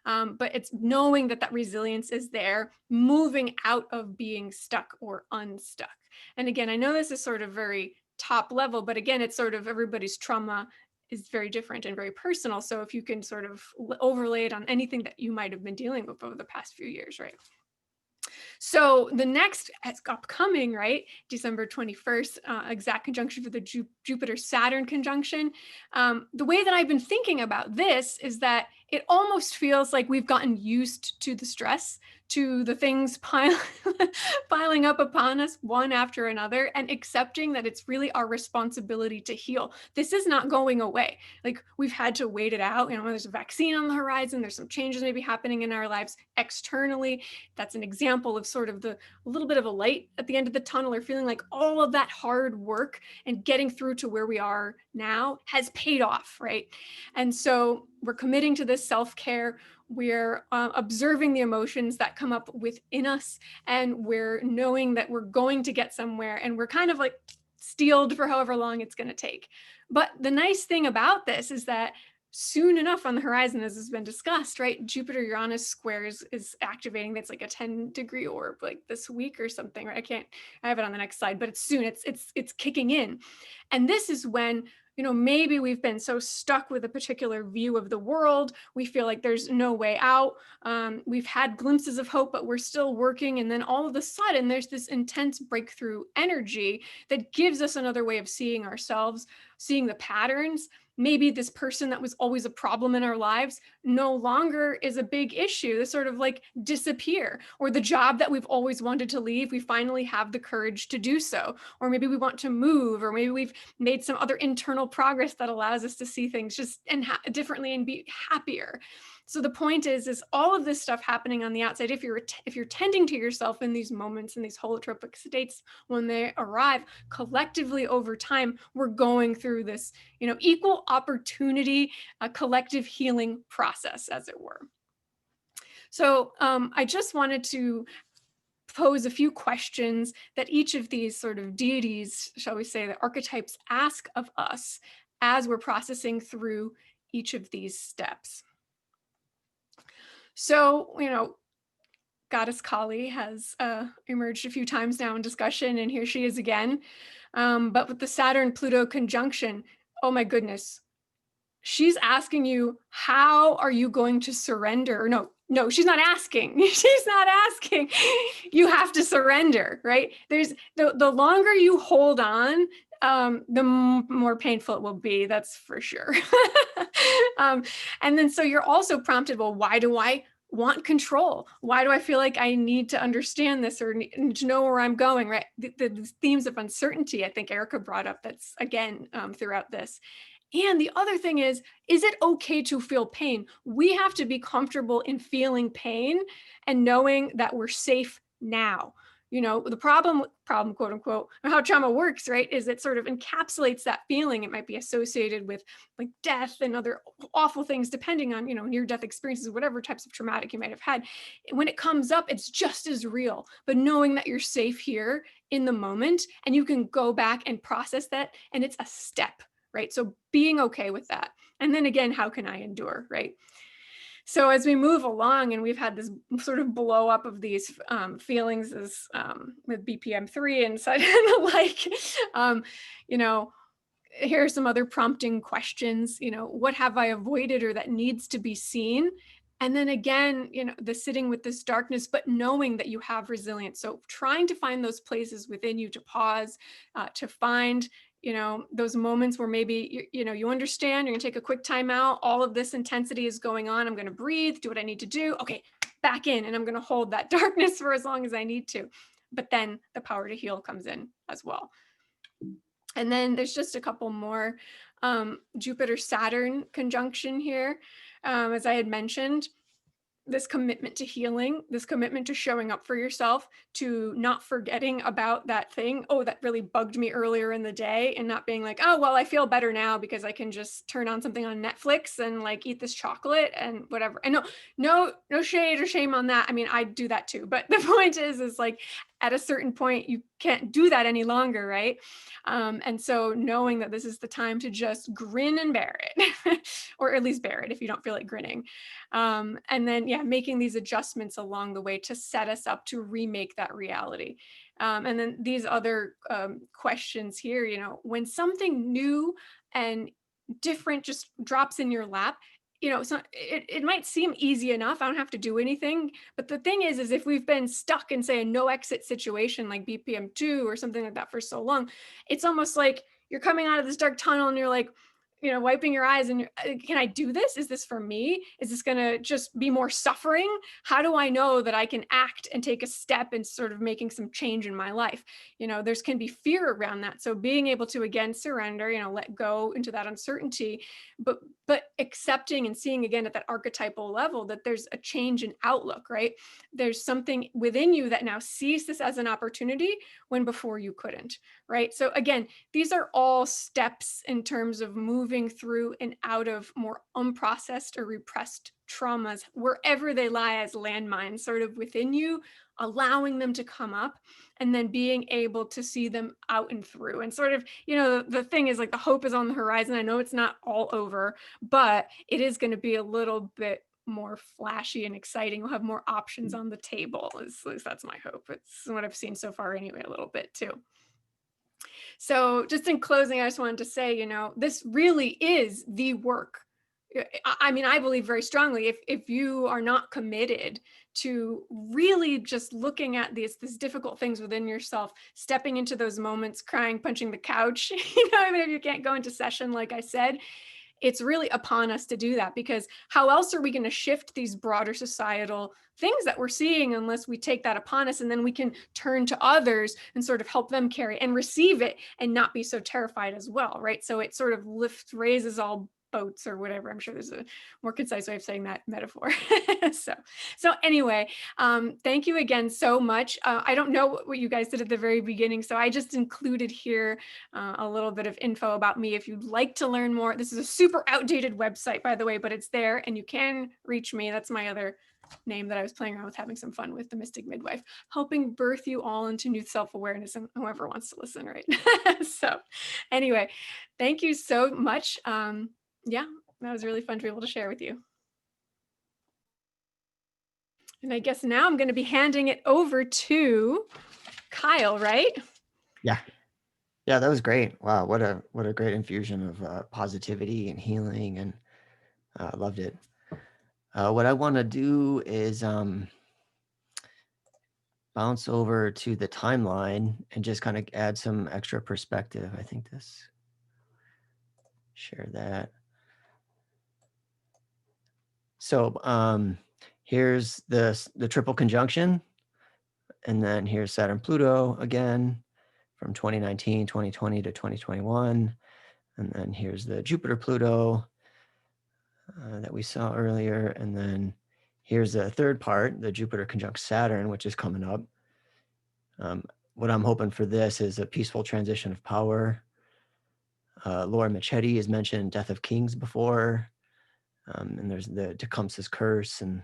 S7: But it's knowing that resilience is there, moving out of being stuck or unstuck. And again, I know this is sort of very top level, but again, it's sort of everybody's trauma is very different and very personal. So if you can sort of overlay it on anything that you might have been dealing with over the past few years, right? So the next upcoming, right, December 21st, exact conjunction for the Jupiter-Saturn conjunction. The way that I've been thinking about this is that it almost feels like we've gotten used to the stress, to the things piling up upon us one after another, and accepting that it's really our responsibility to heal. This is not going away. Like, we've had to wait it out. There's a vaccine on the horizon. There's some changes maybe happening in our lives externally. That's an example of sort of a little bit of a light at the end of the tunnel, or feeling like all of that hard work and getting through to where we are now has paid off, right? And so we're committing to this self-care. We're observing the emotions that come up within us, and we're knowing that we're going to get somewhere, and we're kind of like steeled for however long it's going to take. But the nice thing about this is that soon enough on the horizon, as has been discussed, right, Jupiter-Uranus square is activating. That's like a 10-degree orb, like this week or something, right? I have it on the next slide, but it's soon. It's kicking in. And this is when, maybe we've been so stuck with a particular view of the world. We feel like there's no way out. We've had glimpses of hope, but we're still working. And then all of a sudden, there's this intense breakthrough energy that gives us another way of seeing ourselves, seeing the patterns. Maybe this person that was always a problem in our lives no longer is a big issue. They sort of like disappear. Or the job that we've always wanted to leave, we finally have the courage to do so. Or maybe we want to move, or maybe we've made some other internal progress that allows us to see things just differently and be happier. So the point is all of this stuff happening on the outside, if you're tending to yourself in these moments, in these holotropic states, when they arrive collectively over time, we're going through this, equal opportunity, collective healing process, as it were. So I just wanted to pose a few questions that each of these sort of deities, shall we say, the archetypes ask of us as we're processing through each of these steps. So, Goddess Kali has emerged a few times now in discussion, and here she is again. But with the Saturn-Pluto conjunction, oh my goodness, she's asking you, how are you going to surrender? No, she's not asking. She's not asking. You have to surrender, right? There's the longer you hold on, the more painful it will be. That's for sure. And then so you're also prompted, well, why do I want control? Why do I feel like I need to understand this or need to know where I'm going, right? The themes of uncertainty, I think Erica brought up, that's again throughout this. And the other thing is it okay to feel pain? We have to be comfortable in feeling pain and knowing that we're safe now. The problem, quote unquote, how trauma works, right, is it sort of encapsulates that feeling. It might be associated with like death and other awful things, depending on, near-death experiences, whatever types of traumatic you might have had. When it comes up, it's just as real. But knowing that you're safe here in the moment and you can go back and process that, and it's a step, right? So being okay with that. And then again, how can I endure, right? So as we move along, and we've had this sort of blow up of these feelings as with BPM-3 and such and the like, here are some other prompting questions. What have I avoided or that needs to be seen? And then again, the sitting with this darkness, but knowing that you have resilience. So trying to find those places within you to pause, to find those moments where maybe, you understand, you're gonna take a quick time out, all of this intensity is going on, I'm gonna breathe, do what I need to do, okay, back in, and I'm gonna hold that darkness for as long as I need to. But then the power to heal comes in as well. And then there's just a couple more. Jupiter-Saturn conjunction here, as I had mentioned, this commitment to healing, this commitment to showing up for yourself, to not forgetting about that thing, oh, that really bugged me earlier in the day, and not being like, oh, well, I feel better now because I can just turn on something on Netflix and like eat this chocolate and whatever. And no shade or shame on that. I mean, I do that too. But the point is like at a certain point, you can't do that any longer, right? And so knowing that this is the time to just grin and bear it, or at least bear it if you don't feel like grinning. And then, yeah, making these adjustments along the way to set us up to remake that reality. And then these other questions here, when something new and different just drops in your lap, so it might seem easy enough. I don't have to do anything. But the thing is if we've been stuck in, say, a no exit situation like BPM-2 or something like that for so long, it's almost like you're coming out of this dark tunnel and you're like, wiping your eyes and can I do this? Is this for me? Is this going to just be more suffering? How do I know that I can act and take a step and sort of making some change in my life? There's can be fear around that. So being able to, again, surrender, let go into that uncertainty, but accepting and seeing again at that archetypal level that there's a change in outlook, right? There's something within you that now sees this as an opportunity when before you couldn't, right? So again, these are all steps in terms of moving through and out of more unprocessed or repressed traumas, wherever they lie as landmines sort of within you, allowing them to come up and then being able to see them out and through. And sort of, the thing is like the hope is on the horizon. I know it's not all over, but it is going to be a little bit more flashy and exciting. We'll have more options on the table. At least that's my hope. It's what I've seen so far anyway, a little bit too. So just in closing, I just wanted to say, this really is the work. I mean, I believe very strongly if you are not committed to really just looking at these difficult things within yourself, stepping into those moments, crying, punching the couch, even if you can't go into session, like I said, it's really upon us to do that, because how else are we going to shift these broader societal things that we're seeing unless we take that upon us, and then we can turn to others and sort of help them carry and receive it and not be so terrified as well, right? So it sort of raises all boats or whatever. I'm sure there's a more concise way of saying that metaphor. So anyway, thank you again so much. I don't know what you guys did at the very beginning, so I just included here a little bit of info about me. If you'd like to learn more, this is a super outdated website, by the way, but it's there and you can reach me. That's my other name that I was playing around with, having some fun with, the Mystic Midwife, helping birth you all into new self-awareness, and whoever wants to listen, right? So anyway, thank you so much. Yeah, that was really fun to be able to share with you. And I guess now I'm going to be handing it over to Kyle, right?
S5: Yeah. Yeah, that was great. Wow, what a great infusion of positivity and healing, and loved it. What I want to do is bounce over to the timeline and just kind of add some extra perspective. I think this, share that. So here's the triple conjunction, and then here's Saturn Pluto again from 2019, 2020 to 2021. And then here's the Jupiter Pluto that we saw earlier. And then here's the third part, the Jupiter conjunct Saturn, which is coming up. What I'm hoping for this is a peaceful transition of power. Laura Machete has mentioned Death of Kings before. And there's the Tecumseh's Curse and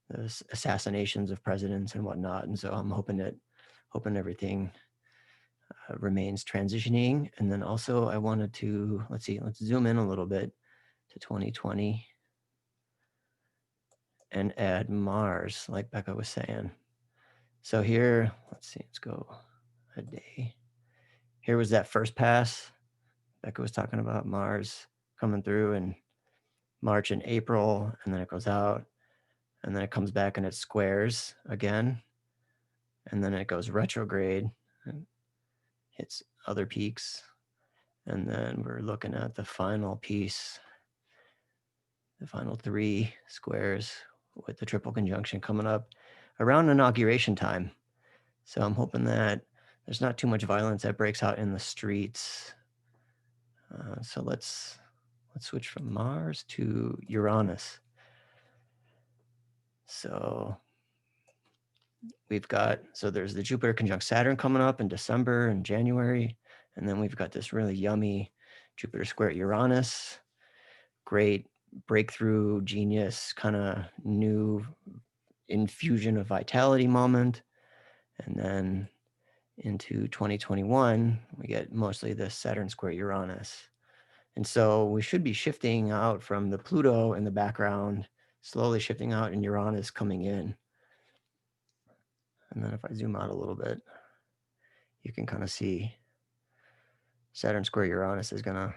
S5: the assassinations of presidents and whatnot. And so I'm hoping everything remains transitioning. And then also I wanted to, let's zoom in a little bit to 2020 and add Mars, like Becca was saying. So here, let's go a day. Here was that first pass. Becca was talking about Mars coming through in March and April, and then it goes out, and then it comes back and it squares again, and then it goes retrograde and hits other peaks. And then we're looking at the final piece, the final 3 squares with the triple conjunction coming up around inauguration time. So I'm hoping that there's not too much violence that breaks out in the streets. So let's switch from Mars to Uranus. So we've got, there's the Jupiter conjunct Saturn coming up in December and January. And then we've got this really yummy Jupiter square Uranus. Great breakthrough, genius, kind of new infusion of vitality moment. And then into 2021, we get mostly the Saturn square Uranus. And so we should be shifting out from the Pluto in the background, slowly shifting out, and Uranus coming in. And then if I zoom out a little bit, you can kind of see Saturn square Uranus is gonna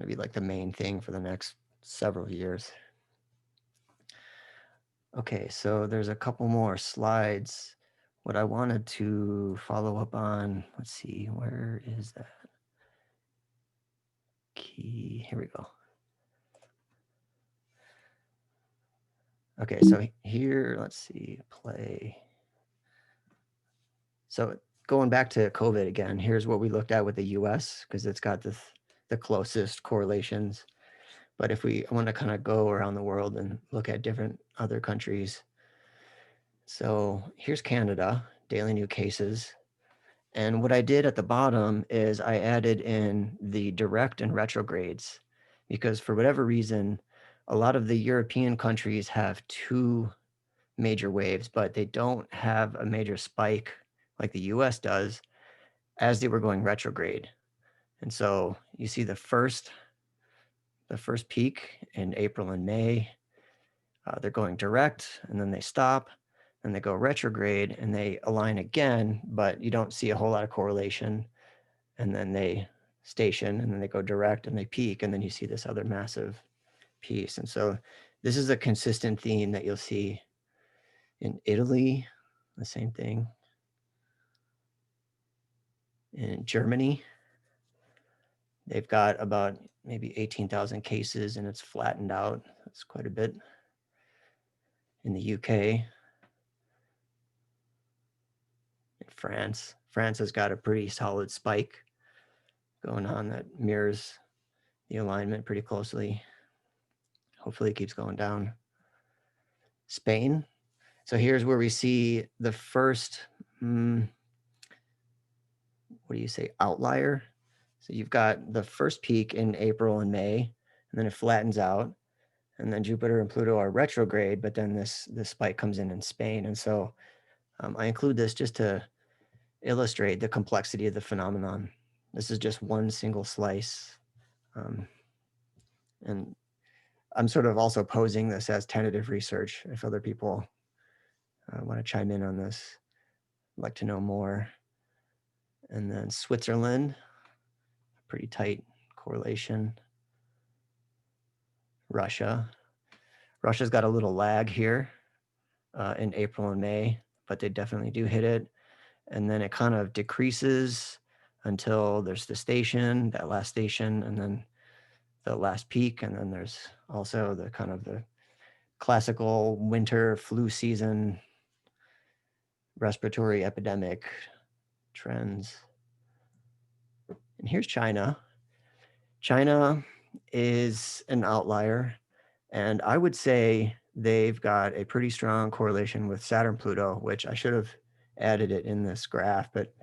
S5: be like the main thing for the next several years. Okay, so there's a couple more slides. What I wanted to follow up on, let's see, where is that key? Here we go. Okay, so here, let's see, play. So going back to COVID again, here's what we looked at with the US, because it's got the closest correlations. But if I want to kind of go around the world and look at different other countries. So here's Canada, daily new cases. And what I did at the bottom is I added in the direct and retrogrades, because for whatever reason, a lot of the European countries have 2 major waves, but they don't have a major spike like the US does as they were going retrograde. And so you see the first peak in April and May, they're going direct, and then they stop, and they go retrograde, and they align again, but you don't see a whole lot of correlation. And then they station, and then they go direct, and they peak, and then you see this other massive piece. And so this is a consistent theme that you'll see in Italy, the same thing. In Germany, they've got about maybe 18,000 cases, and it's flattened out. That's quite a bit. In the UK, in France has got a pretty solid spike. going on that mirrors the alignment pretty closely. Hopefully it keeps going down. Spain. So here's where we see the first, what do you say, outlier. So you've got the first peak in April and May, and then it flattens out. And then Jupiter and Pluto are retrograde, but then this spike comes in Spain. And so I include this just to illustrate the complexity of the phenomenon. This is just one single slice. And I'm sort of also posing this as tentative research. If other people want to chime in on this, I'd like to know more. And then Switzerland, pretty tight correlation. Russia's got a little lag here in April and May, but they definitely do hit it. And then it kind of decreases until there's the station, that last station, and then the last peak. And then there's also the kind of the classical winter flu season, respiratory epidemic trends. And here's China. China is an outlier, and I would say they've got a pretty strong correlation with Saturn-Pluto, which I should have added it in this graph, but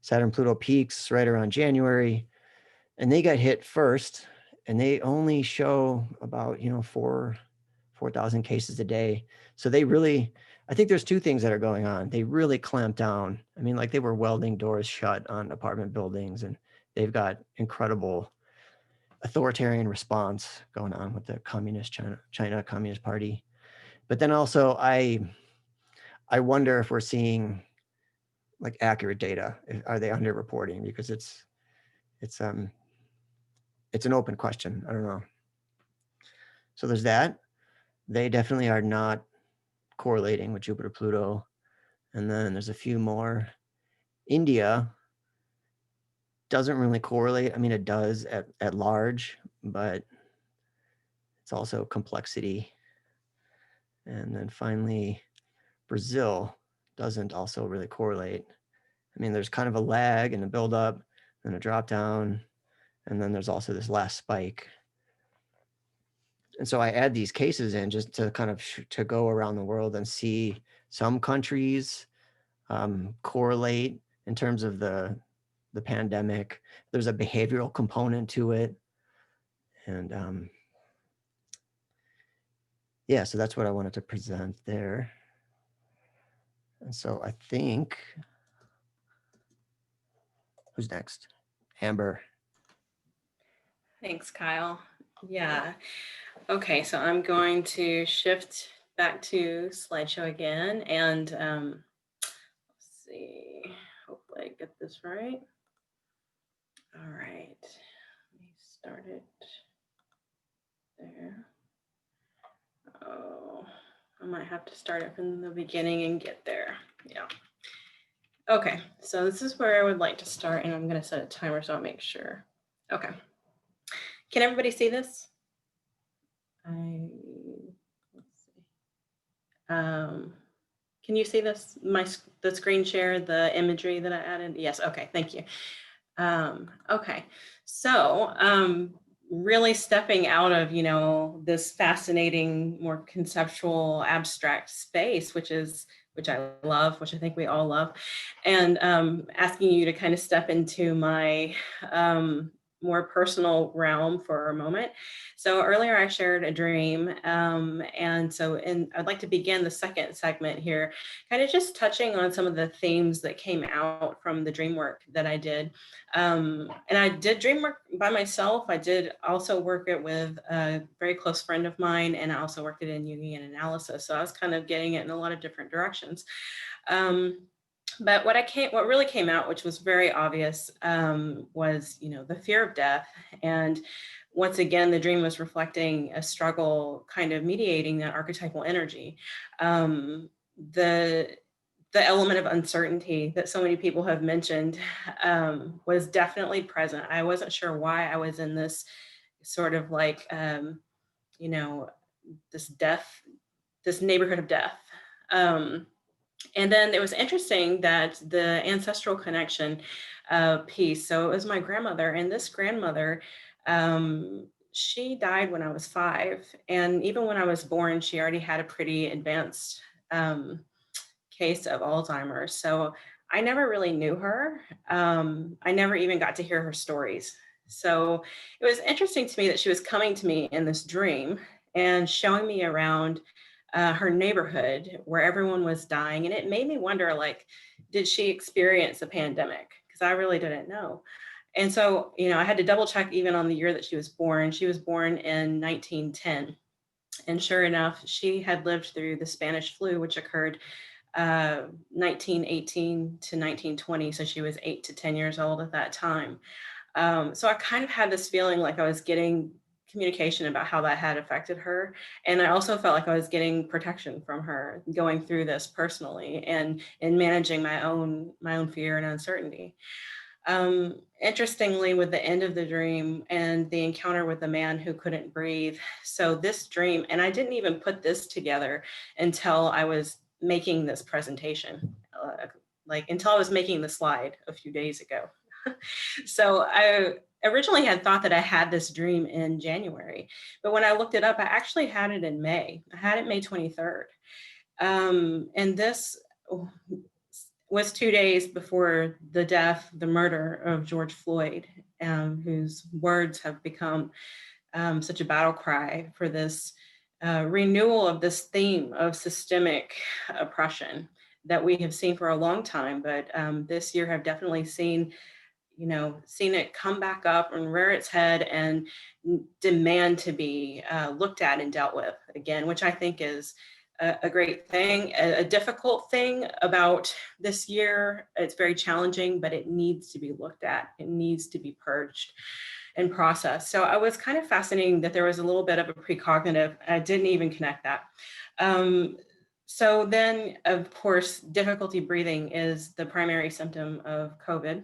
S5: Saturn-Pluto peaks right around January, and they got hit first, and they only show about 4,000 cases a day. So they really, I think there's two things that are going on. They really clamped down. I mean, like they were welding doors shut on apartment buildings, and they've got incredible authoritarian response going on with the communist China Communist Party. But then also I wonder if we're seeing like accurate data. Are they underreporting? Because it's an open question. I don't know. So there's that. They definitely are not correlating with Jupiter, Pluto. And then there's a few more. India doesn't really correlate. I mean, it does at large, but it's also complexity. And then finally, Brazil doesn't also really correlate. I mean, there's kind of a lag and a buildup and a drop down. And then there's also this last spike. And so I add these cases in just to kind of to go around the world and see some countries correlate in terms of the pandemic. There's a behavioral component to it. And yeah, so that's what I wanted to present there. And so I think, who's next? Amber.
S6: Thanks, Kyle. Yeah. Okay, so I'm going to shift back to slideshow again, and let's see, hopefully I get this right. All right, let me start it there. Oh, I might have to start it from the beginning and get there. Yeah. Okay, so this is where I would like to start, and I'm going to set a timer so I'll make sure. Okay. Can everybody see this? Let's see. Can you see this? The screen share, the imagery that I added? Yes. Okay. Thank you. Okay. So really stepping out of this fascinating, more conceptual, abstract space, which I love, which I think we all love, and asking you to kind of step into my more personal realm for a moment. So earlier I shared a dream, and I'd like to begin the second segment here, kind of just touching on some of the themes that came out from the dream work that I did. And I did dream work by myself. I did also work it with a very close friend of mine, and I also worked it in Jungian analysis. So I was kind of getting it in a lot of different directions. But what really came out, which was very obvious, was the fear of death. And once again, the dream was reflecting a struggle, kind of mediating that archetypal energy. The element of uncertainty that so many people have mentioned was definitely present. I wasn't sure why I was in this sort of like this neighborhood of death. And then it was interesting that the ancestral connection piece. So it was my grandmother, and this grandmother, she died when I was 5. And even when I was born, she already had a pretty advanced case of Alzheimer's. So I never really knew her. I never even got to hear her stories. So it was interesting to me that she was coming to me in this dream and showing me around her neighborhood where everyone was dying. And it made me wonder, like, did she experience a pandemic? Because I really didn't know. And so, I had to double check even on the year that she was born. She was born in 1910. And sure enough, she had lived through the Spanish flu, which occurred 1918 to 1920. So she was 8 to 10 years old at that time. So I kind of had this feeling like I was getting communication about how that had affected her. And I also felt like I was getting protection from her going through this personally and managing my own fear and uncertainty. Interestingly, with the end of the dream and the encounter with the man who couldn't breathe. So this dream, and I didn't even put this together until I was making this presentation, until I was making the slide a few days ago. So I originally had thought that I had this dream in January, but when I looked it up, I actually had it in May. I had it May 23rd. And this was 2 days before the murder of George Floyd, whose words have become such a battle cry for this renewal of this theme of systemic oppression that we have seen for a long time, but this year have definitely seen it come back up and rear its head and demand to be looked at and dealt with again, which I think is a great thing. A difficult thing about this year, it's very challenging, but it needs to be looked at. It needs to be purged and processed. So I was kind of fascinating that there was a little bit of a precognitive. I didn't even connect that. So then, of course, difficulty breathing is the primary symptom of COVID.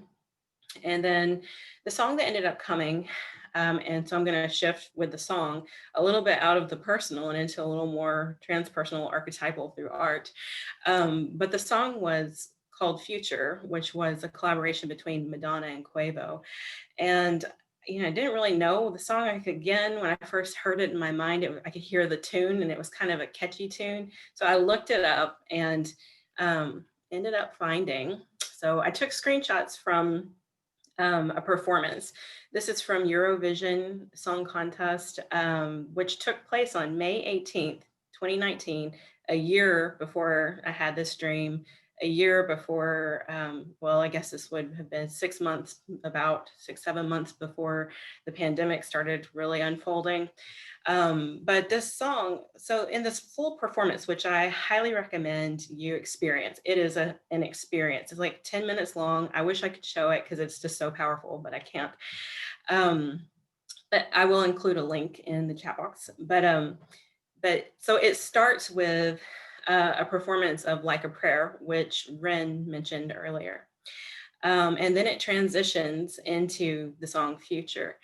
S6: And then the song that ended up coming, and so I'm going to shift with the song a little bit out of the personal and into a little more transpersonal, archetypal through art. But the song was called Future, which was a collaboration between Madonna and Quavo. And I didn't really know the song. Again, when I first heard it in my mind, I could hear the tune, and it was kind of a catchy tune. So I looked it up and ended up finding. So I took screenshots from a performance. This is from Eurovision Song Contest, which took place on May 18th, 2019, a year before I had this dream, a year before, I guess this would have been 6 months, about 6-7 months before the pandemic started really unfolding. But this song, so in this full performance, which I highly recommend you experience, it is an experience. It's like 10 minutes long. I wish I could show it because it's just so powerful, but I can't. But I will include a link in the chat box. But so it starts with a performance of Like a Prayer, which Renn mentioned earlier. And then it transitions into the song Future.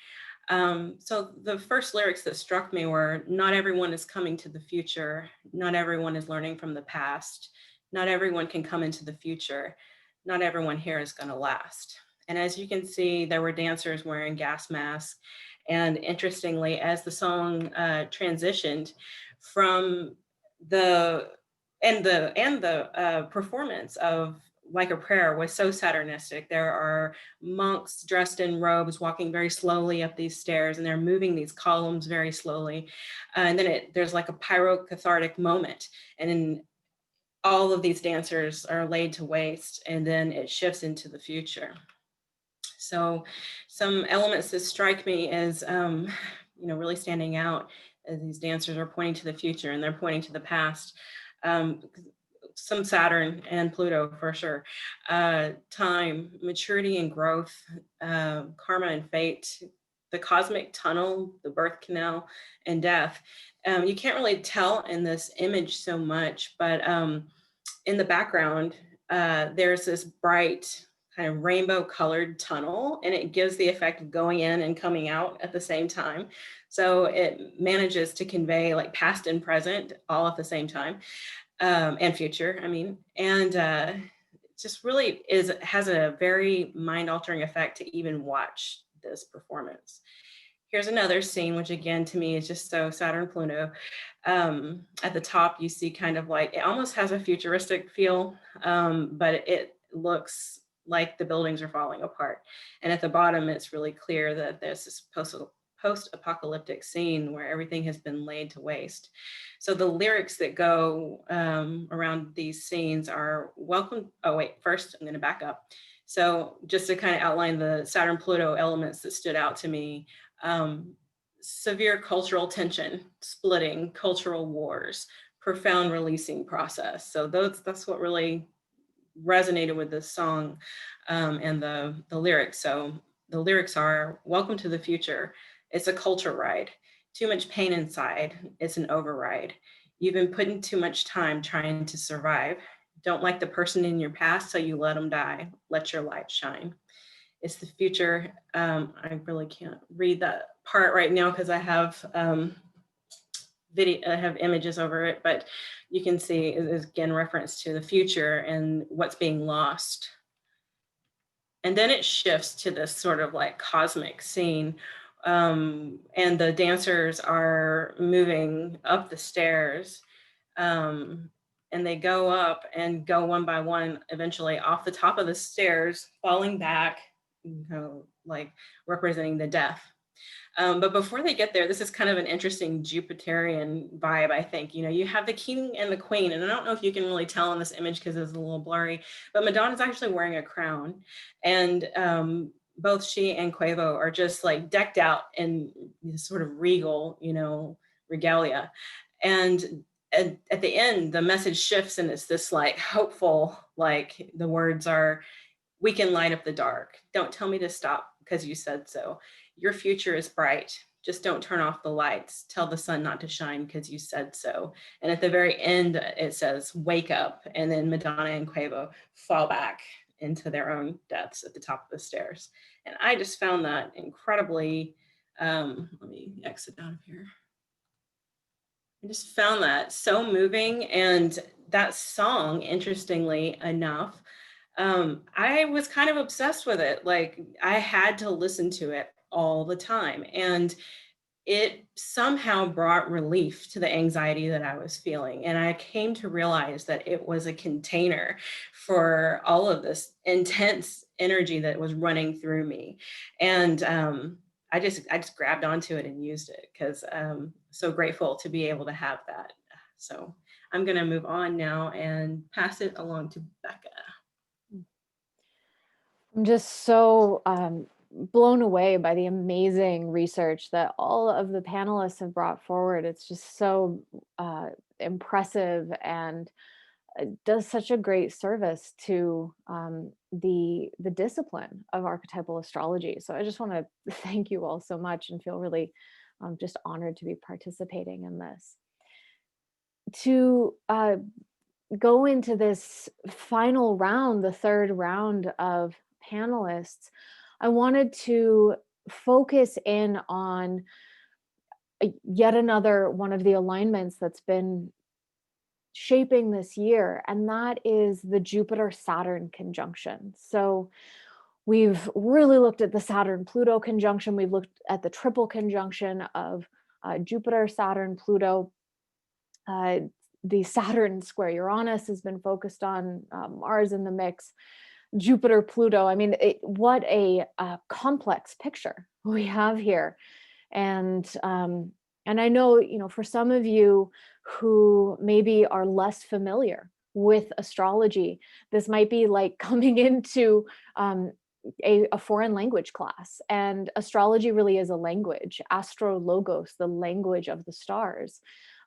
S6: So the first lyrics that struck me were, not everyone is coming to the future. Not everyone is learning from the past. Not everyone can come into the future. Not everyone here is going to last. And as you can see, there were dancers wearing gas masks. And interestingly, as the song transitioned from the performance of Like a Prayer was so Saturnistic. There are monks dressed in robes walking very slowly up these stairs, and they're moving these columns very slowly. And then there's like a pyrocathartic moment, and then all of these dancers are laid to waste, and then it shifts into the future. So some elements that strike me as really standing out as these dancers are pointing to the future and they're pointing to the past. Some Saturn and Pluto for sure. Time, maturity and growth, karma and fate, the cosmic tunnel, the birth canal, and death. You can't really tell in this image so much, but in the background, there's this bright kind of rainbow colored tunnel, and it gives the effect of going in and coming out at the same time. So it manages to convey like past and present all at the same time. and future, I mean, and just really has a very mind-altering effect to even watch this performance. Here's another scene, which again, to me is just so Saturn Pluto. At the top, you see kind of like, it almost has a futuristic feel, but it looks like the buildings are falling apart. And at the bottom, it's really clear that there's this post-apocalyptic scene where everything has been laid to waste. So the lyrics that go around these scenes are welcome. Oh, wait, first I'm going to back up. So just to kind of outline the Saturn Pluto elements that stood out to me, severe cultural tension, splitting, cultural wars, profound releasing process. So that's what really resonated with this song and the lyrics. So the lyrics are, welcome to the future. It's a culture ride. Too much pain inside. It's an override. You've been putting too much time trying to survive. Don't like the person in your past, so you let them die. Let your light shine. It's the future. I really can't read that part right now because I have I have images over it, but you can see it is again reference to the future and what's being lost. And then it shifts to this sort of like cosmic scene, and the dancers are moving up the stairs, and they go up and go one by one, eventually off the top of the stairs, falling back, you know, like representing the death. But before they get there, this is kind of an interesting Jupiterian vibe, I think. You know, you have the king and the queen, and I don't know if you can really tell in this image because it's a little blurry, but Madonna's actually wearing a crown, and both she and Quavo are just like decked out in this sort of regal, you know, regalia. And at the end, the message shifts and it's this like hopeful, like the words are, we can light up the dark. Don't tell me to stop because you said so. Your future is bright. Just don't turn off the lights. Tell the sun not to shine because you said so. And at the very end, it says, wake up. And then Madonna and Quavo fall back into their own deaths at the top of the stairs. And I just found that incredibly, let me exit out of here. I just found that so moving. And that song, interestingly enough, I was kind of obsessed with it. Like I had to listen to it all the time. And it somehow brought relief to the anxiety that I was feeling. And I came to realize that it was a container for all of this intense energy that was running through me. And I just grabbed onto it and used it because I'm so grateful to be able to have that. So I'm going to move on now and pass it along to Becca.
S2: I'm just so blown away by the amazing research that all of the panelists have brought forward. It's just so impressive and does such a great service to the discipline of archetypal astrology. So I just want to thank you all so much and feel really just honored to be participating in this. To go into this final round, the third round of panelists, I wanted to focus in on yet another one of the alignments that's been shaping this year, and that is the Jupiter-Saturn conjunction. So we've really looked at the Saturn-Pluto conjunction. We've looked at the triple conjunction of Jupiter, Saturn, Pluto. The Saturn square Uranus has been focused on, Mars in the mix, Jupiter, Pluto. I mean, what a complex picture we have here. And I know, you know, for some of you who maybe are less familiar with astrology, this might be like coming into a foreign language class. And astrology really is a language, astrologos, the language of the stars.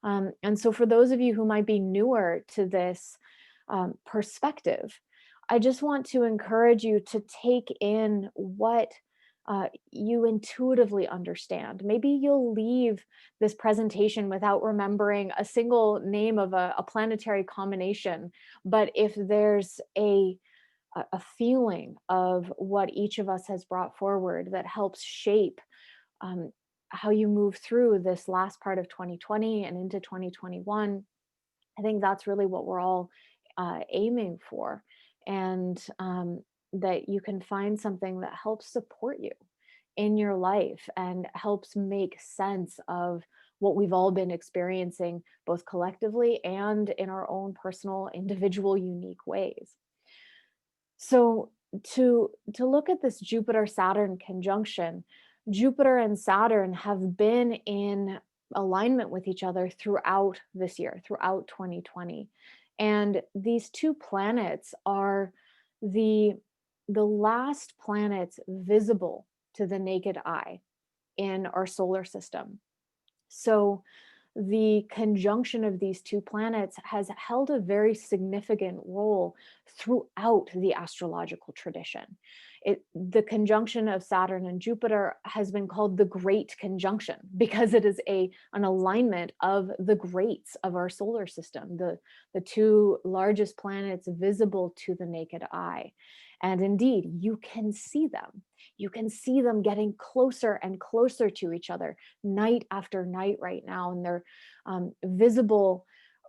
S2: And so for those of you who might be newer to this perspective, I just want to encourage you to take in what you intuitively understand. Maybe you'll leave this presentation without remembering a single name of a planetary combination, but if there's a feeling of what each of us has brought forward that helps shape how you move through this last part of 2020 and into 2021, I think that's really what we're all aiming for. And that you can find something that helps support you in your life and helps make sense of what we've all been experiencing, both collectively and in our own personal, individual, unique ways. So to look at this Jupiter-Saturn conjunction, Jupiter and Saturn have been in alignment with each other throughout this year, throughout 2020. And these two planets are the last planets visible to the naked eye in our solar system. So the conjunction of these two planets has held a very significant role throughout the astrological tradition. The conjunction of Saturn and Jupiter has been called the Great Conjunction because it is an alignment of the greats of our solar system, the two largest planets visible to the naked eye. And indeed, you can see them. You can see them getting closer and closer to each other night after night right now. And they're visible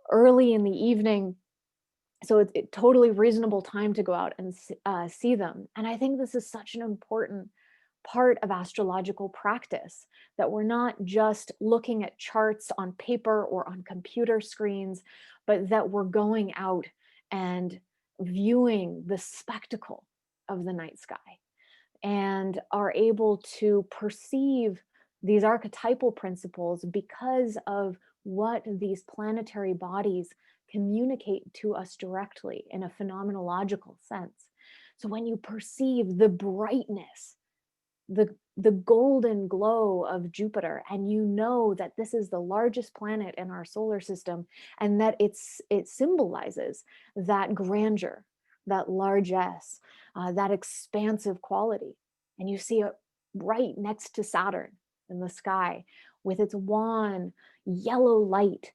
S2: early in the evening. So it's a totally reasonable time to go out and see them. And I think this is such an important part of astrological practice, that we're not just looking at charts on paper or on computer screens, but that we're going out and viewing the spectacle of the night sky and are able to perceive these archetypal principles because of what these planetary bodies communicate to us directly in a phenomenological sense. So when you perceive the brightness, the golden glow of Jupiter, and you know that this is the largest planet in our solar system, and that it symbolizes that grandeur, that largesse, that expansive quality. And you see it right next to Saturn in the sky with its wan yellow light,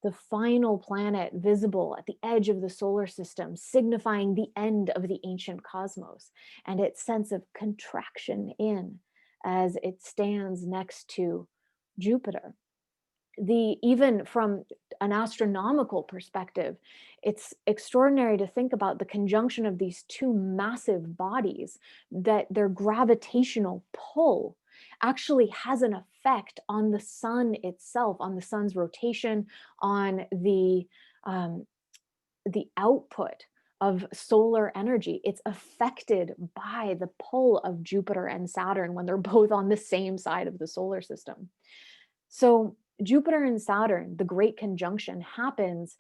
S2: the final planet visible at the edge of the solar system, signifying the end of the ancient cosmos, and its sense of contraction in as it stands next to Jupiter. Even from an astronomical perspective, it's extraordinary to think about the conjunction of these two massive bodies, that their gravitational pull actually has an effect on the sun itself, on the sun's rotation, on the output of solar energy. It's affected by the pull of Jupiter and Saturn when they're both on the same side of the solar system. So Jupiter and Saturn, the Great Conjunction, happens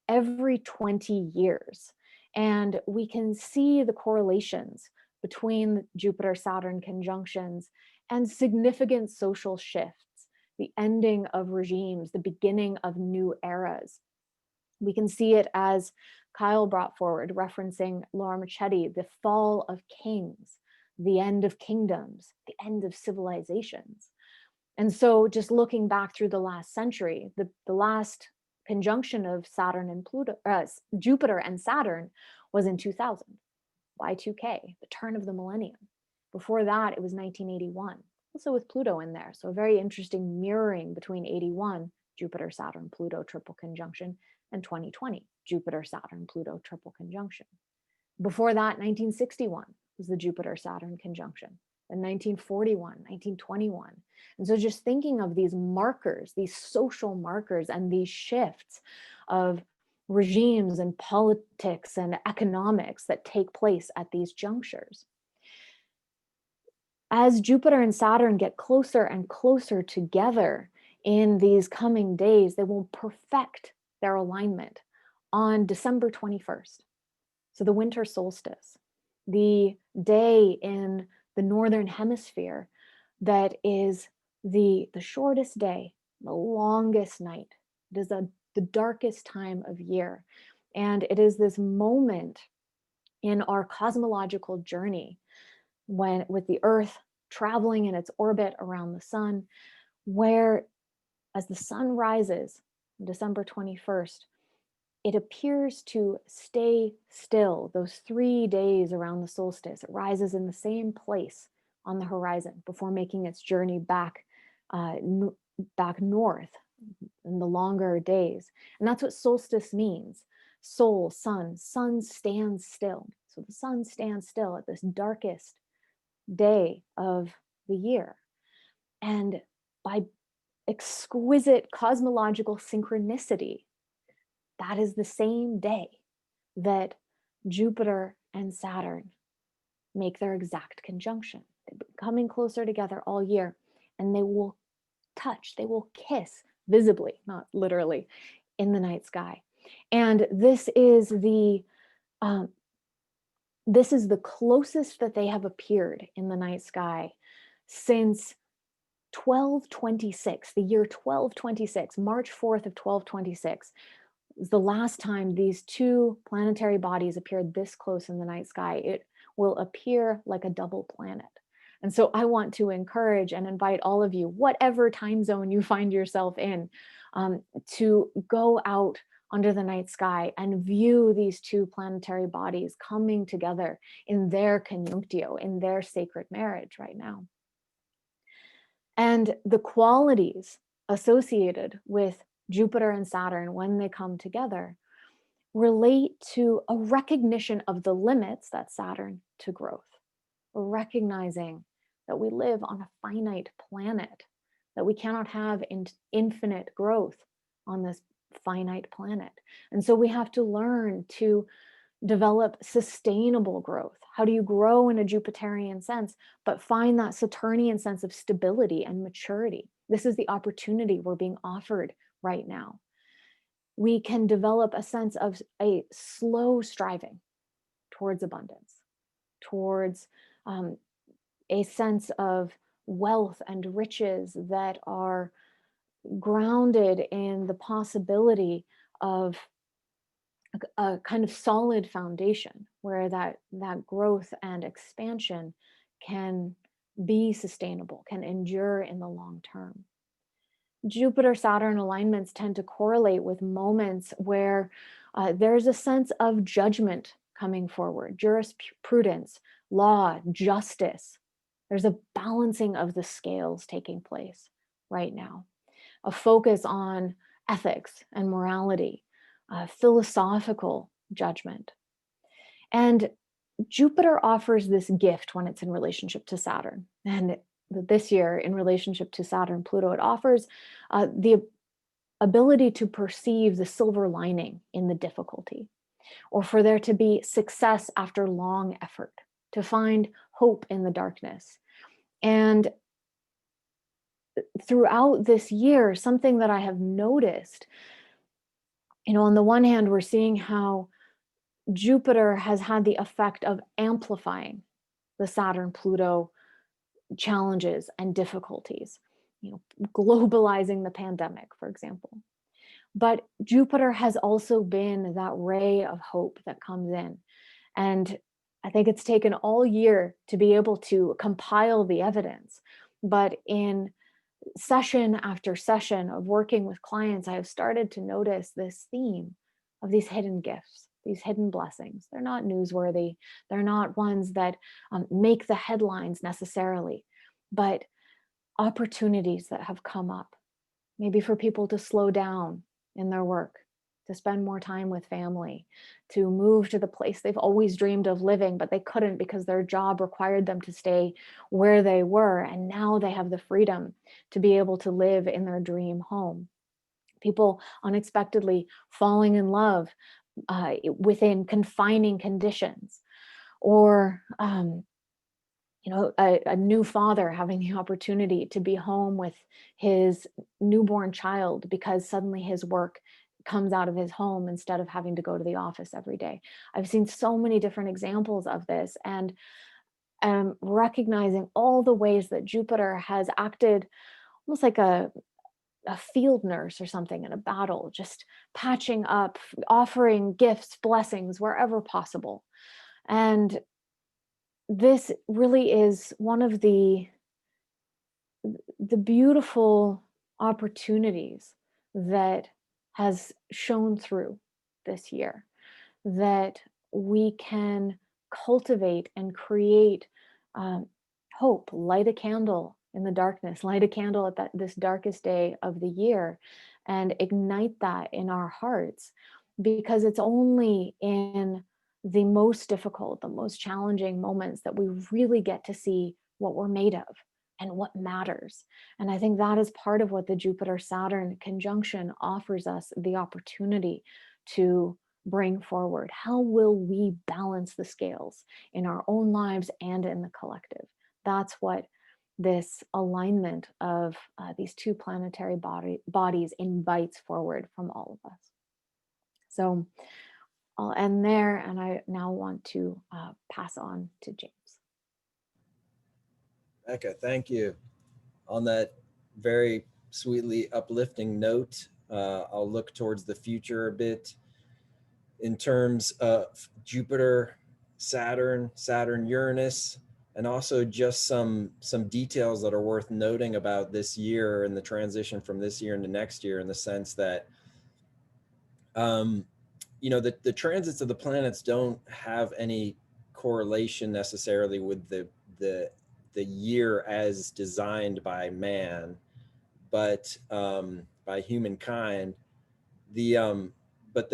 S2: every 20 years. And we can see the correlations between Jupiter-Saturn conjunctions and significant social shifts, the ending of regimes, the beginning of new eras. We can see it, as Kyle brought forward, referencing Laura Marchetti, the fall of kings, the end of kingdoms, the end of civilizations. And so just looking back through the last century, the last conjunction of Saturn and Pluto, Jupiter and Saturn was in 2000, Y2K, the turn of the millennium. Before that, it was 1981, also with Pluto in there. So a very interesting mirroring between 81, Jupiter, Saturn, Pluto triple conjunction, and 2020, Jupiter, Saturn, Pluto triple conjunction. Before that, 1961 was the Jupiter, Saturn conjunction. In 1941, 1921. And so just thinking of these markers, these social markers, and these shifts of regimes and politics and economics that take place at these junctures. As Jupiter and Saturn get closer and closer together in these coming days, they will perfect their alignment on December 21st. So the winter solstice, the day in the Northern Hemisphere that is the shortest day, the longest night. It is the darkest time of year. And it is this moment in our cosmological journey when, with the Earth traveling in its orbit around the sun, where as the sun rises on December 21st, it appears to stay still those 3 days around the solstice. It rises in the same place on the horizon before making its journey back north and the longer days. And that's what solstice means. Sol, sun stands still. So the sun stands still at this darkest day of the year. And by exquisite cosmological synchronicity, that is the same day that Jupiter and Saturn make their exact conjunction. They've been coming closer together all year, and they will touch, they will kiss visibly, not literally, in the night sky. And this is the closest that they have appeared in the night sky since 1226, the year 1226, March 4th of 1226, was the last time these two planetary bodies appeared this close in the night sky. It will appear like a double planet. And so I want to encourage and invite all of you, whatever time zone you find yourself in, to go out under the night sky and view these two planetary bodies coming together in their conjunctio, in their sacred marriage right now. And the qualities associated with Jupiter and Saturn when they come together relate to a recognition of the limits, that Saturn, to growth. Recognizing that we live on a finite planet, that we cannot have infinite growth on this finite planet. And so we have to learn to develop sustainable growth. How do you grow in a Jupiterian sense, but find that Saturnian sense of stability and maturity? This is the opportunity we're being offered right now. We can develop a sense of a slow striving towards abundance, towards a sense of wealth and riches that are grounded in the possibility of a kind of solid foundation where that growth and expansion can be sustainable, can endure in the long term. Jupiter-Saturn alignments tend to correlate with moments where there's a sense of judgment coming forward, jurisprudence, law, justice. There's a balancing of the scales taking place right now, a focus on ethics and morality, philosophical judgment. And Jupiter offers this gift when it's in relationship to Saturn. And this year, in relationship to Saturn, Pluto, it offers the ability to perceive the silver lining in the difficulty, or for there to be success after long effort, to find hope in the darkness. And throughout this year, something that I have noticed, on the one hand, we're seeing how Jupiter has had the effect of amplifying the Saturn-Pluto challenges and difficulties, globalizing the pandemic, for example. But Jupiter has also been that ray of hope that comes in. And I think it's taken all year to be able to compile the evidence. But in session after session of working with clients, I have started to notice this theme of these hidden gifts, these hidden blessings. They're not newsworthy. They're not ones that make the headlines necessarily, but opportunities that have come up, maybe for people to slow down in their work, to spend more time with family, to move to the place they've always dreamed of living, but they couldn't because their job required them to stay where they were. And now they have the freedom to be able to live in their dream home. People unexpectedly falling in love within confining conditions, or a new father having the opportunity to be home with his newborn child because suddenly his work comes out of his home instead of having to go to the office every day. I've seen so many different examples of this, and recognizing all the ways that Jupiter has acted almost like a field nurse or something in a battle, just patching up, offering gifts, blessings wherever possible. And this really is one of the beautiful opportunities that has shown through this year, that we can cultivate and create hope, light a candle in the darkness, light a candle at this darkest day of the year, and ignite that in our hearts, because it's only in the most difficult, the most challenging moments that we really get to see what we're made of and what matters. And I think that is part of what the Jupiter-Saturn conjunction offers us the opportunity to bring forward. How will we balance the scales in our own lives and in the collective? That's what this alignment of these two planetary bodies invites forward from all of us. So I'll end there, and I now want to pass on to James.
S3: Becca, thank you. On that very sweetly uplifting note, I'll look towards the future a bit in terms of Jupiter, Saturn, Uranus, and also just some details that are worth noting about this year and the transition from this year into next year, in the sense that you know, the transits of the planets don't have any correlation necessarily with the year as designed by man, but by humankind. But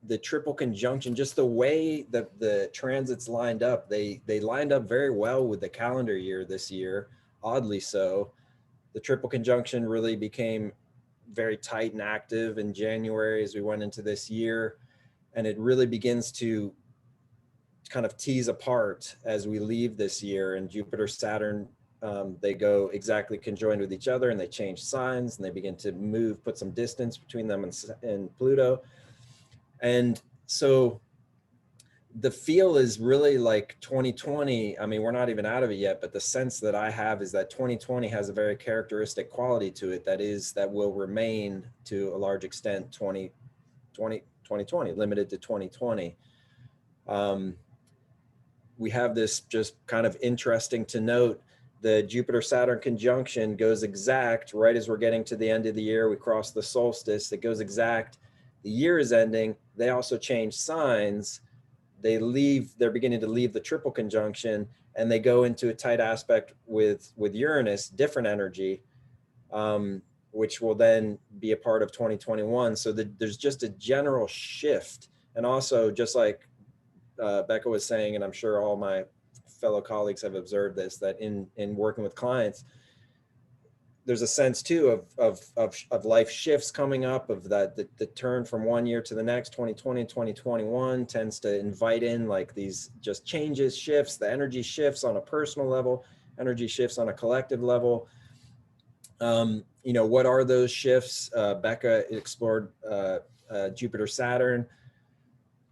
S3: the triple conjunction, just the way that the transits lined up, they lined up very well with the calendar year this year, oddly so. The triple conjunction really became very tight and active in January as we went into this year. And it really begins to kind of tease apart as we leave this year. And Jupiter, Saturn, they go exactly conjoined with each other, and they change signs, and they begin to move, put some distance between them and Pluto. And so the feel is really like 2020. I mean, we're not even out of it yet, but the sense that I have is that 2020 has a very characteristic quality to it that will remain to a large extent 2020, limited to 2020. We have this just kind of interesting to note. The Jupiter-Saturn conjunction goes exact right as we're getting to the end of the year. We cross the solstice. It goes exact. The year is ending. They also change signs. They're beginning to leave the triple conjunction, and they go into a tight aspect with Uranus, different energy, which will then be a part of 2021. So there's just a general shift. And also, just like Becca was saying, and I'm sure all my fellow colleagues have observed this, that in working with clients, there's a sense too of life shifts coming up, of that the turn from one year to the next. 2020 2021 tends to invite in like these just changes, shifts, the energy shifts on a personal level, energy shifts on a collective level. You know, what are those shifts? Becca explored Jupiter Saturn,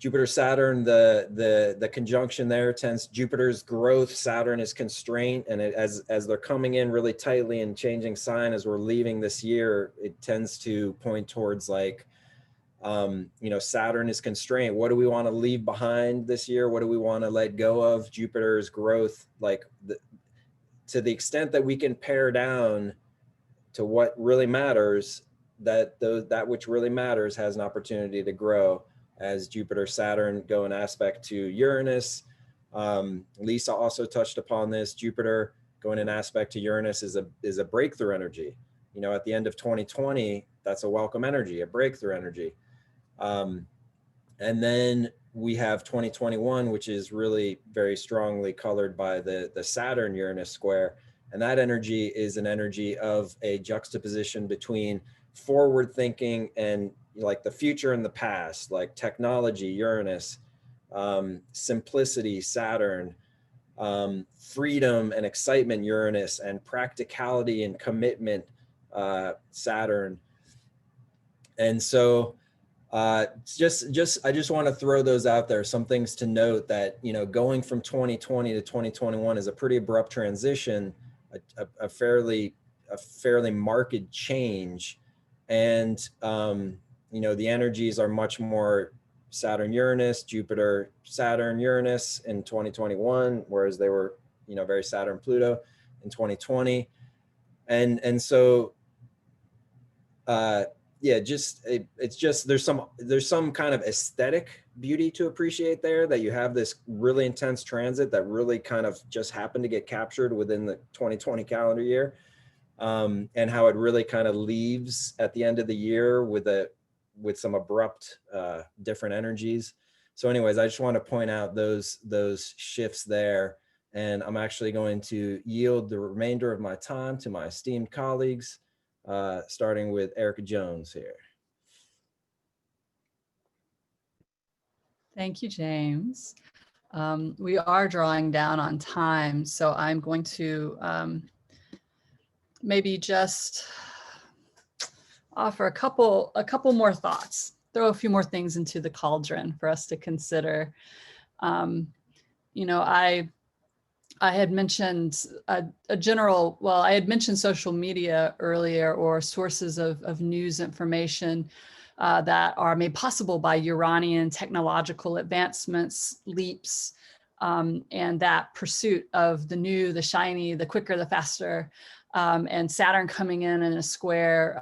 S3: the conjunction there tends, Jupiter's growth, Saturn is constraint, and as they're coming in really tightly and changing sign as we're leaving this year, it tends to point towards like, you know, Saturn is constraint. What do we want to leave behind this year? What do we want to let go of? Jupiter's growth, like to the extent that we can pare down to what really matters, that which really matters has an opportunity to grow. As Jupiter, Saturn go in aspect to Uranus. Lisa also touched upon this. Jupiter going in aspect to Uranus is a breakthrough energy. You know, at the end of 2020, that's a welcome energy, a breakthrough energy. And then we have 2021, which is really very strongly colored by the Saturn-Uranus square. And that energy is an energy of a juxtaposition between forward thinking and like the future and the past, like technology, Uranus, simplicity, Saturn, freedom and excitement, Uranus, and practicality and commitment, Saturn. And so I just want to throw those out there, some things to note that, you know, going from 2020 to 2021 is a pretty abrupt transition, a fairly marked change. And, you know, the energies are much more Saturn, Uranus, Jupiter, Saturn, Uranus in 2021, whereas they were, you know, very Saturn, Pluto in 2020. And so, yeah, it's just, there's some kind of aesthetic beauty to appreciate there, that you have this really intense transit that really kind of just happened to get captured within the 2020 calendar year. and how it really kind of leaves at the end of the year with some abrupt different energies. So anyways, I just want to point out those shifts there. And I'm actually going to yield the remainder of my time to my esteemed colleagues, starting with Erica Jones here.
S4: Thank you, James. We are drawing down on time, so I'm going to maybe just offer a couple more thoughts, throw a few more things into the cauldron for us to consider. You know, I had mentioned a general, well, I had mentioned social media earlier, or sources of news information that are made possible by Uranian technological advancements, leaps, and that pursuit of the new, the shiny, the quicker, the faster, and Saturn coming in a square,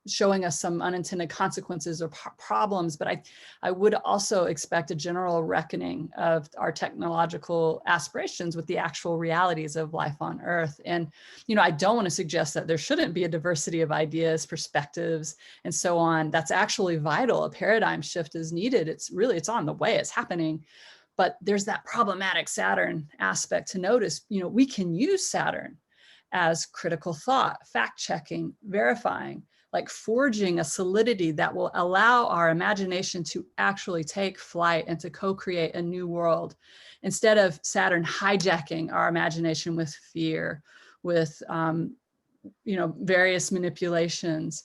S4: showing us some unintended consequences or problems. But I would also expect a general reckoning of our technological aspirations with the actual realities of life on Earth. And, you know, I don't want to suggest that there shouldn't be a diversity of ideas, perspectives, and so on. That's actually vital. A paradigm shift is needed. It's on the way, it's happening. But there's that problematic Saturn aspect to notice. You know, we can use Saturn as critical thought, fact-checking, verifying, like forging a solidity that will allow our imagination to actually take flight and to co-create a new world, instead of Saturn hijacking our imagination with fear, with you know, various manipulations.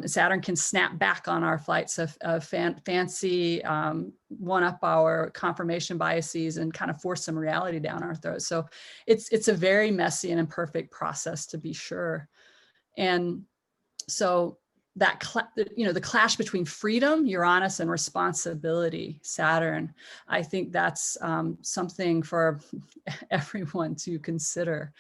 S4: Saturn can snap back on our flights of fancy, one-up our confirmation biases and kind of force some reality down our throats. So it's a very messy and imperfect process, to be sure. And so that, you know, the clash between freedom, Uranus, and responsibility, Saturn, I think that's something for everyone to consider.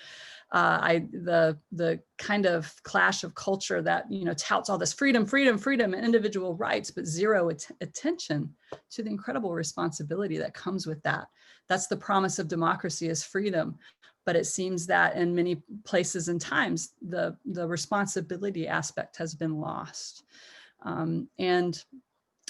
S4: The kind of clash of culture that, you know, touts all this freedom, and individual rights, but zero attention to the incredible responsibility that comes with that. That's the promise of democracy, is freedom. But it seems that in many places and times, the responsibility aspect has been lost. And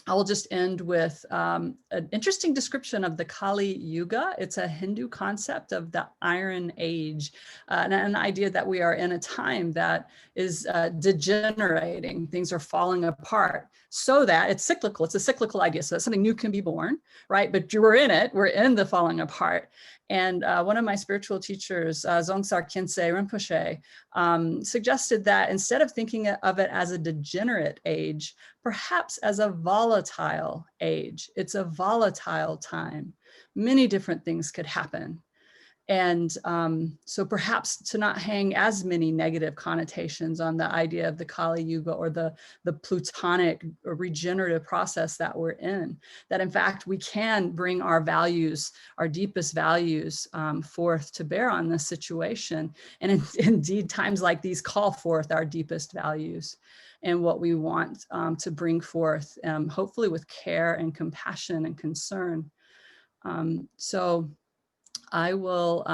S4: I will just end with an interesting description of the Kali Yuga. It's a Hindu concept of the Iron Age, and an idea that we are in a time that is degenerating. Things are falling apart, so that it's cyclical. It's a cyclical idea, so that something new can be born, right? But we're in it. We're in the falling apart. And one of my spiritual teachers, Dzongtsar Khyentse Rinpoche, suggested that instead of thinking of it as a degenerate age, perhaps as a volatile age. It's a volatile time. Many different things could happen. And so perhaps to not hang as many negative connotations on the idea of the Kali Yuga or the plutonic or regenerative process that we're in, that in fact we can bring our values, our deepest values forth to bear on this situation. And indeed, times like these call forth our deepest values and what we want to bring forth, hopefully with care and compassion and concern. So I will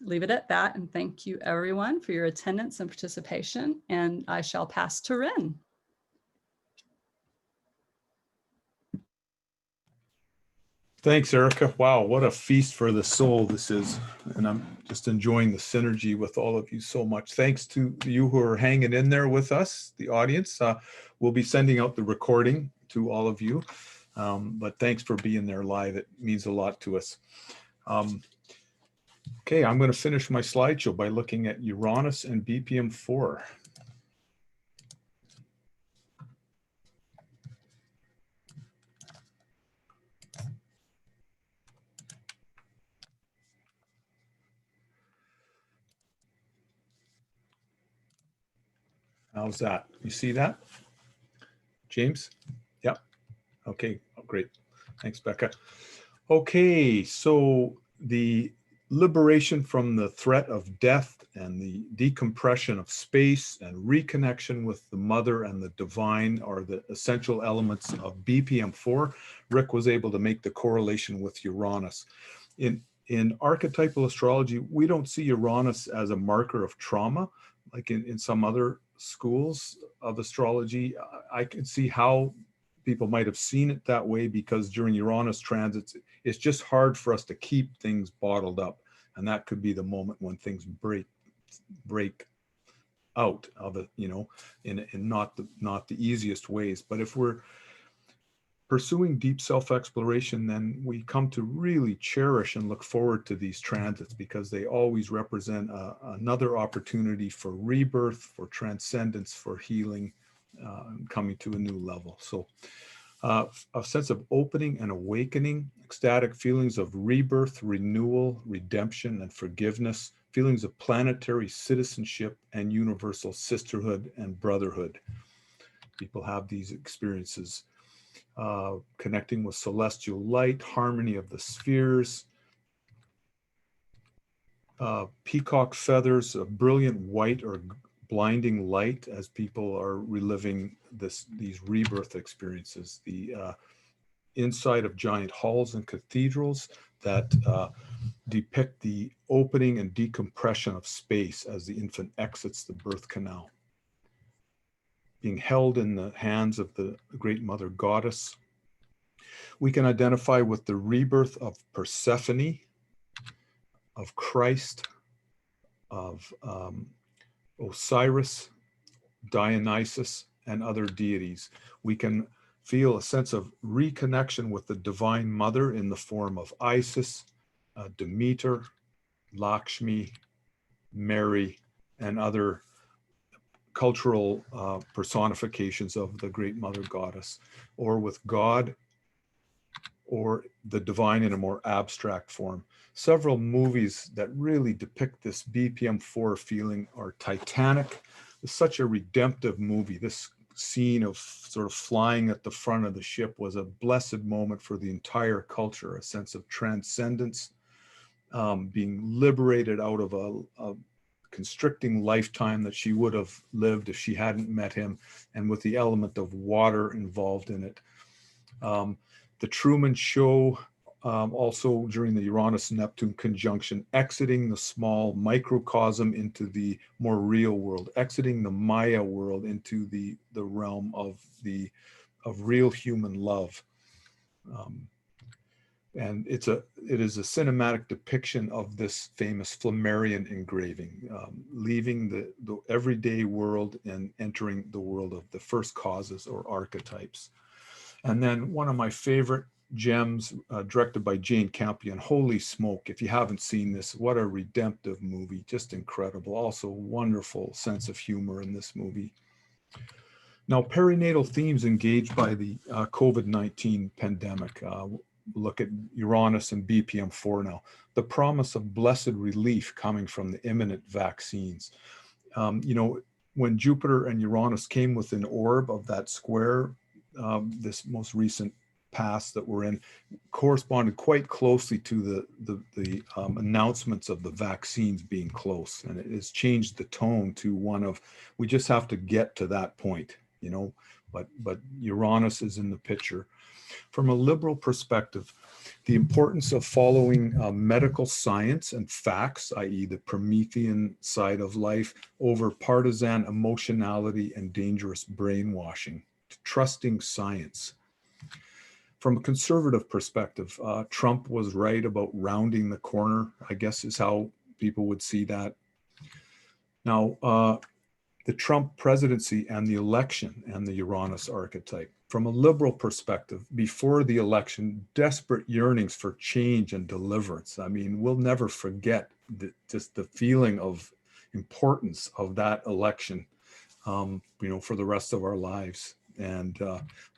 S4: leave it at that, and thank you everyone for your attendance and participation, and I shall pass to Renn.
S1: Thanks, Erica. Wow, what a feast for the soul this is. And I'm just enjoying the synergy with all of you so much. Thanks to you who are hanging in there with us, the audience. We'll be sending out the recording to all of you, but thanks for being there live. It means a lot to us. Okay, I'm going to finish my slideshow by looking at Uranus and BPM fore. How's that? You see that? James? Yep. Okay, oh, great. Thanks, Becca. Okay, so the liberation from the threat of death and the decompression of space and reconnection with the mother and the divine are the essential elements of BPM fore. Rick was able to make the correlation with Uranus. In archetypal astrology, we don't see Uranus as a marker of trauma, like in some other schools of astrology, I can see how people might have seen it that way, because during Uranus transits, it's just hard for us to keep things bottled up. And that could be the moment when things break out of it, you know, in not the easiest ways. But if we're pursuing deep self-exploration, then we come to really cherish and look forward to these transits, because they always represent another opportunity for rebirth, for transcendence, for healing, coming to a new level. So a sense of opening and awakening, ecstatic feelings of rebirth, renewal, redemption, and forgiveness, feelings of planetary citizenship and universal sisterhood and brotherhood. People have these experiences. Connecting with celestial light, harmony of the spheres, peacock feathers, a brilliant white or blinding light as people are reliving these rebirth experiences. The inside of giant halls and cathedrals that depict the opening and decompression of space as the infant exits the birth canal. Being held in the hands of the great mother goddess. We can identify with the rebirth of Persephone, of Christ, of Osiris, Dionysus, and other deities. We can feel a sense of reconnection with the Divine Mother in the form of Isis, Demeter, Lakshmi, Mary, and other cultural personifications of the great mother goddess, or with God, or the divine in a more abstract form. Several movies that really depict this BPM-4 feeling are Titanic. It's such a redemptive movie. This scene of sort of flying at the front of the ship was a blessed moment for the entire culture, a sense of transcendence, being liberated out of a constricting lifetime that she would have lived if she hadn't met him, and with the element of water involved in it. The Truman Show, also during the Uranus-Neptune conjunction, exiting the small microcosm into the more real world, exiting the Maya world into the realm of real human love. And it is a cinematic depiction of this famous Flammarion engraving, leaving the everyday world and entering the world of the first causes or archetypes. And then one of my favorite gems, directed by Jane Campion, holy smoke, if you haven't seen this, what a redemptive movie, just incredible. Also wonderful sense of humor in this movie. Now, perinatal themes engaged by the COVID-19 pandemic. Look at Uranus and BPM-4 now. The promise of blessed relief coming from the imminent vaccines. You know, when Jupiter and Uranus came within orb of that square, this most recent past that we're in, corresponded quite closely to the announcements of the vaccines being close. And it has changed the tone to one of, we just have to get to that point, you know, but Uranus is in the picture. From a liberal perspective, the importance of following medical science and facts, i.e. the Promethean side of life, over partisan emotionality and dangerous brainwashing, trusting science. From a conservative perspective, Trump was right about rounding the corner, I guess is how people would see that. Now, the Trump presidency and the election and the Uranus archetype. From a liberal perspective, before the election, desperate yearnings for change and deliverance. I mean, we'll never forget just the feeling of importance of that election, you know, for the rest of our lives. And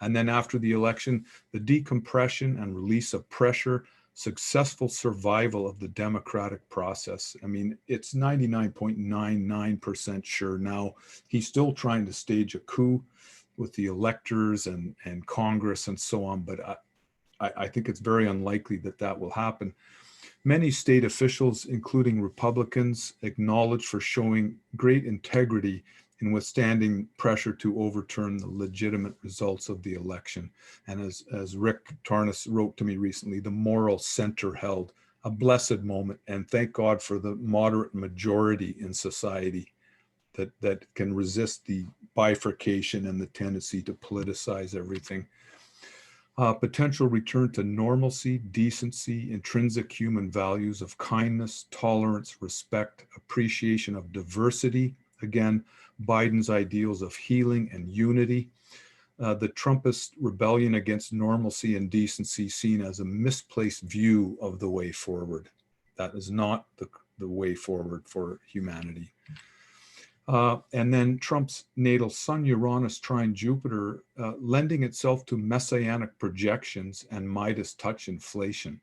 S1: then after the election, the decompression and release of pressure, successful survival of the democratic process. I mean, it's 99.99% sure now. He's still trying to stage a coup with the electors and Congress and so on, but I think it's very unlikely that will happen. Many state officials, including Republicans, acknowledged for showing great integrity in withstanding pressure to overturn the legitimate results of the election. And as Rick Tarnas wrote to me recently, the moral center held, a blessed moment, and thank God for the moderate majority in society that can resist the bifurcation and the tendency to politicize everything. Potential return to normalcy, decency, intrinsic human values of kindness, tolerance, respect, appreciation of diversity. Again, Biden's ideals of healing and unity. The Trumpist rebellion against normalcy and decency seen as a misplaced view of the way forward. That is not the way forward for humanity. And then Trump's natal sun, Uranus trine Jupiter, lending itself to messianic projections and Midas touch inflation.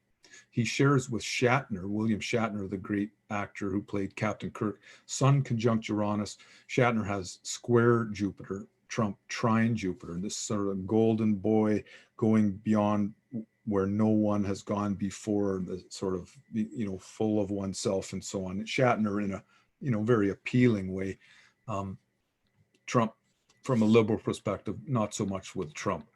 S1: He shares with Shatner, William Shatner, the great actor who played Captain Kirk, Sun conjunct Uranus. Shatner has square Jupiter, Trump trine Jupiter, this sort of golden boy going beyond where no one has gone before, the sort of, full of oneself and so on. Shatner in a, very appealing way. Trump, from a liberal perspective, not so much with Trump.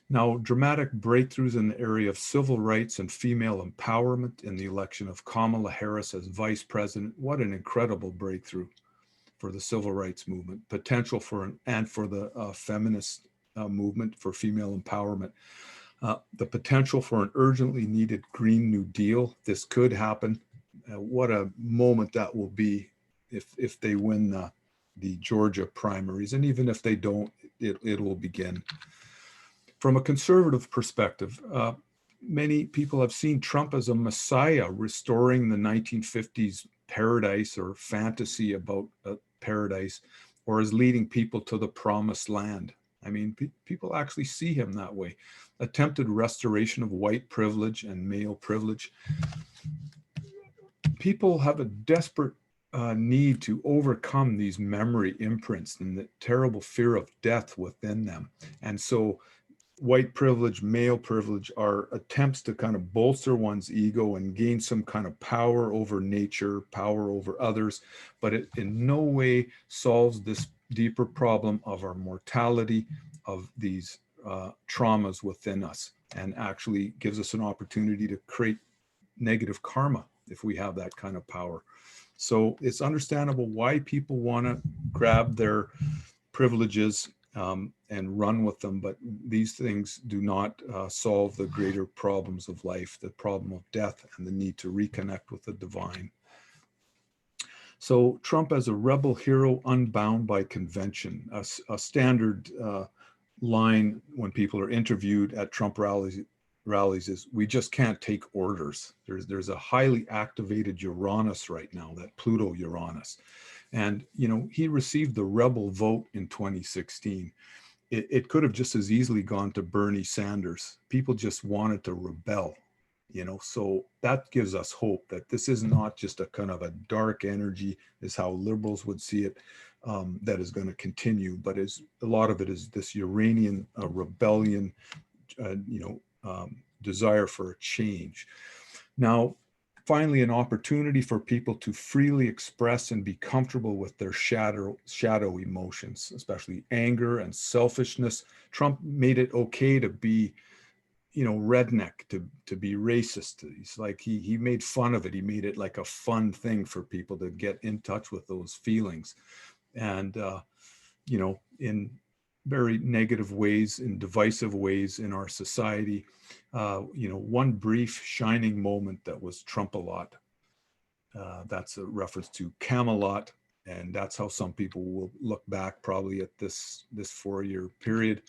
S1: Now, dramatic breakthroughs in the area of civil rights and female empowerment in the election of Kamala Harris as vice president. What an incredible breakthrough for the civil rights movement, potential for the feminist movement for female empowerment. The potential for an urgently needed Green New Deal. This could happen. What a moment that will be if they win the Georgia primaries. And even if they don't, it will begin. From a conservative perspective, many people have seen Trump as a messiah restoring the 1950s paradise or fantasy about paradise, or as leading people to the promised land. I mean, people actually see him that way. Attempted restoration of white privilege and male privilege. People have a desperate need to overcome these memory imprints and the terrible fear of death within them. And so white privilege, male privilege are attempts to kind of bolster one's ego and gain some kind of power over nature, power over others, but it in no way solves this deeper problem of our mortality, of these traumas within us, and actually gives us an opportunity to create negative karma if we have that kind of power. So it's understandable why people want to grab their privileges and run with them, but these things do not solve the greater problems of life, the problem of death and the need to reconnect with the divine. So Trump as a rebel hero unbound by convention, a standard line when people are interviewed at Trump rallies is, we just can't take orders. There's a highly activated Uranus right now, that Pluto Uranus. And, he received the rebel vote in 2016. It could have just as easily gone to Bernie Sanders. People just wanted to rebel, so that gives us hope that this is not just a kind of a dark energy, is how liberals would see it, that is going to continue, but a lot of it is this Uranian rebellion, desire for a change. Now, finally, an opportunity for people to freely express and be comfortable with their shadow emotions, especially anger and selfishness. Trump made it okay to be, redneck, to be racist. He's like, he made fun of it. He made it like a fun thing for people to get in touch with those feelings. And, in very negative ways, in divisive ways in our society. One brief shining moment that was Trump-a-lot. That's a reference to Camelot, and that's how some people will look back probably at this 4-year period.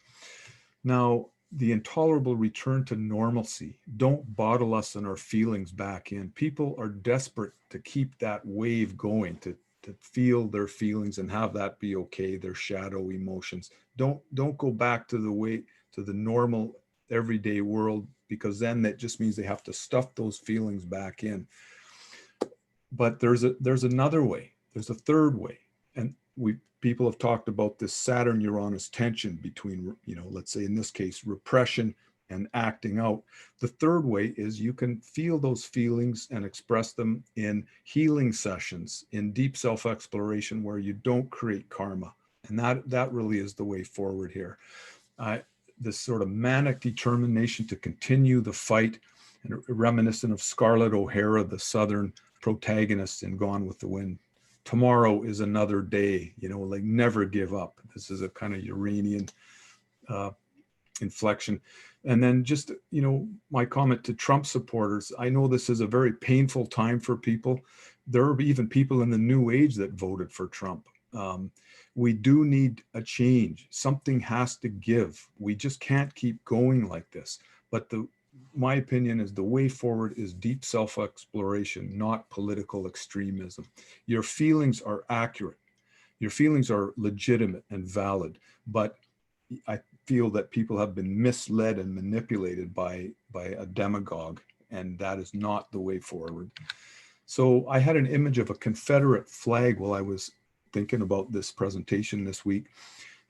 S1: Now, the intolerable return to normalcy. Don't bottle us and our feelings back in. People are desperate to keep that wave going, to feel their feelings and have that be okay, their shadow emotions. Don't go back to the normal everyday world, because then that just means they have to stuff those feelings back in. But there's another way. There's a third way. And people have talked about this Saturn-Uranus tension between, let's say in this case, repression and acting out. The third way is you can feel those feelings and express them in healing sessions, in deep self-exploration where you don't create karma. And that really is the way forward here. This sort of manic determination to continue the fight, and reminiscent of Scarlett O'Hara, the Southern protagonist in Gone with the Wind tomorrow is another day, you know, like never give up. This is a kind of Uranian inflection. And then just, you know, my comment to Trump supporters, I know this is a very painful time for people. There are even people in the new age that voted for Trump. We do need a change. Something has to give. We just can't keep going like this. But my opinion is the way forward is deep self-exploration, not political extremism. Your feelings are accurate. Your feelings are legitimate and valid, but I feel that people have been misled and manipulated by a demagogue, and that is not the way forward. So I had an image of a Confederate flag while I was thinking about this presentation this week,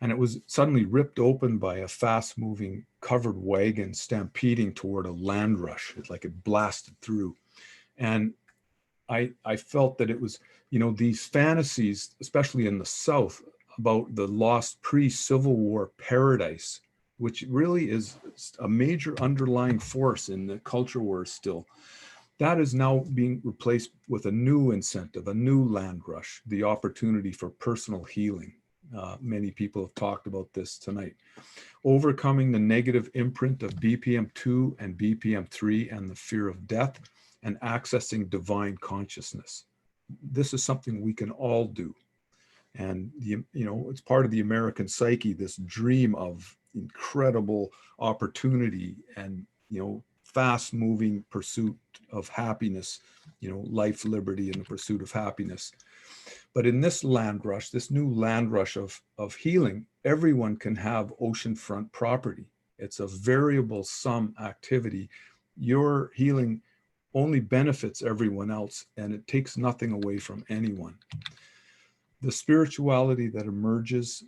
S1: and it was suddenly ripped open by a fast-moving covered wagon stampeding toward a land rush. It's like it blasted through. And I felt that it was, you know, these fantasies, especially in the South, about the lost pre-Civil War paradise, which really is a major underlying force in the culture wars still. That is now being replaced with a new incentive, a new land rush, the opportunity for personal healing. Many people have talked about this tonight. Overcoming the negative imprint of BPM 2 and BPM 3 and the fear of death, and accessing divine consciousness. This is something we can all do. And you know, it's part of the American psyche, this dream of incredible opportunity and, you know, fast moving pursuit of happiness, you know, life, liberty, and the pursuit of happiness. But in this land rush, this new land rush of healing, everyone can have oceanfront property. It's a variable sum activity. Your healing only benefits everyone else, and it takes nothing away from anyone. The spirituality that emerges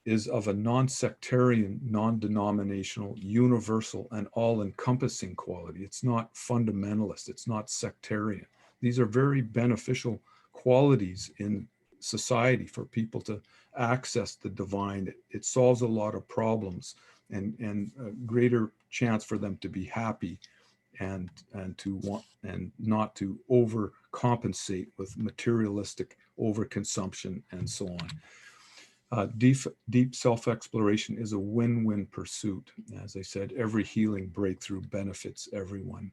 S1: is of a non-sectarian, non-denominational, universal, and all-encompassing quality. It's not fundamentalist, it's not sectarian. These are very beneficial qualities in society for people to access the divine. It solves a lot of problems and a greater chance for them to be happy and to want and not to overcompensate with materialistic overconsumption and so on. Deep self-exploration is a win-win pursuit. As I said, every healing breakthrough benefits everyone.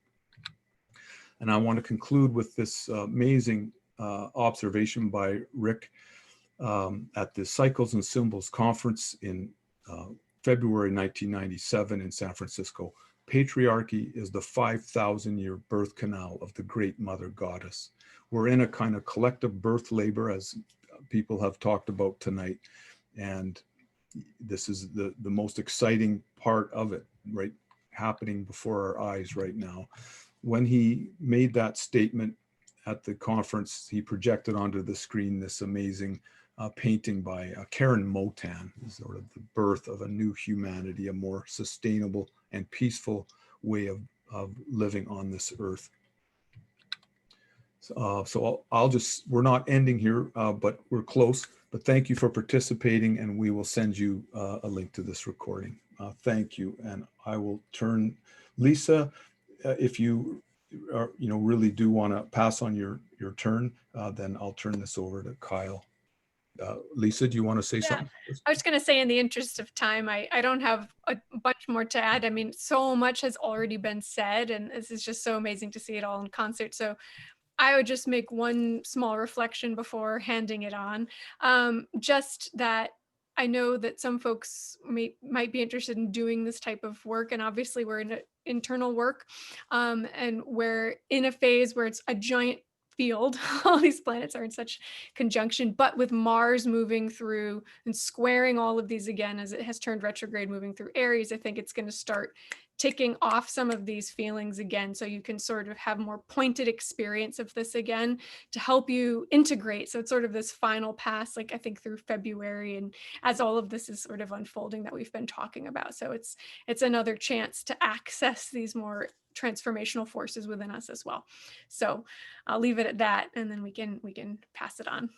S1: And I want to conclude with this amazing observation by Rick at the Cycles and Symbols Conference in February 1997 in San Francisco. Patriarchy is the 5,000-year birth canal of the great mother goddess. We're in a kind of collective birth labor, as people have talked about tonight. And this is the most exciting part of it, right? Happening before our eyes right now. When he made that statement at the conference, he projected onto the screen this amazing painting by Karen Motan, sort of the birth of a new humanity, a more sustainable and peaceful way of living on this earth. So we're not ending here, but we're close. But thank you for participating, and we will send you a link to this recording. Thank you, and I will turn, Lisa, if you are, really do want to pass on your turn, then I'll turn this over to Kyle. Lisa, do you want to say something?
S7: I was going to say, in the interest of time, I don't have a bunch more to add. I mean, so much has already been said, and this is just so amazing to see it all in concert. So I would just make one small reflection before handing it on. Just that I know that some folks might be interested in doing this type of work, and obviously we're in internal work, and we're in a phase where it's a giant field. All these planets are in such conjunction, but with Mars moving through and squaring all of these again, as it has turned retrograde, moving through Aries, I think it's going to start ticking off some of these feelings again, so you can sort of have more pointed experience of this again to help you integrate. So it's sort of this final pass, like I think through February, and as all of this is sort of unfolding that we've been talking about. So it's another chance to access these more transformational forces within us as well. So I'll leave it at that, and then we can pass it on.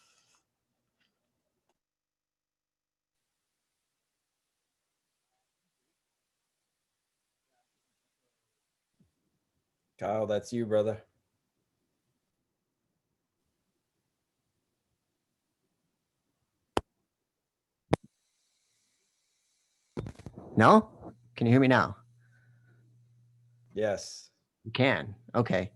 S3: Kyle, that's you, brother.
S5: No? Can you hear me now?
S3: Yes.
S5: You can. Okay.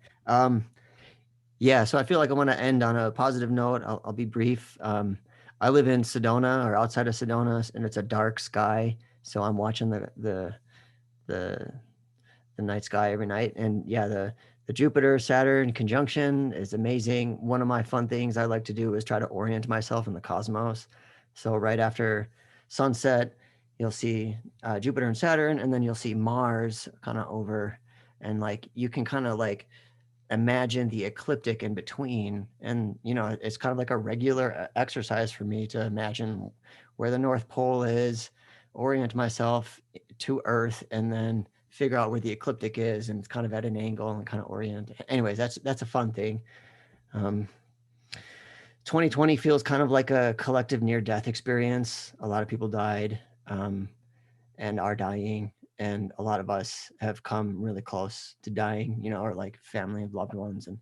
S5: Yeah, so I feel like I want to end on a positive note. I'll be brief. I live in Sedona, or outside of Sedona, and it's a dark sky. So I'm watching the night sky every night. And yeah, the Jupiter Saturn conjunction is amazing. One of my fun things I like to do is try to orient myself in the cosmos. So right after sunset, you'll see Jupiter and Saturn, and then you'll see Mars kind of over, and like you can kind of like imagine the ecliptic in between. And you know, it's kind of like a regular exercise for me to imagine where the North Pole is, orient myself to Earth, and then figure out where the ecliptic is, and it's kind of at an angle and kind of orient. Anyways, that's a fun thing. 2020 feels kind of like a collective near-death experience. A lot of people died and are dying, and a lot of us have come really close to dying, you know, or like family and loved ones. And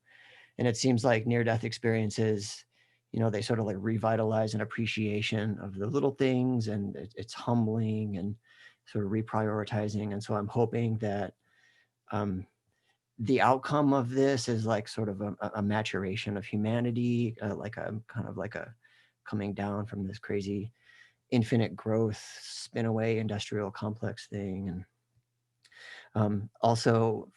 S5: it seems like near-death experiences, you know, they sort of like revitalize an appreciation of the little things, and it's humbling and sort of reprioritizing. And so I'm hoping that the outcome of this is like sort of a maturation of humanity, like a kind of like a coming down from this crazy infinite growth, spin away industrial complex thing. And also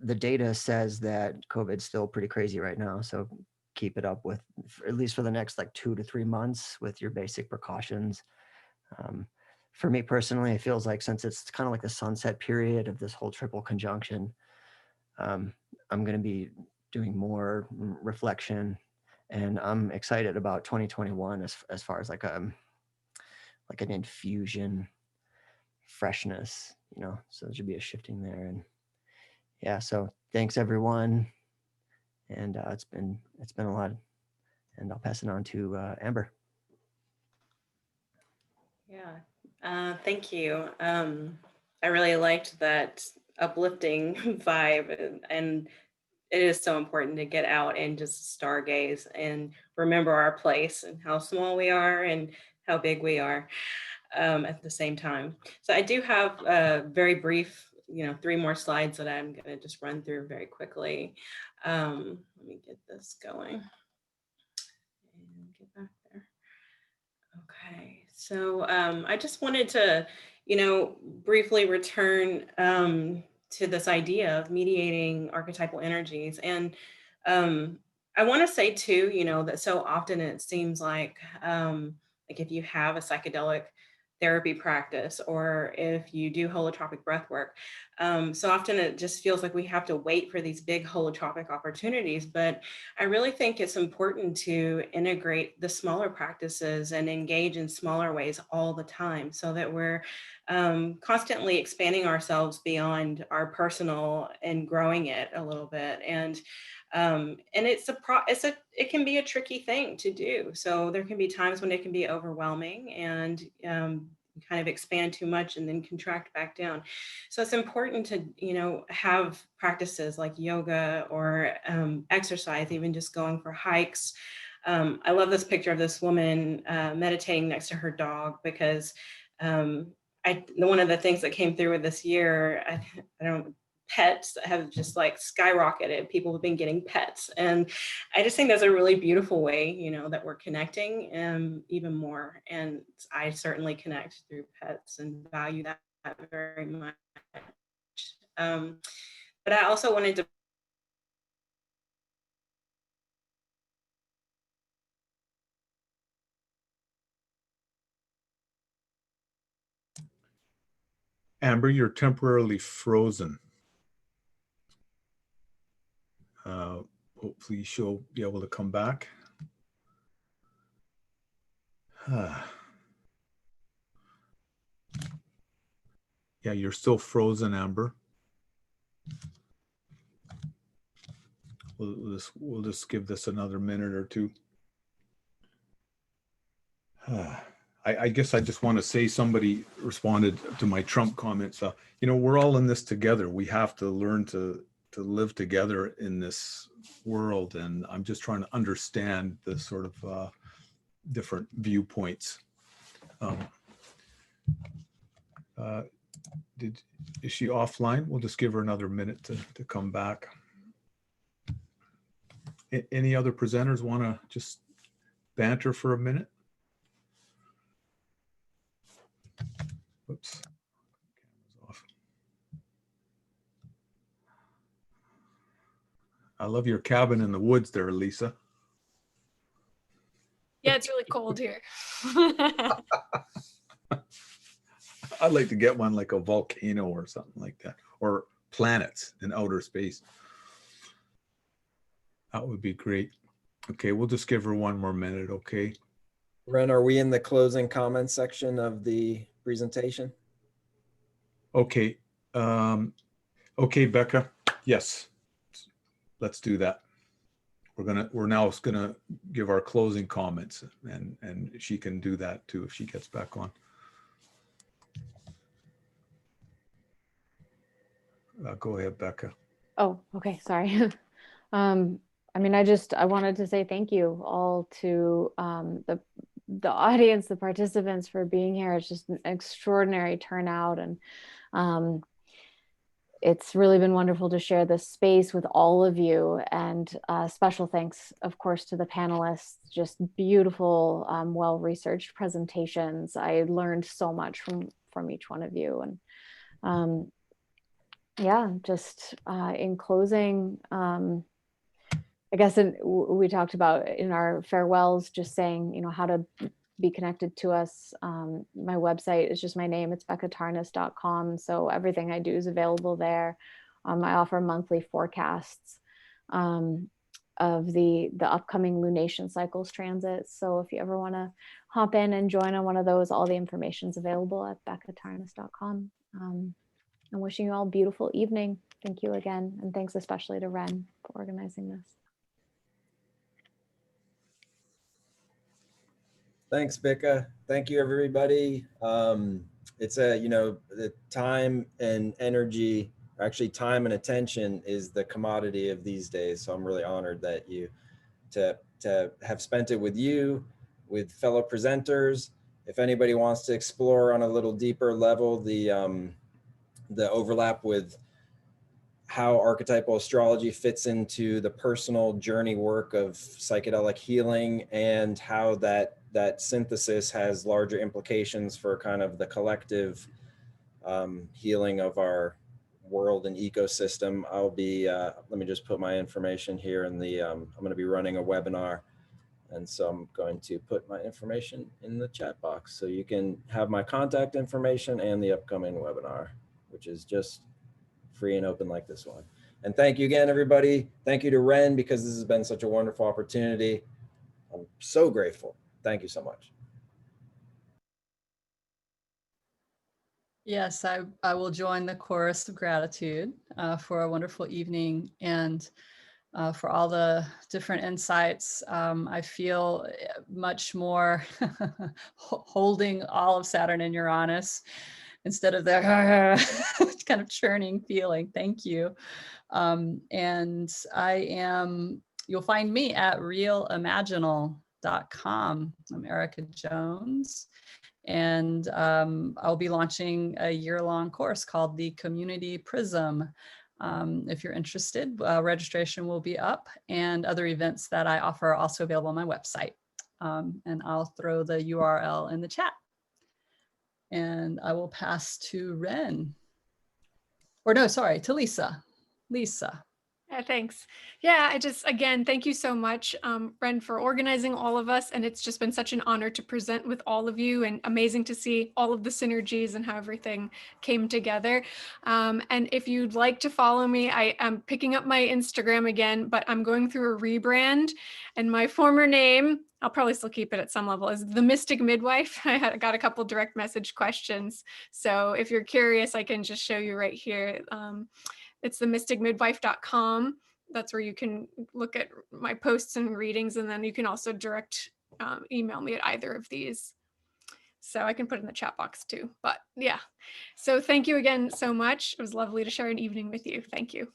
S5: the data says that COVID's still pretty crazy right now. So keep it up with, at least for the next like 2 to 3 months, with your basic precautions. For me personally, it feels like, since it's kind of like the sunset period of this whole triple conjunction, I'm going to be doing more reflection, and I'm excited about 2021 as far as like an infusion freshness, you know, so there should be a shifting there. And yeah, so thanks everyone. And it's been a lot, and I'll pass it on to Amber.
S6: Yeah, thank you. I really liked that uplifting vibe, and it is so important to get out and just stargaze and remember our place and how small we are and how big we are at the same time. So I do have a very brief, 3 more slides that I'm going to just run through very quickly. Let me get this going and get back there. Okay, so I just wanted to, briefly return to this idea of mediating archetypal energies. And I want to say too, that so often it seems like if you have a psychedelic therapy practice, or if you do holotropic breath work, so often it just feels like we have to wait for these big holotropic opportunities. But I really think it's important to integrate the smaller practices and engage in smaller ways all the time, so that we're constantly expanding ourselves beyond our personal and growing it a little bit. And it can be a tricky thing to do. So there can be times when it can be overwhelming and kind of expand too much and then contract back down. So it's important to, have practices like yoga or exercise, even just going for hikes. I love this picture of this woman meditating next to her dog, because one of the things that came through with this year, I don't, pets have just like skyrocketed. People have been getting pets. And I just think that's a really beautiful way, that we're connecting even more. And I certainly connect through pets and value that very much. But I also wanted to
S1: Amber, you're temporarily frozen. Hopefully she'll be able to come back. Yeah, you're still frozen, Amber. We'll just give this another minute or two. I guess I just want to say, somebody responded to my Trump comments. We're all in this together. We have to learn to live together in this world. And I'm just trying to understand the sort of different viewpoints. Is she offline? We'll just give her another minute to come back. Any other presenters want to just banter for a minute? Oops. Camera's off. I love your cabin in the woods there, Lisa.
S7: Yeah, it's really cold here.
S1: I'd like to get one like a volcano or something like that, or planets in outer space. That would be great. Okay, we'll just give her one more minute, okay?
S3: Renn, are we in the closing comments section of the presentation?
S1: Okay. Okay, Becca. Yes. Let's do that. We're now gonna give our closing comments, and she can do that too if she gets back on. Go ahead, Becca.
S2: Oh, okay, sorry. I mean, I wanted to say thank you all to the audience, the participants, for being here. It's just an extraordinary turnout, and it's really been wonderful to share this space with all of you. And special thanks, of course, to the panelists. Just beautiful, well-researched presentations. I learned so much from each one of you. And yeah, just in closing, I guess we talked about in our farewells, just saying, you know, how to be connected to us. My website is just my name. It's beccatarnas.com. So everything I do is available there. I offer monthly forecasts of the upcoming lunation cycles transits. So if you ever want to hop in and join on one of those, all the information is available at beccatarnas.com. I'm wishing you all a beautiful evening. Thank you again. And thanks especially to Renn for organizing this.
S3: Thanks, Becca. Thank you, everybody. It's the time and energy, actually time and attention is the commodity of these days. So I'm really honored that to have spent it with you, with fellow presenters. If anybody wants to explore on a little deeper level, the overlap with how archetypal astrology fits into the personal journey work of psychedelic healing, and how that synthesis has larger implications for kind of the collective healing of our world and ecosystem. I'll be, let me just put my information here in the, I'm going to be running a webinar. And so I'm going to put my information in the chat box so you can have my contact information and the upcoming webinar, which is just free and open like this one. And thank you again, everybody. Thank you to Renn, because this has been such a wonderful opportunity. I'm so grateful. Thank you so much.
S4: Yes, I will join the chorus of gratitude for a wonderful evening, and for all the different insights. I feel much more holding all of Saturn and Uranus instead of the kind of churning feeling. Thank you. And you'll find me at realimaginal.com. I'm Erica Jones. And I'll be launching a year-long course called the Community Prism. If you're interested, registration will be up, and other events that I offer are also available on my website. And I'll throw the URL in the chat. And I will pass to Renn. Or no, sorry, to Lisa. Lisa.
S7: Yeah, thanks. Yeah, again, thank you so much, Renn, for organizing all of us. And it's just been such an honor to present with all of you, and amazing to see all of the synergies and how everything came together. And if you'd like to follow me, I am picking up my Instagram again, but I'm going through a rebrand, and my former name, I'll probably still keep it at some level, is The Mystic Midwife. I got a couple direct message questions. So if you're curious, I can just show you right here. It's themysticmidwife.com. That's where you can look at my posts and readings. And then you can also direct email me at either of these. So I can put it in the chat box too. But yeah, so thank you again so much. It was lovely to share an evening with you. Thank you.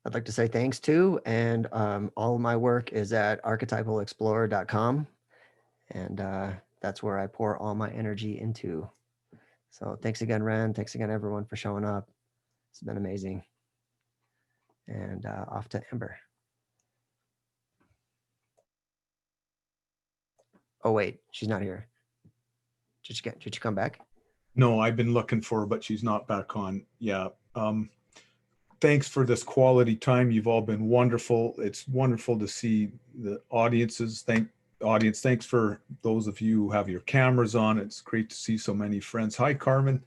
S5: I'd like to say thanks to, and all of my work is at archetypalexplorer.com, and that's where I pour all my energy into. So thanks again, Renn. Thanks again, everyone, for showing up. It's been amazing. And off to Amber. Oh wait, she's not here. Did you come back?
S1: No, I've been looking for her, but she's not back on. Yeah. Thanks for this quality time. You've all been wonderful. It's wonderful to see the audiences. Thanks for those of you who have your cameras on. It's great to see so many friends. Hi, Carmen.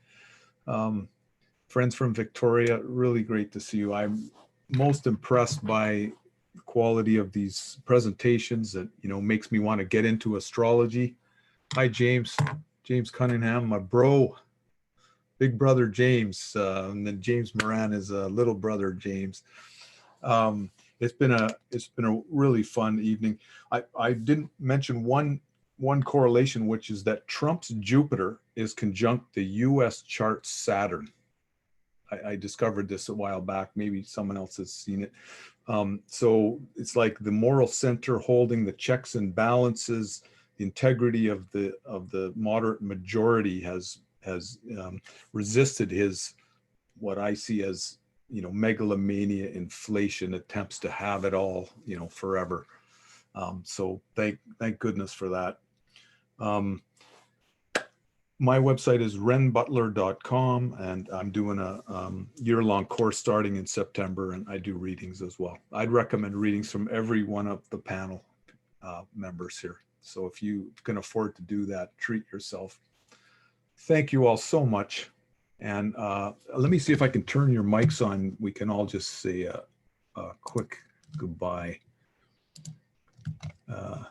S1: Friends from Victoria, really great to see you. I'm most impressed by the quality of these presentations that, makes me want to get into astrology. Hi, James Cunningham, my bro, big brother James, and then James Moran is a little brother James. It's been a really fun evening. I didn't mention one correlation, which is that Trump's Jupiter is conjunct the U.S. chart Saturn. I discovered this a while back. Maybe someone else has seen it. So it's like the moral center holding the checks and balances. The integrity of the moderate majority has resisted his, what I see as, megalomania, inflation, attempts to have it all, forever. So thank goodness for that. My website is rennbutler.com, and I'm doing a year-long course starting in September, and I do readings as well. I'd recommend readings from every one of the panel members here. So if you can afford to do that, treat yourself. Thank you all so much. And let me see if I can turn your mics on. We can all just say a quick goodbye. Allow